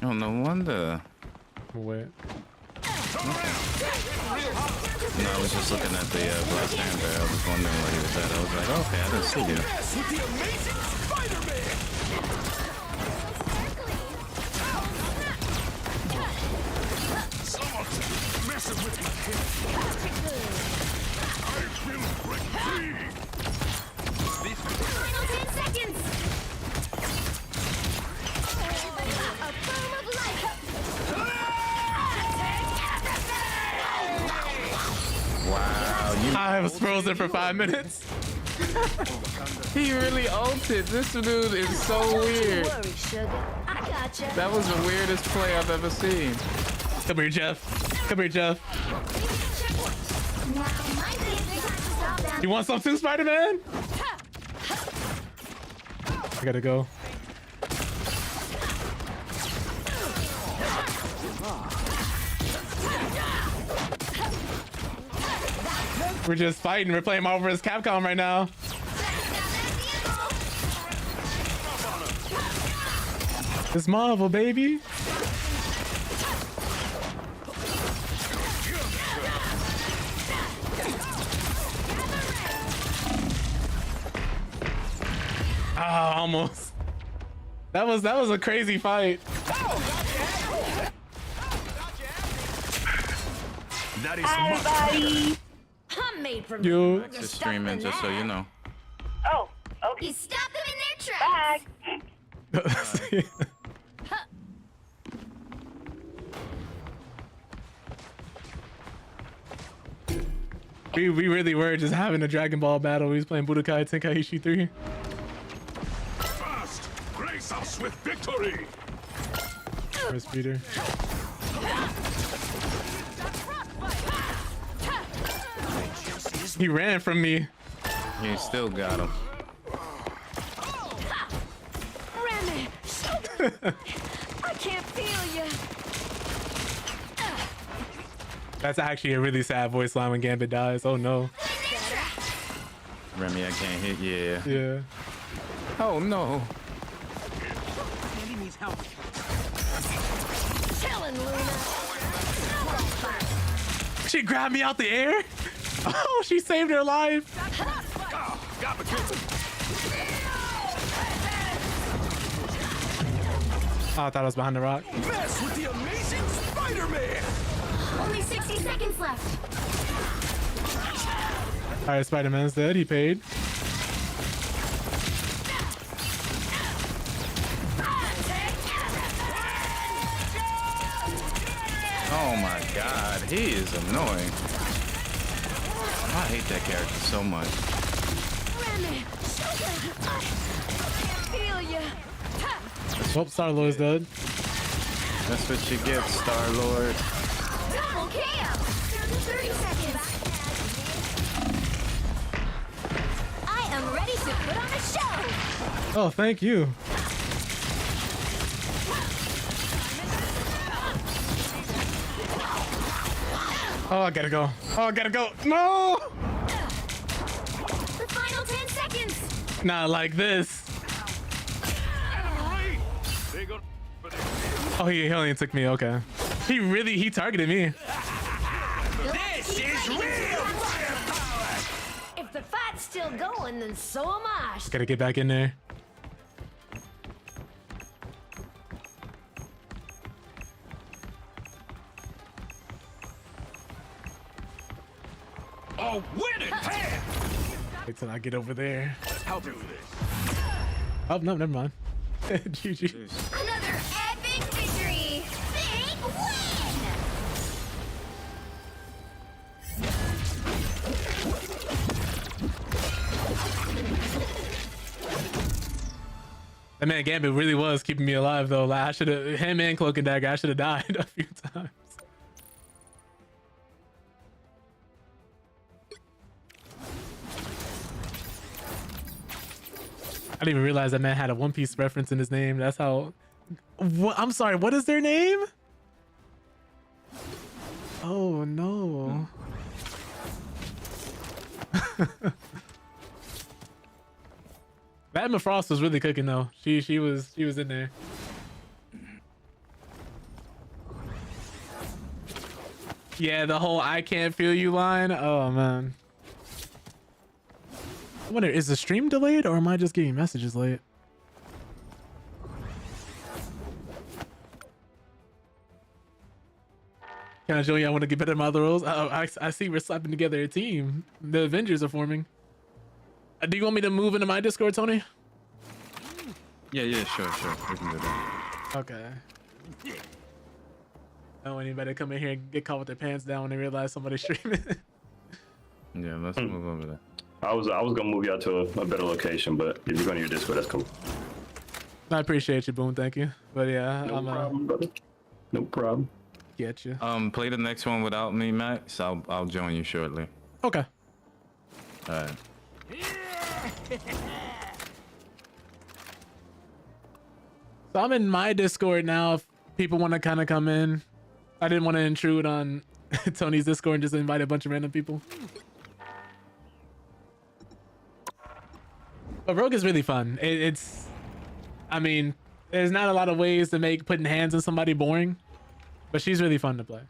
Oh, no wonder. Wait. No, I was just looking at the blackgamer. I was wondering where he was at. I was like, okay, I didn't see you. With the amazing Spider-Man! Someone's messing with my head. I will break free! Final 10 seconds. A foam of light. Wow, you. I was frozen for 5 minutes. He really ulted. This dude is so weird. Don't worry, sugar. I gotcha. That was the weirdest play I've ever seen. Come here, Jeff. Come here, Jeff. You want some too, Spider-Man? I gotta go. We're just fighting. We're playing Marvel vs. Capcom right now. It's Marvel, baby. Ah, almost. That was a crazy fight. That is much. I'm made from You. Just streaming, just so you know. Oh, okay. You stop them in their tracks. Bye. We really were just having a Dragon Ball battle. We was playing Budokai Tenkaichi 3. Fast! Grace us with victory! Where's Peter? He ran from me. You still got him. Remy, I can't feel you. That's actually a really sad voice line when Gambit dies. Oh no. Remy, I can't hit. Yeah. Yeah. Oh no. Andy needs help. Chillin', Luna. She grabbed me out the air. Oh, she saved her life. Got my kids. Oh, I thought I was behind the rock. Mess with the amazing Spider-Man! Only 60 seconds left. All right, Spider-Man's dead. He paid. Oh my god, he is annoying. I hate that character so much. Feel ya. Oh, Star-Lord's dead. That's what you get, Star-Lord. Double kill. 30 seconds. I am ready to put on a show. Oh, thank you. Oh, I gotta go. Oh, I gotta go. No! The final 10 seconds. Not like this. Oh, he only took me. Okay. He targeted me. This is real firepower. If the fight's still going, then so am I. Gotta get back in there. A winning hand! Wait till I get over there. I'll do this. Oh, no, never mind. GG. Another epic victory. Big win. That man Gambit really was keeping me alive though. Like I should have, him and Cloak and Dagger, I should have died a few times. I didn't even realize that man had a One Piece reference in his name. That's how. What? I'm sorry. What is their name? Oh no. That Emma Frost was really cooking though. She was in there. Yeah, the whole "I can't feel you" line. Oh man. I wonder, is the stream delayed or am I just getting messages late? Can I show you I want to get better at my other roles? I see we're slapping together a team. The Avengers are forming. Do you want me to move into my Discord, Tony? Yeah, sure. We can do that. Okay. I don't want anybody to come in here and get caught with their pants down when they realize somebody's streaming. Yeah, let's move over there. I was gonna move you out to a better location, but if you're going to your Discord, that's cool. I appreciate you, Boom. Thank you. But yeah, No problem, brother. No problem. Get you. Play the next one without me, Max. I'll join you shortly. Okay. All right. So I'm in my Discord now. If people want to kind of come in, I didn't want to intrude on Tony's Discord and just invite a bunch of random people. But Rogue is really fun. I mean, there's not a lot of ways to make putting hands on somebody boring, but she's really fun to play.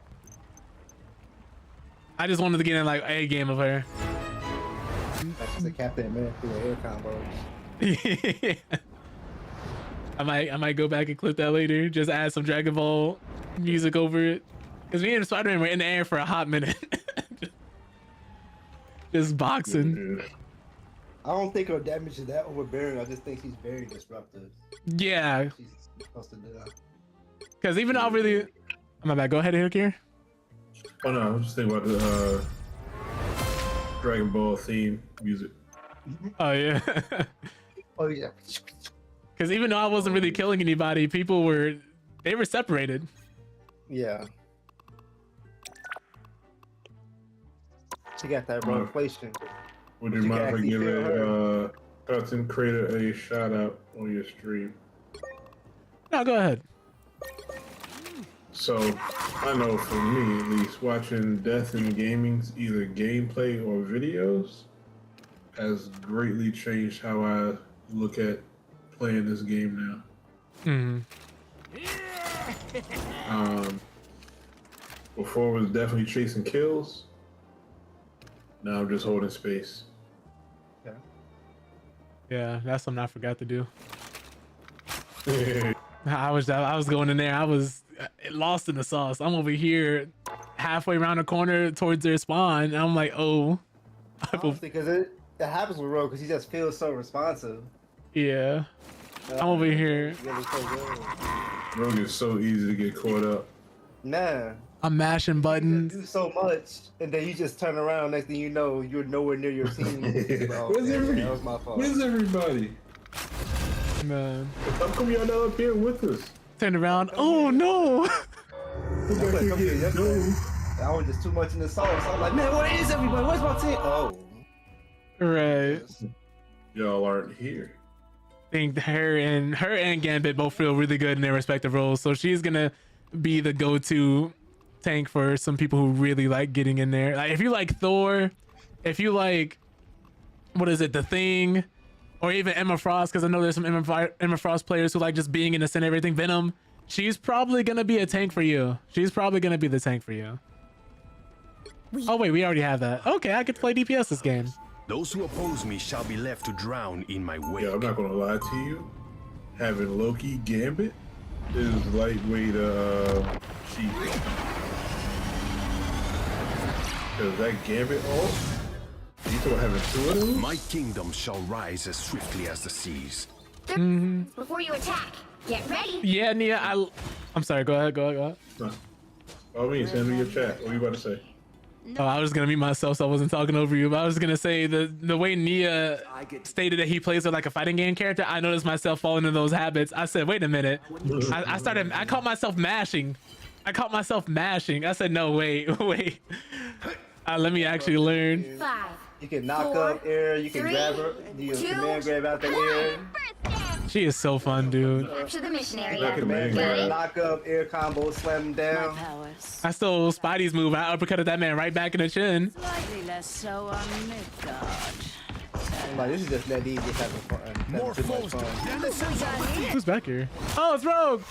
I just wanted to get in like a game of her. That's the Captain America air combos. Yeah. I might go back and clip that later. Just add some Dragon Ball music over it. Cause me and Spider-Man were in the air for a hot minute. just boxing. I don't think her damage is that overbearing. I just think she's very disruptive. Yeah. She's supposed to do that. Cause even though I really, my bad. Go ahead, here. Oh no, I was just thinking about the Dragon Ball theme music. Oh yeah. Oh yeah. Because even though I wasn't really killing anybody, people were separated. Yeah. She got that raw inflation. Would you mind if I give a content creator a shout out on your stream? No, go ahead. So, I know for me at least, watching Death in Gaming's either gameplay or videos has greatly changed how I look at playing this game now. Before was definitely chasing kills. Now I'm just holding space. Yeah, that's something I forgot to do. I was going in there. I was lost in the sauce. I'm over here halfway around the corner towards their spawn. And I'm like, oh. Because it happens with Rogue because he just feels so responsive. Yeah. I'm over here. Rogue is so easy to get caught up. Nah. I'm mashing buttons. You do so much, and then you just turn around. Next thing you know, you're nowhere near your team. Where's everybody? That was my fault. Where's everybody? Man. How come y'all not up here with us? Turn around. Oh no. I was just too much in the sauce. I'm like, man, where is everybody? Where's my team? Oh. Right. Y'all aren't here. I think her and Gambit both feel really good in their respective roles. So she's gonna be the go-to tank for some people who really like getting in there. Like if you like Thor, if you like, what is it, The Thing, or even Emma Frost, because I know there's some Emma Frost players who like just being in the center of everything. Venom, she's probably gonna be a tank for you. She's probably gonna be the tank for you. Oh wait, we already have that. Okay, I get to play DPS this game. Those who oppose me shall be left to drown in my wake. Yeah, I'm not gonna lie to you. Having Loki Gambit is lightweight cheap. Cause that Gambit ult, you talking about having two of those? My kingdom shall rise as swiftly as the seas. Before you attack, get ready. Yeah, Nia, I'm sorry, go ahead. No. Oh, me, send me your chat. What are you about to say? Oh, I was gonna mute myself so I wasn't talking over you, but I was gonna say the way Nia stated that he plays with like a fighting game character, I noticed myself falling into those habits. I said, wait a minute. I caught myself mashing. I said, no, wait. Let me actually learn. 5. You can knock up air, you can grab her, you can command grab out the air. She is so fun, dude. Capture the mission You area. can command grab, knock up, air combo, slam him down. I stole Spidey's move. I uppercutted that man right back in the chin. Slightly less so on Midgard. I'm like, this is just that easy, just having fun. More too much fun. Who's back here? Oh, it's Rogue.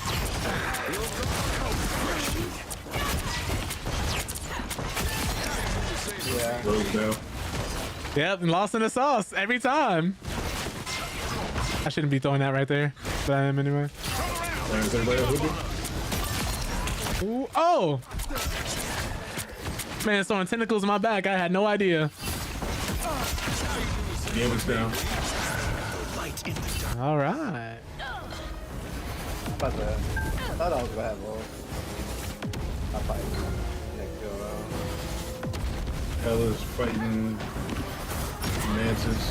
Yeah. Rogue now. Yep, and lost in the sauce every time. I shouldn't be throwing that right there, but I am anyway. Ooh, oh! Man, it's throwing tentacles in my back. I had no idea. Gambit's down. All right. I thought I was gonna have one. I'll fight next go around. Ella's fighting Mantis.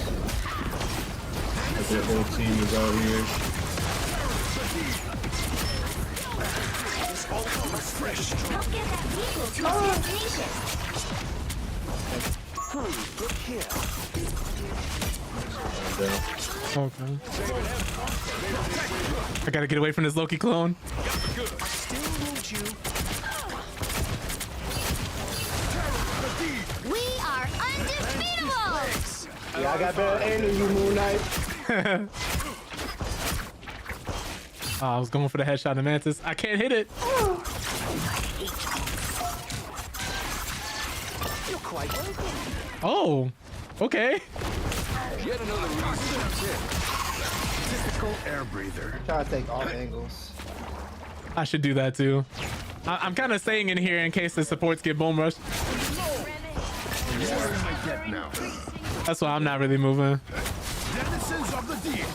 Like their whole team is out here. Help get that vehicle to its destination. Good kill. Okay. I gotta get away from this Loki clone. We are undefeatable. Yeah, I got better aim than you, Moon Knight. Oh, I was going for the headshot of Mantis. I can't hit it. Oh, okay. Yet another reason to tip. Typical air breather. Try to take all angles. I should do that too. I'm kind of staying in here in case the supports get bone rushed. Now. That's why I'm not really moving. Denizens of the deep.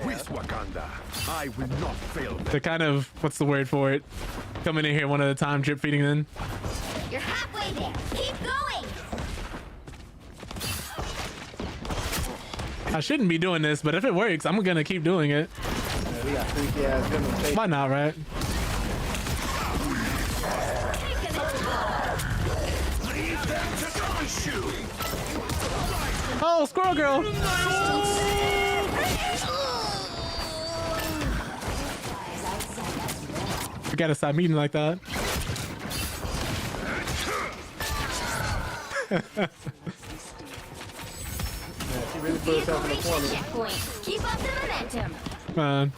With Wakanda, I will not fail them. They're kind of, what's the word for it? Coming in here one at a time, drip feeding in. You're halfway there. Keep going. I shouldn't be doing this, but if it works, I'm gonna keep doing it. Yeah, we got freaky ass demonstration. Why not, right? Oh, Squirrel Girl! We gotta stop meeting like that. She really put herself in the corner. Checkpoint. Keep up the momentum. Man.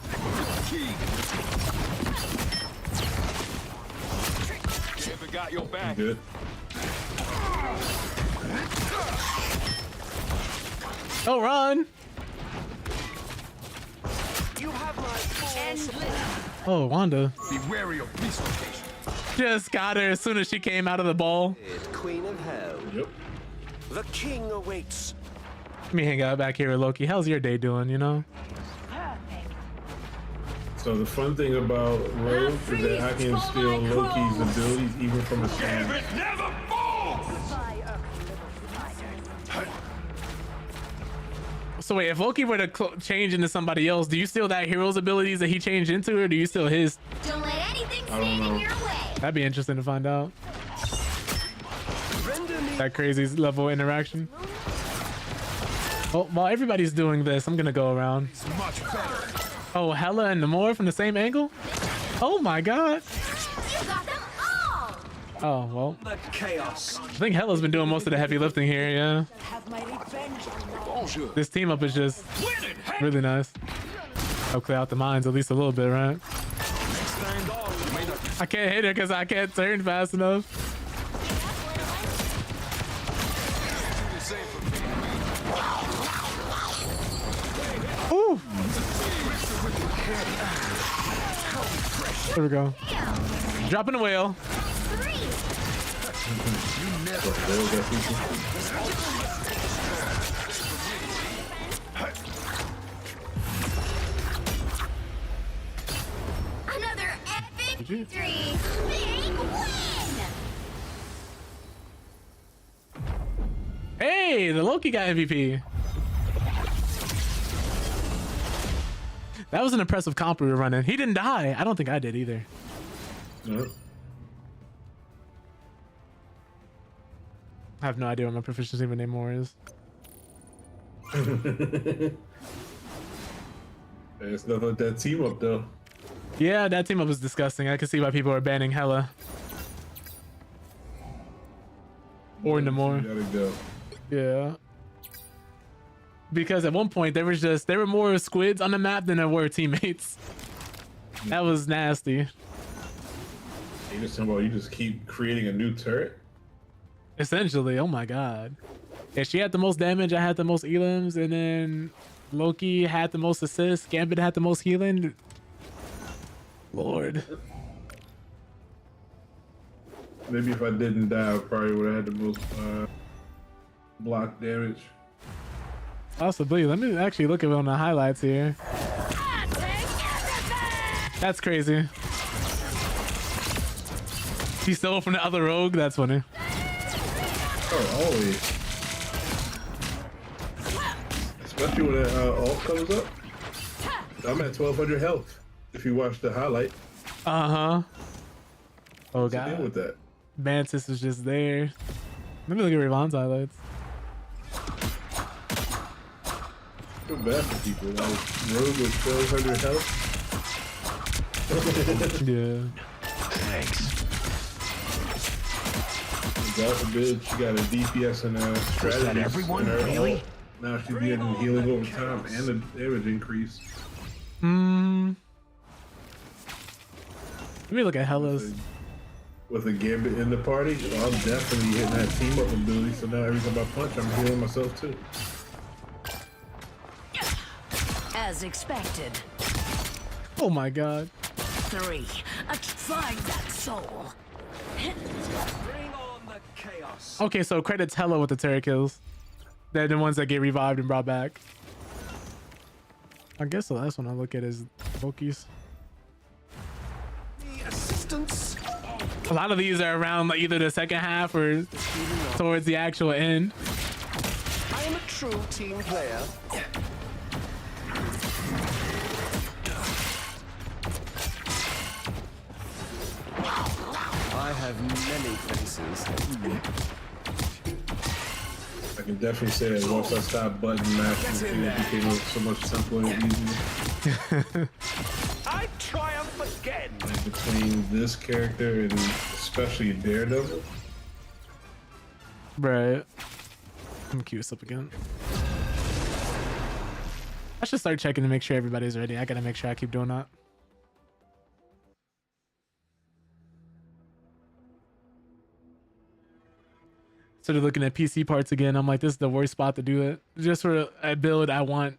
got your back. Good. Oh, run! You have my full Oh, Wanda. Be wary of beast location. Just got her as soon as she came out of the ball. Queen of Hell. Yep. The king awaits. Let me hang out back here with Loki. How's your day doing, you know? So the fun thing about Rogue is that I can steal Loki's abilities even from a stand. It never falls! So wait, if Loki were to change into somebody else, do you steal that hero's abilities that he changed into, or do you steal his? Don't let anything I don't stand in know. your way. That'd be interesting to find out. That crazy level of interaction. Well, while everybody's doing this, I'm gonna go around. It's much better. Oh, Hela and Namor from the same angle? Oh my god. You got them all. Oh, well. The chaos. I think Hela's been doing most of the heavy lifting here, yeah. Have my revenge on you. Bonjour. This team up is just really nice. I'll clear out the mines at least a little bit, right? I can't hit her because I can't turn fast enough. Ooh. There we go. Dropping the whale. Another epic victory. Big win. Hey, the Loki got MVP. That was an impressive comp we were running. He didn't die. I don't think I did either. No. I have no idea what my proficiency with Namor is. It's nothing like that team up though. Yeah, that team up was disgusting. I can see why people are banning Hela. Or Namor. You gotta go. Yeah. Because at one point there were more squids on the map than there were teammates. That was nasty. You just talking about you just keep creating a new turret? Essentially, oh my god. Yeah, she had the most damage, I had the most elims, and then Loki had the most assists, Gambit had the most healing. Lord. Maybe if I didn't die, I probably would have had the most block damage. Possibly. Let me actually look at it on the highlights here. That's crazy. He stole from the other rogue? That's funny. Oh, always. Especially when that ult comes up. I'm at 1200 health if you watch the highlight. Uh-huh. Oh, What's the God. deal with that? Mantis is just there. Let me look at Ravon's highlights. feel bad for people. Like, Rogue with 1200 health. Yeah. Thanks. God forbid she got a DPS and a strategist. Was that everyone? in her Really? ult. Now she's getting healing over time and the damage increase. Let me look at Hela's. With a Gambit in the party, so I'm definitely hitting that team up ability. So now every time I punch, I'm healing myself too. As expected. Oh my god. 3. Find that soul. Bring on the chaos. Okay, so credits Hela with the turret kills. They're the ones that get revived and brought back. I guess the last one I look at is Loki's. The assistance. A lot of these are around like either the second half or towards the actual end. I am a true team player. I have many faces. I can definitely say that once I stopped button mashing, it became so much simpler and easier. I triumph again. Like between this character and especially Daredevil. Right. I'm curious up again. I should start checking to make sure everybody's ready. I gotta make sure I keep doing that. started looking at PC parts again. I'm like, this is the worst spot to do it. Just for a build I want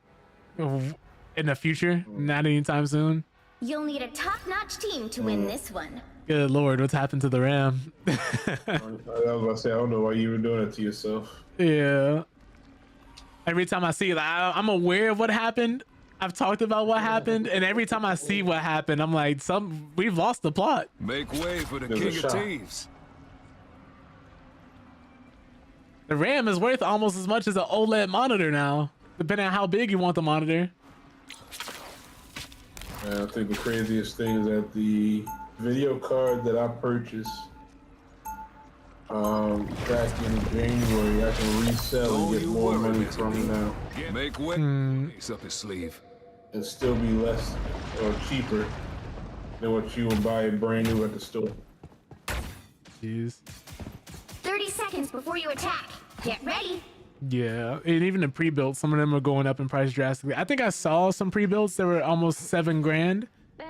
in the future, not anytime soon. You'll need a top-notch team to win this one. Good lord, what's happened to the RAM? I was about to say, I don't know why you were doing it to yourself. Yeah. Every time I see it, I'm aware of what happened. I've talked about what happened, and every time I see what happened, I'm like, we've lost the plot. Make way for the king of thieves. The RAM is worth almost as much as an OLED monitor now, depending on how big you want the monitor. I think the craziest thing is that the video card that I purchased back in January, I can resell and get more money from now. Make way. Ace up his sleeve. And still be less or cheaper than what you would buy brand new at the store. Jeez. 30 seconds before you attack. Get ready. Yeah, and even the pre-built, some of them are going up in price drastically. I think I saw some pre-builts that were almost $7 grand,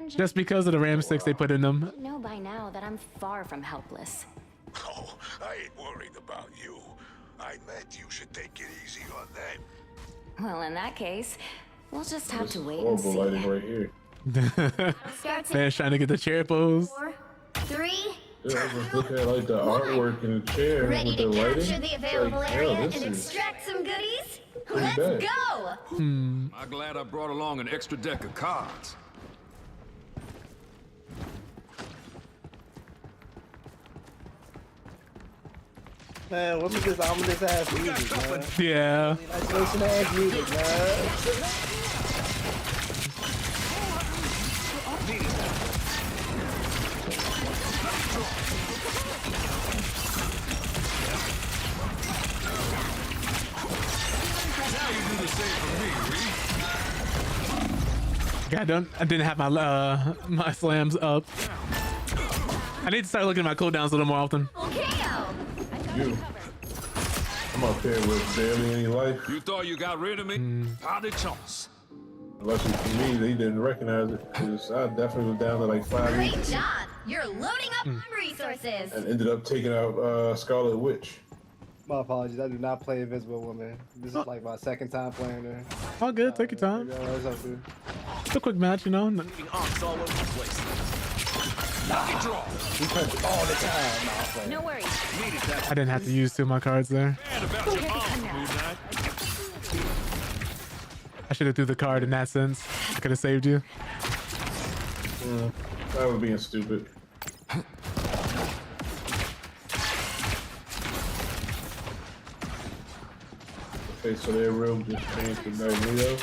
just because of the RAM sticks they put in them. You know by now that I'm far from helpless. Oh, I ain't worried about you. I meant you should take it easy on them. Well, in that case, we'll just have This to is wait and horrible see. lighting right here. Man's trying to get the chair pose. 4, 3. Yeah, I was looking at like the artwork in the chair Ready with to the lighting. capture the available Like, area this and is extract some goodies? pretty Let's bad. go! I'm glad I brought along an extra deck of cards. Man, what was this ominous ass music, man? Yeah. Isolation ass music, man. God, I didn't have my my slams up. I need to start looking at my cooldowns a little more often. You. I'm up here with barely any life. You thought you got rid of me? Pas de chance. Unless it's for me, they didn't recognize it. 'Cause I definitely was down to like 5 Great each. job! You're loading up on resources! And ended up taking out Scarlet Witch. My apologies, I do not play Invisible Woman. This is like my second time playing her. All good, take your time. What's up, dude? It's a quick match, you know. Arcs all over the place. Lucky draw. We punch all the time. Nah, I'm playing. No worries. I didn't have to use 2 of my cards there. I should have threw the card in that sense. I could have saved you. That was being stupid. Okay, so their room just changed to Magneto.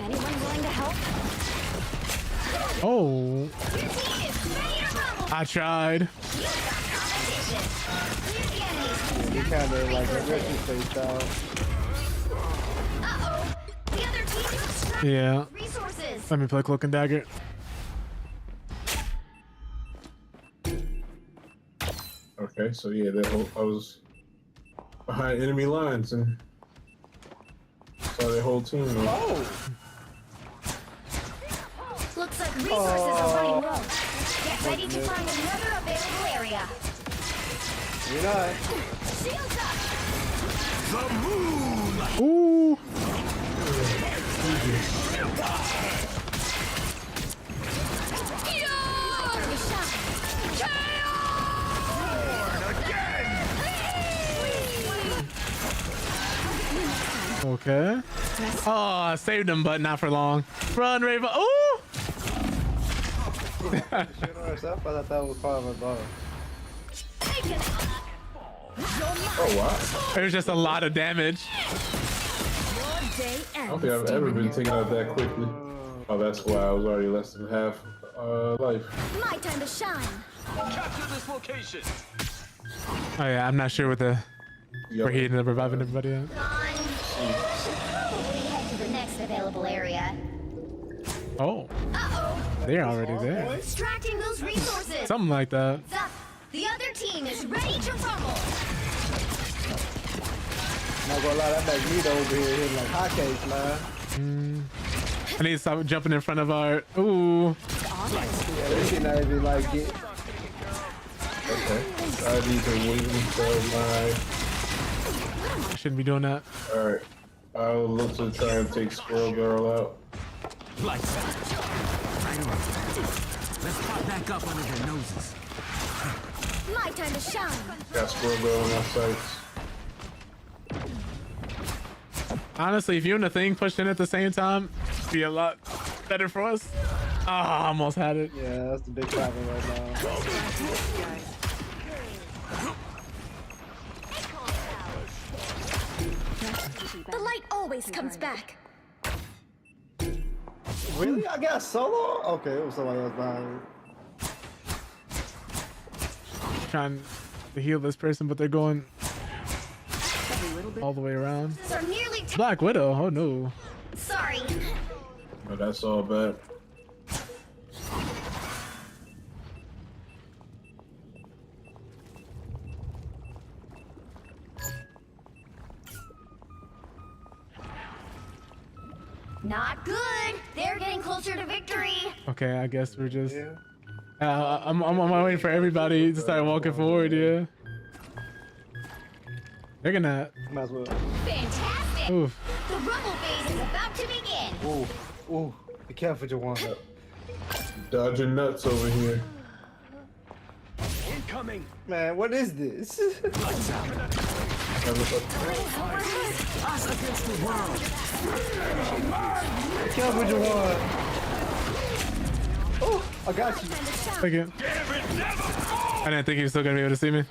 Anyone willing to help? Oh. I tried. You kind of like a Richard face style. Uh-oh! The other team is extracting Yeah. resources! Let me play Cloak and Dagger. Okay, so yeah, I was behind enemy lines and saw their whole team. Oh! Looks like resources are running low. Get ready to find another available area. You're not. Shields up! The moon! Ooh. Okay. Oh, I saved him, but not for long. Run, Raven. Ooh. Shoot on herself? I thought that was part of her bar. Oh wow! It was just a lot of damage. I don't think I've ever been taken out that quickly. Oh, that's why I was already less than half life. My time to shine. Capture this location. Oh yeah, I'm not sure what the where he ended up reviving everybody at. Head to the next available area. Oh, they're already there. Extracting those resources. Something like that. The other team is ready to rumble. Not gonna lie, that Magneto over here hitting like hotcakes, man. I need to stop jumping in front of our. Ooh. Yeah, they should not even like it. Okay. I need to wait until I shouldn't be doing that. Alright. I'll look to try and take Squirrel Girl out. Lights out. Let's pop back up under their noses. My time to shine. Got Squirrel Girl in our sights. Honestly, if you and the thing pushed in at the same time, it'd be a lot better for us. Ah, I almost had it. Yeah, that's the big problem right now. The light always comes back. Really? I got solo? Okay, it was somebody else behind me. Trying to heal this person, but they're going all the way around. Are nearly Black Widow. Oh no. Sorry. Oh, that's all bad. Not good. They're getting closer to victory. Okay, I guess we're just. I'm on my way for everybody to start walking forward. Yeah. They're gonna. Might as well. Fantastic. Oof. The rumble phase is about to begin. Ooh, ooh. Be careful, Jawan. Dodging nuts over here. Incoming. Man, what is this? Lights out. Us against the world. Be careful, Jawan. Oh, I got you. Thank you. I didn't think he was still gonna be able to see me.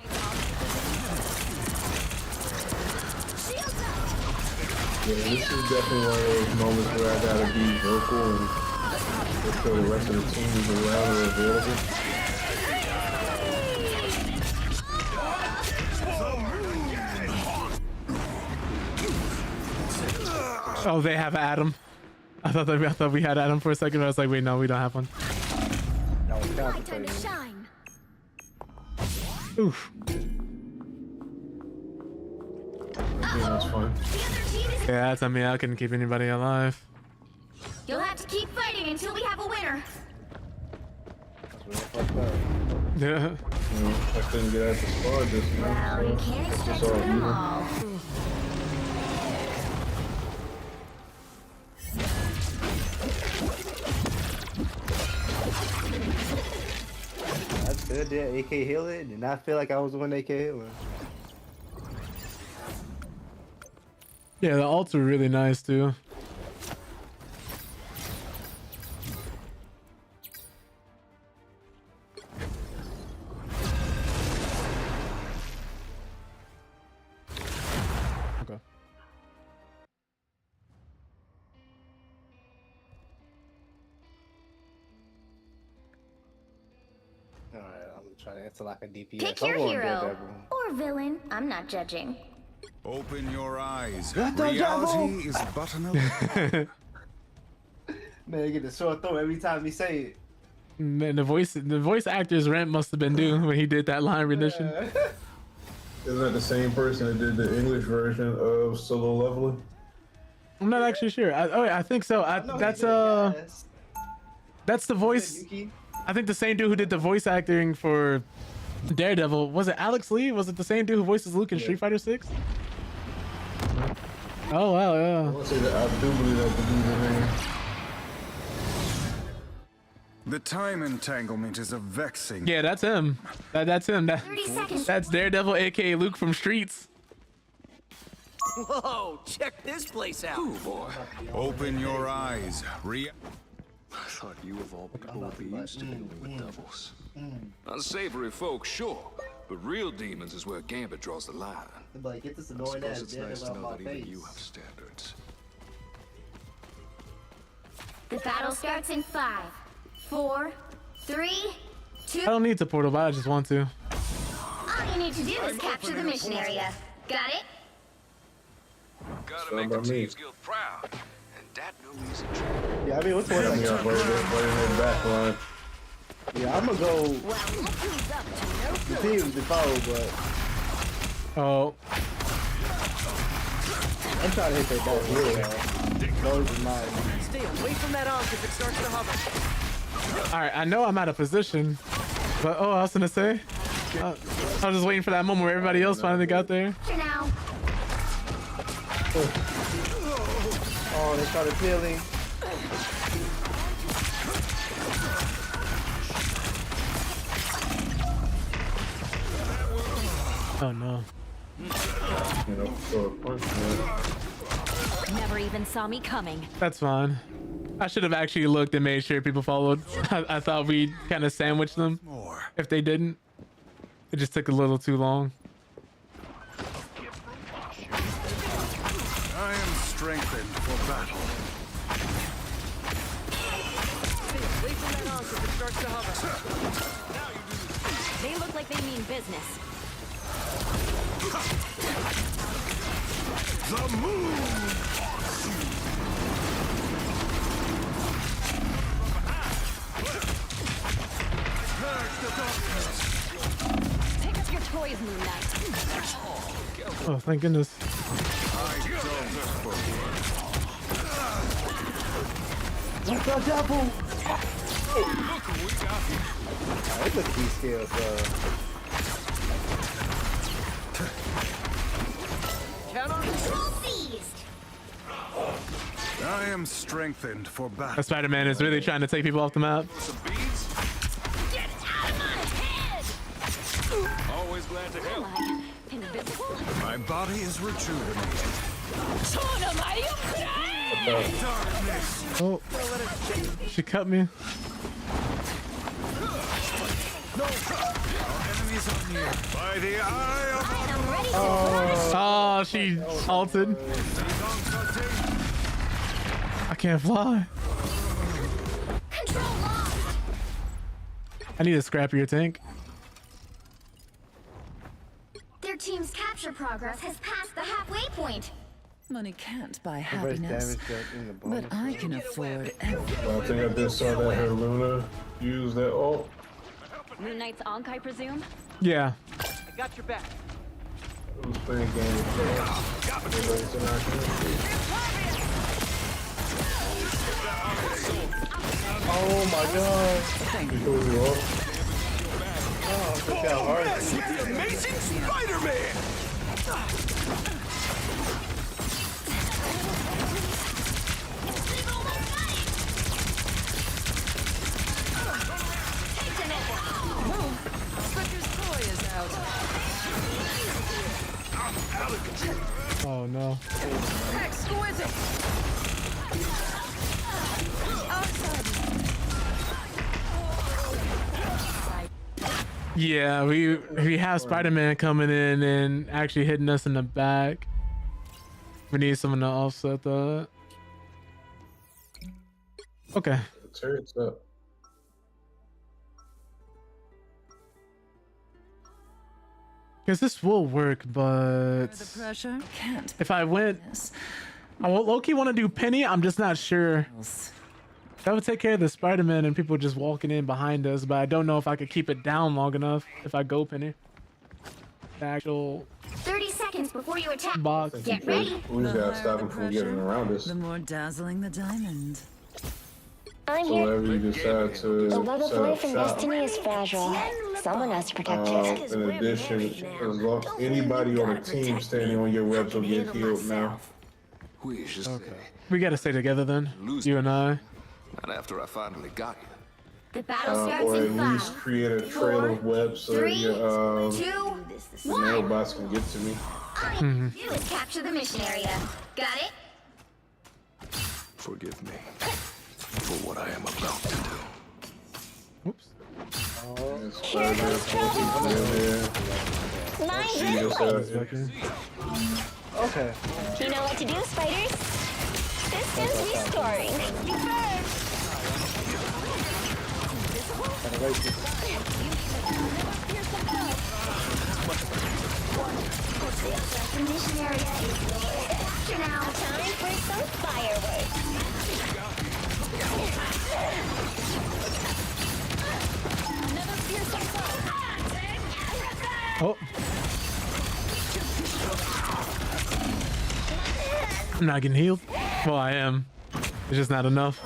Yeah, this is definitely one of those moments where I gotta be vocal and make sure the rest of the teams around are available. Oh, they have Adam. I thought we had Adam for a second. But I was like, wait, no, we don't have one. My time to shine. Oof. Yeah, that's fun. Yeah, that's on me. I couldn't keep anybody alive. You'll have to keep fighting until we have a winner. Yeah. I couldn't get out the squad just now. Well, you can't expect all them even. all. I still did AK heal it. Did not feel like I was the one AK healing. Yeah, the ults are really nice too. Okay. Alright, I'm trying to answer like a DPS. Pick I'm your going hero Daredevil. or villain. I'm not judging. Open your eyes. Reality Reality is but an illusion. Man, you get the short throat every time he say it. Man, the voice actor's rent must have been due when he did that line rendition. Isn't that the same person that did the English version of Solo Leveling? I'm not actually sure. I think so. That's the voice. I think the same dude who did the voice acting for Daredevil, was it Alex Lee? Was it the same dude who voices Luke in Street Fighter 6? Oh wow, yeah. I want to say that I do believe that to be the name. The time entanglement is a vexing. Yeah, that's him. That's him. 30 seconds. That's Daredevil, aka Luke from Streets. Whoa, check this place out. Ooh, boy. Open your eyes. I thought you of all people would be used to dealing with devils. Unsavory folks, sure, but real demons is where Gambit draws the line. Like, get this I annoying suppose ass it's nice to Daredevil know out that my even face. you have standards. The battle starts in 5, 4, 3, 2. I don't need to portal, but I just want to. All you need to do is capture the mission area. Got it? Gotta make the Thieves Guild proud, and that no easy job. Yeah, I mean, what's one Yeah, like? right in the back line. Yeah, I'm gonna go. Well, look who's up to no The good. team the foe, but Oh, I'm trying to hit that ball. Those are mine. Stay away from that arc if it starts to hover. All right, I know I'm out of position, but oh, I was gonna say, I was just waiting for that moment where everybody else finally got there. For now. Oh, they started peeling. Oh no. Never even saw me coming. That's fine. I should have actually looked and made sure people followed. I thought we'd kind of sandwich them if they didn't. It just took a little too long. I am strengthened for battle. Stay away from that arc if it starts to hover. They look like they mean business. The move! Pick up your toys, Moon Knight. Oh, thank goodness. What's that double? Look who we got here. That's a key skill, Control seized. I am strengthened for battle. Spider-Man is really trying to take people off the map. Get out of my head! Always glad to help. Invisible? My body is rejuvenated. Oh, she cut me. Enemies are near. By the eye of Oh, she ulted. I can't fly. Control lost. I need a scrappier tank. Their team's capture progress has passed the halfway point. Money can't buy Reverse happiness, damage in the bonus. but I can afford everything. Well, I think I just saw that her Luna use that ult. Moon Knight's Ankh, I presume? Yeah. I got your back. Who's playing games? Everybody's in our game. Oh my god. He throws you off. Oh, look how hard. Amazing Spider-Man! Oh no. Exquisite! Yeah, we have Spider-Man coming in and actually hitting us in the back. We need someone to offset that. Okay. The turret's up. Because this will work, but The pressure can't. if I went, I low-key want to do Penny. I'm just not sure. That would take care of the Spider-Man and people just walking in behind us, but I don't know if I could keep it down long enough if I go Penny. The actual 30 seconds before you attack. box. Get ready. We just gotta stop him from getting around us. The more dazzling the diamond. I'm So here. whenever you decide to The web of set up life and shop, destiny is fragile. Someone has to protect it. in addition, as long as anybody on the team standing on your webs will get healed now. We just We gotta stay together then, you and I. not after I finally got you. The battle starts Or at in least 5, create a trail of webs so 3, your 2, the 1. mailbots can get to me. All you need to do is capture the mission area. Got it? Forgive me for what I am about to do. Oops. Here comes trouble. Mind you. Okay. You know what to do, spiders. Systems restoring. The mission area is after now. Time for some fireworks. Another fearsome foe. Oh. I'm not getting healed. Well, I am. It's just not enough.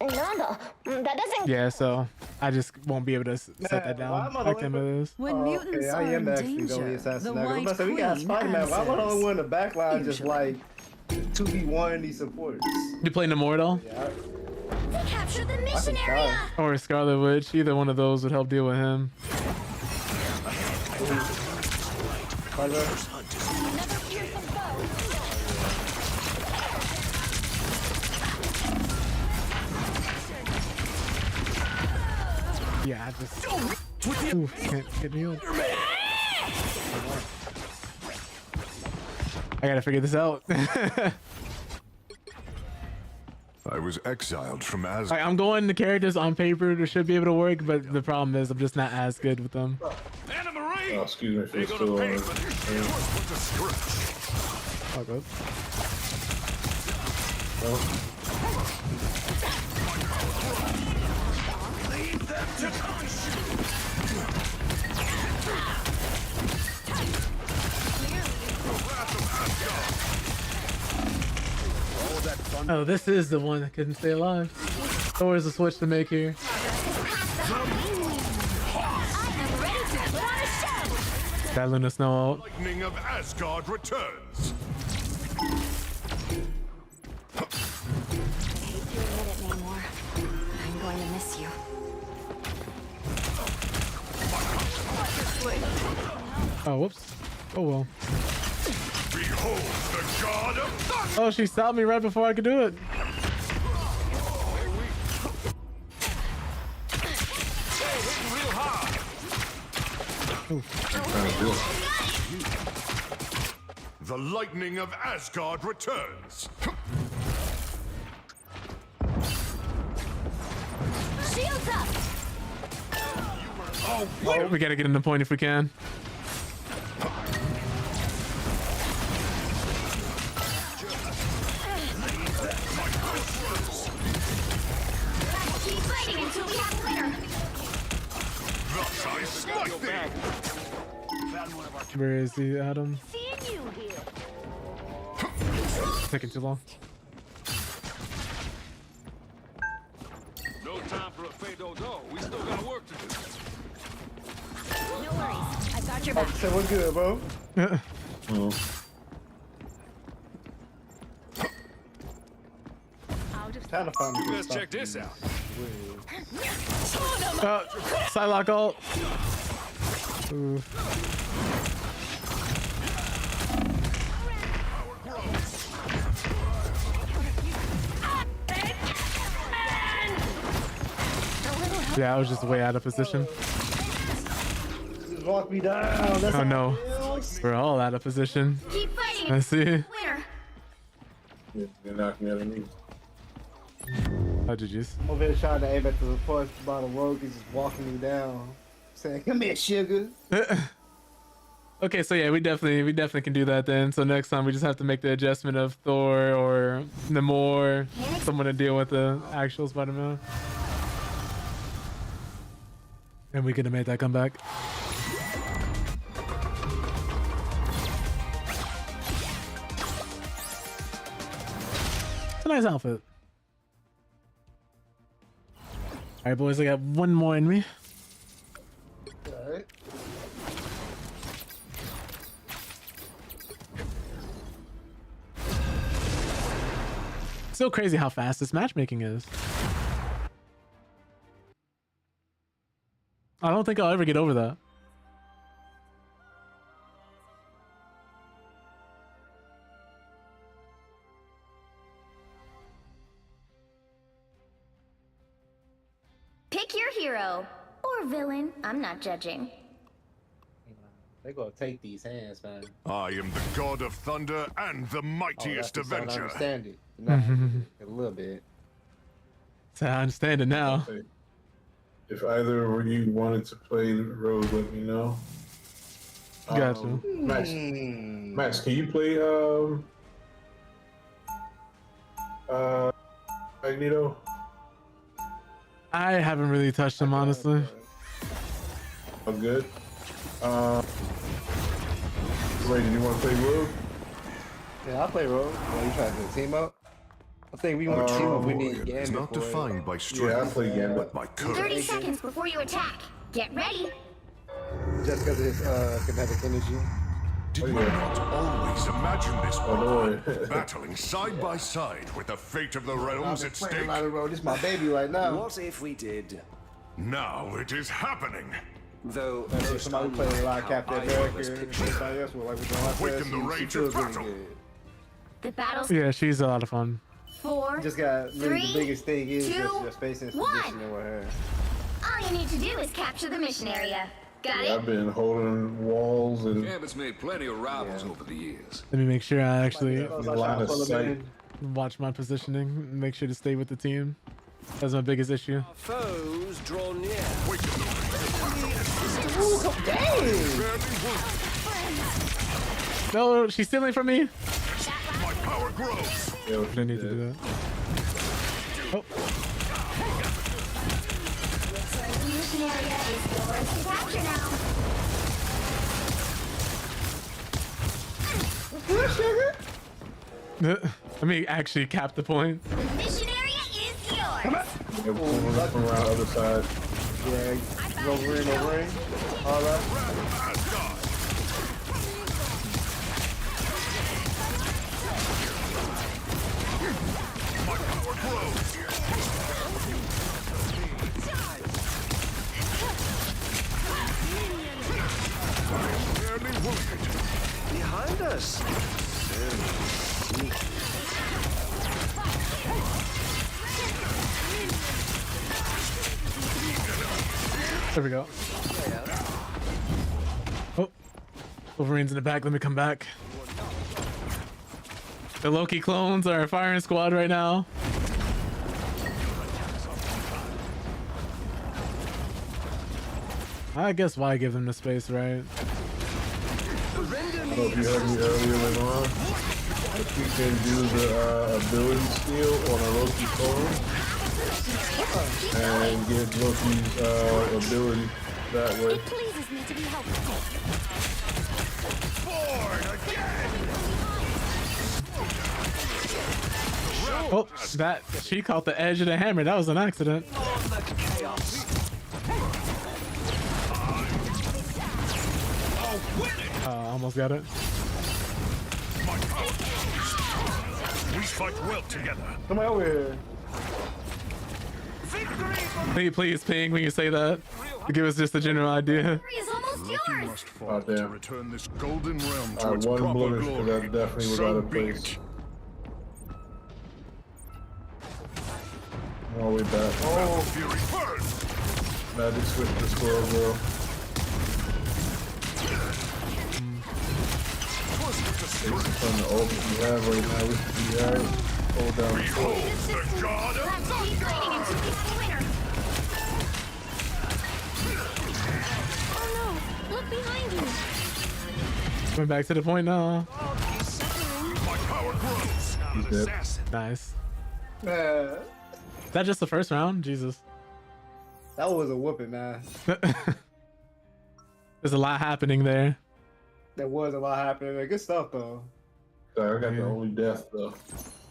Nada. That doesn't. Yeah, so I just won't be able to set that down like them it is. When mutants I am actually the only assassin. I'm about to say, we got Spider-Man. Why would I only win the backline just like 2v1 these supports? You play Namor at all? Yeah. They captured the mission area. Or Scarlet Witch? Either one of those would help deal with him. Yeah, I just can't get healed. I gotta figure this out. I was exiled from Asgard. Like, I'm going the characters on paper that should be able to work, but the problem is I'm just not as good with them. Oh, excuse me for still on. Oh, good. Oh, this is the one that couldn't stay alive. So where's the switch to make here? That Luna Snow out. Lightning of Asgard returns. I hate to admit it, Namor. I'm going to miss you. Oh, whoops. Oh well. Behold the god of thunder. Oh, she stopped me right before I could do it. The lightning of Asgard returns. Shields up. Oh, we gotta get in the point if we can. Keep fighting until we have winner. Thus I smite thee. Where is he, Adam? Seeing you here. Taking too long. No time for a fade-o-do. We still got work to do. No worries. I got your back. So we're good, bro. Time to find me. Let's check this out. Psylocke ult. Ooh. Yeah, I was just way out of position. Just walk me down. That's Oh no, we're all out of position. Keep fighting. I see. Winner. You knocked me underneath. Oh, GG's. I'm over here trying to aim at the support by the rogue. He's just walking me down, saying, "Come here, sugar." Okay, so yeah, we definitely can do that then. So next time we just have to make the adjustment of Thor or Namor, someone to deal with the actual Spider-Man. And we could have made that comeback. It's a nice outfit. All right, boys, I got one more in me. All right. Still crazy how fast this matchmaking is. I don't think I'll ever get over that. Pick your hero or villain. I'm not judging. They gonna take these hands, man. I am the god of thunder and the mightiest that's the sound I avenger. understand it. Nah, a little bit. So I understand it now. If either of you wanted to play Rogue, let me know. Gotcha. Max, can you play Magneto? I haven't really touched him, honestly. I'm good. Wait, do you want to play Rogue? Yeah, I'll play Rogue. Well, you trying to do a team up? I think we want to team up. We need It's Gambit not for it. defined by strength, Yeah, I play Gambit. but by 30 courage. seconds before you attack. Get ready. Just because of his kinetic energy. Did we not always imagine this Oh, brotherhood battling side by side with the fate of the realms at stake? This is my baby right now. What if we did? Now it is happening. Though If somebody played a lot of Captain America and everybody else was like with the Quicken the rage of battle. The battle's Yeah, she's a lot of fun. 4, Just got really 3, the biggest thing is 2, just facing his 1. positioning with her. All you need to do is capture the mission area. Got Yeah, it? I've been holding walls and Gambit's made plenty of rivals over the years. Let me make sure I actually line of sight. watch my positioning and make sure to stay with the team. That's my biggest issue. foes draw near. No, she's stealing from me. My power grows. Yeah, I didn't need to do that. Oh, The mission area is yours to capture now. let me actually cap the point. The mission area is yours. yeah, we're from around the other side. Yeah, Wolverine. All that. Behind us. There we go. Oh, Wolverine's in the back. Let me come back. The Loki clones are firing squad right now. I guess why give them the space, right? I don't know if you heard me earlier later on. You can do the ability skill on a Loki clone and get Loki's ability that way. It pleases me to be helpful. Oh, that she caught the edge of the hammer. That was an accident. Almost got it. We fight well together. Come over here. Please ping when you say that. Give us just a general idea. Is almost Loki yours. must fight to return this golden realm to Alright, its one proper blemish because glory. that definitely was So out of be place. it. All the way back. Oh, fury burn! Magic switch to Squirrel Girl. From the open you have right now, we should be alright. Hold down the Behold fort. the god of Let's keep fighting until we have a winner. Oh no! Look behind you. Coming back to the point now. my power grows. He's dead. Nice. Man, Is that just the first round? Jesus. that was a whooping, man. There's a lot happening there. There was a lot happening there. Good stuff, though. Sorry, I got the only death though.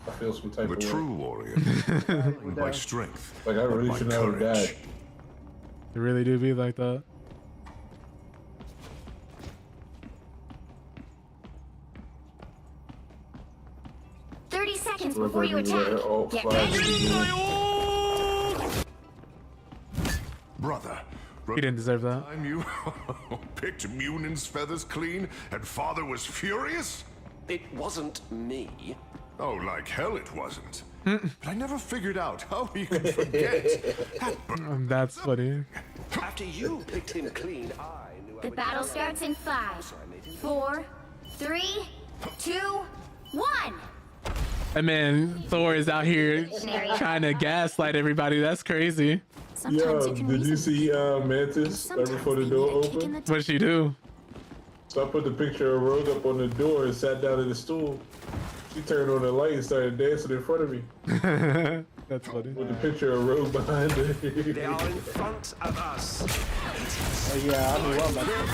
I feel some type The of way. true warrior, not by strength, Like I really but by should never courage. died. It really do be like that. Seconds We're before you gonna be there. attack. Oh, Get flash ready. again. Brother, He didn't deserve that. time you picked Munan's feathers clean and father was furious? It wasn't me. Oh, like hell it wasn't. But I never figured out how he could forget. That's funny. After you picked him clean, I knew I The would battle kill starts him. in 5, So I made him 4, 3, 2, 1. And man, Thor is out here trying to gaslight everybody. That's crazy. Yo, did you see Mantis right before the door opened? What did she do? So I put the picture of Rogue up on the door and sat down in the stool. She turned on the light and started dancing in front of me. That's funny. With the picture of Rogue behind her. They are in front of us. Oh yeah, I knew what about that.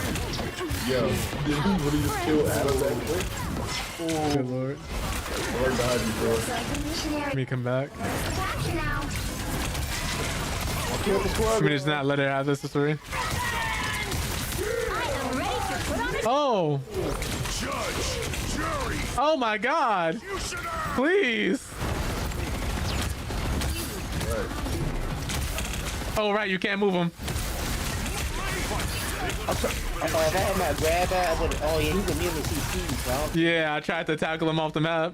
Yo, did you really just kill Adam that quick? Good lord. Right behind you, bro. Let me come back. Kill the squad. Let me just not let her have this story. Oh. Judge, jury. Oh my God. Please. Oh right, you can't move him. If I had my grab that, I would. Oh yeah, he's immune to CC, bro. Yeah, I tried to tackle him off the map.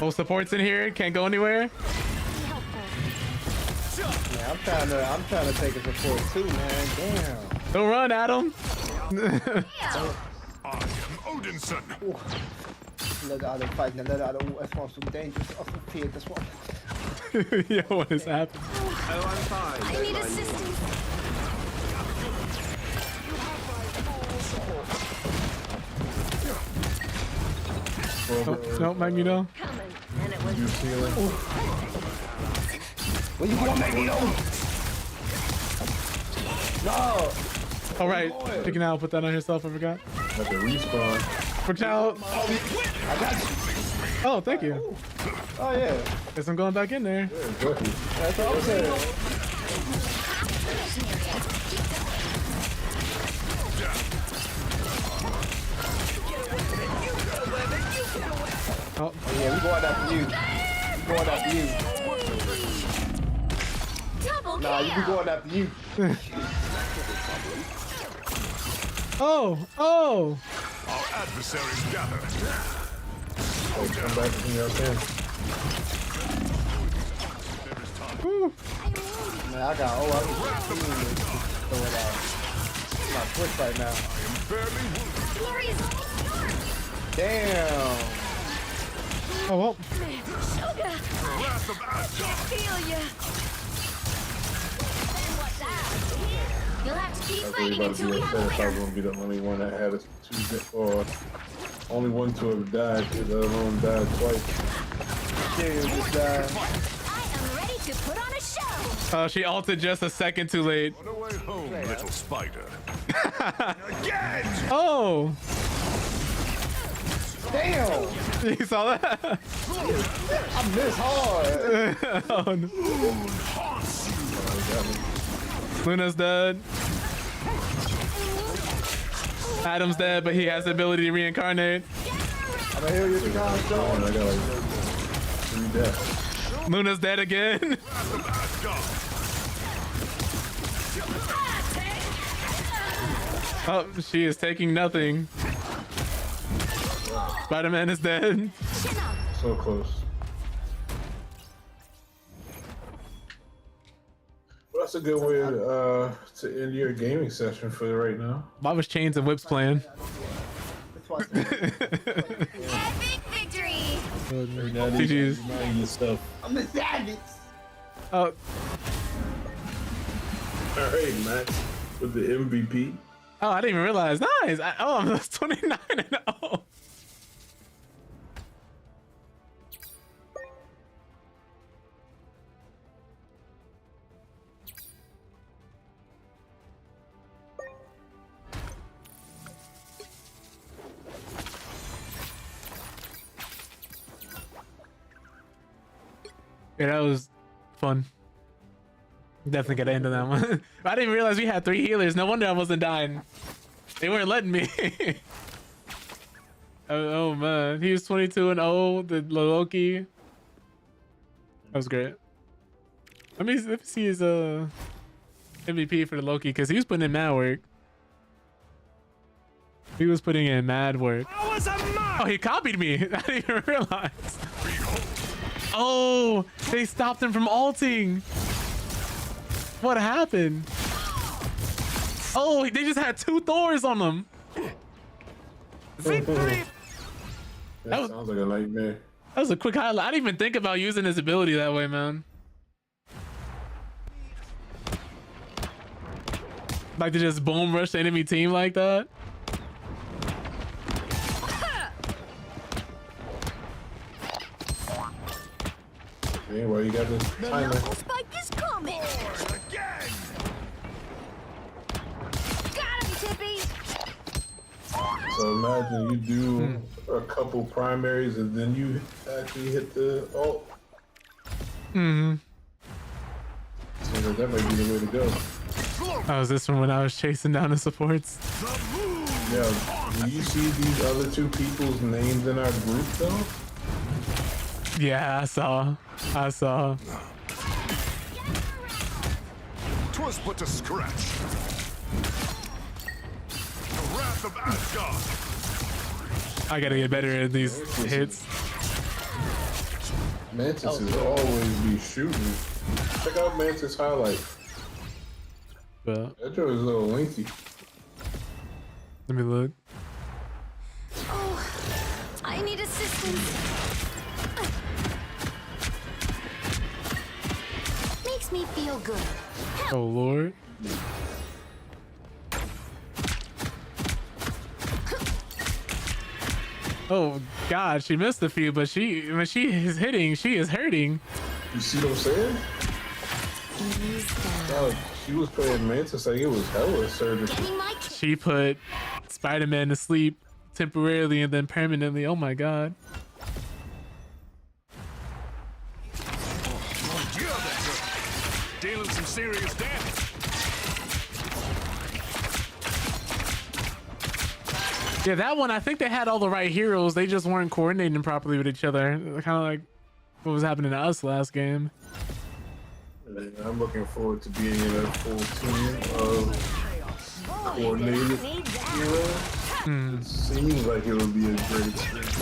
Oh, support's in here. Can't go anywhere. Yeah, I'm trying to take a support too, man. Damn. Don't run, Adam. I am Odinson. Let the other fight, let the other that's one so dangerous. I'm prepared. That's one. Yo, what is happening? Oh, I'm fine. I need assistance. No, Magneto. You feel it? Where you going, Magneto? No. All right, picking out. Put that on yourself. I forgot. Got the respawn. Watch out. I got you. Oh, thank you. Oh yeah. Guess I'm going back in there. That's what I'm saying. Oh. Yeah, we going after you. We going after you. Nah, you be going after you. Oh, oh. Our adversaries gather. Oh, come back to me, okay? Man, I got I can throw it out. I'm not push right now. Damn. Oh well. You'll have to keep I was fighting about to until be we have a upset if I was winner. going to be the only one that had a or only one to have died, because the other one died twice. Yeah, just died. I am ready to put on a show. Oh, she ulted just a second too late. On the way home, little spider. Again! Oh. Damn. You saw that? I missed hard. Oh, no. Luna's dead. Adam's dead, but he has the ability to reincarnate. I'm gonna heal you the guys, I got like 3 deaths. Luna's dead again. Oh, she is taking nothing. Spider-Man is dead. So close. Well, that's a good way to end your gaming session for right now. Why was Chains and Whips playing? Epic victory. GG's. I'm the savage. Oh. All right, Max, with the MVP. Oh, I didn't even realize. Nice. I'm 29 and 0. Yeah, that was fun. Definitely gotta end on that one. I didn't realize we had 3 healers. No wonder I wasn't dying. They weren't letting me. oh man, he was 22 and 0. The Loki. That was great. Let me see his MVP for the Loki, because he was putting in mad work. He was putting in mad work. Oh, he copied me. I didn't even realize. Oh, they stopped him from ulting. What happened? Oh, they just had 2 Thors on them. That sounds like a nightmare. That was a quick highlight. I didn't even think about using his ability that way, man. Like to just boom rush the enemy team like that. Yeah, well, you got this The timer. knuckle spike is coming. Got him, Tippy. So imagine you do a couple primaries and then you actually hit the ult. Mm-hmm. So that might be the way to go. Oh, was this one when I was chasing down the supports? Yeah, do you see these other two people's names in our group though? Yeah, I saw. 'Twas but a scratch. The wrath of Asgard. I gotta get better at these hits. Mantis is always be shooting. Check out Mantis highlight. But That joke is a little lengthy. let me look. Oh, I need assistance. Makes me feel good. Oh Lord. Oh God, she missed a few, but when she is hitting, she is hurting. You see what I'm saying? Oh, she was playing Mantis like it was hella surgical. She put Spider-Man to sleep temporarily and then permanently. Oh my God. Yeah, that's it. Dealing some serious damage. Yeah, that one, I think they had all the right heroes. They just weren't coordinating properly with each other. Kind of like what was happening to us last game. I'm looking forward to being in a full team of coordinated heroes. It seems like it would be a great experience.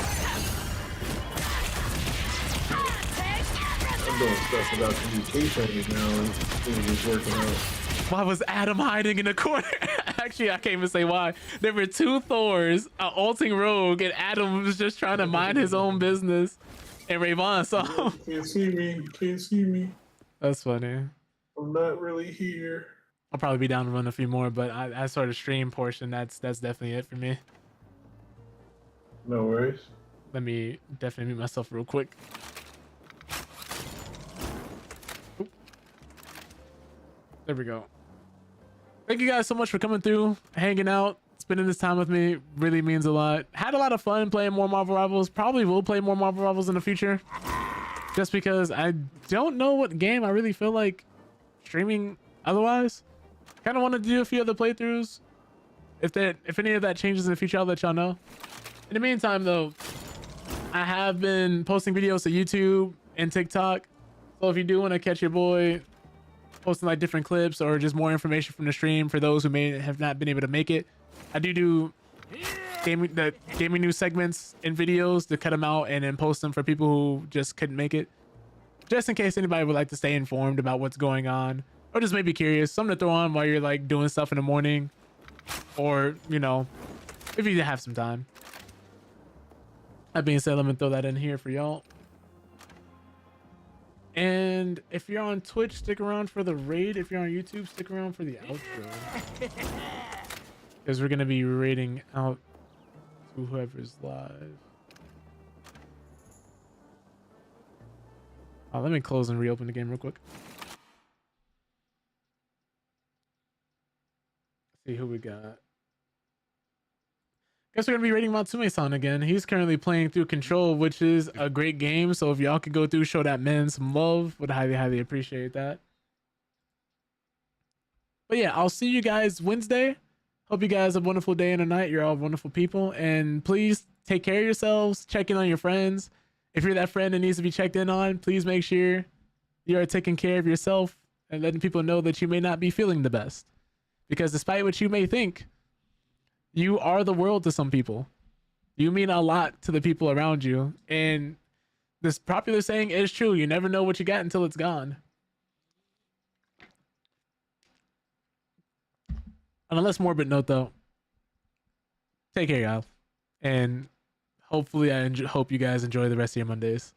I'm doing stuff without communication right now and things is working out. Why was Adam hiding in the corner? Actually, I can't even say why. There were two Thors, an ulting rogue, and Adam was just trying to mind his own business. And Rayvon saw him. You can't see me. You can't see me. That's funny. I'm not really here. I'll probably be down to run a few more, but I sort of stream portion. That's definitely it for me. No worries. Let me definitely mute myself real quick. Oop. There we go. Thank you guys so much for coming through, hanging out, spending this time with me. Really means a lot. Had a lot of fun playing more Marvel Rivals. Probably will play more Marvel Rivals in the future. Just because I don't know what game I really feel like streaming otherwise. Kind of want to do a few other playthroughs. If any of that changes in the future, I'll let y'all know. In the meantime, though, I have been posting videos to YouTube and TikTok. So if you do want to catch your boy posting like different clips or just more information from the stream for those who may have not been able to make it, I do gaming news segments in videos to cut them out and then post them for people who just couldn't make it, just in case anybody would like to stay informed about what's going on or just maybe curious. Something to throw on while you're like doing stuff in the morning, or you know, if you have some time. That being said, let me throw that in here for y'all. And if you're on Twitch, stick around for the raid. If you're on YouTube, stick around for the outro, because we're gonna be raiding out to whoever's live. Oh, let me close and reopen the game real quick. See who we got. Guess we're gonna be rating Matsume-san again. He's currently playing through Control, which is a great game. So if y'all could go through, show that man some love, would highly appreciate that. But yeah, I'll see you guys Wednesday. Hope you guys have a wonderful day and a night. You're all wonderful people, and please take care of yourselves. Check in on your friends. If you're that friend that needs to be checked in on, please make sure you are taking care of yourself and letting people know that you may not be feeling the best, because despite what you may think, you are the world to some people. You mean a lot to the people around you. And this popular saying is true. You never know what you got until it's gone. On a less morbid note, though, take care, y'all. And hopefully I hope you guys enjoy the rest of your Mondays.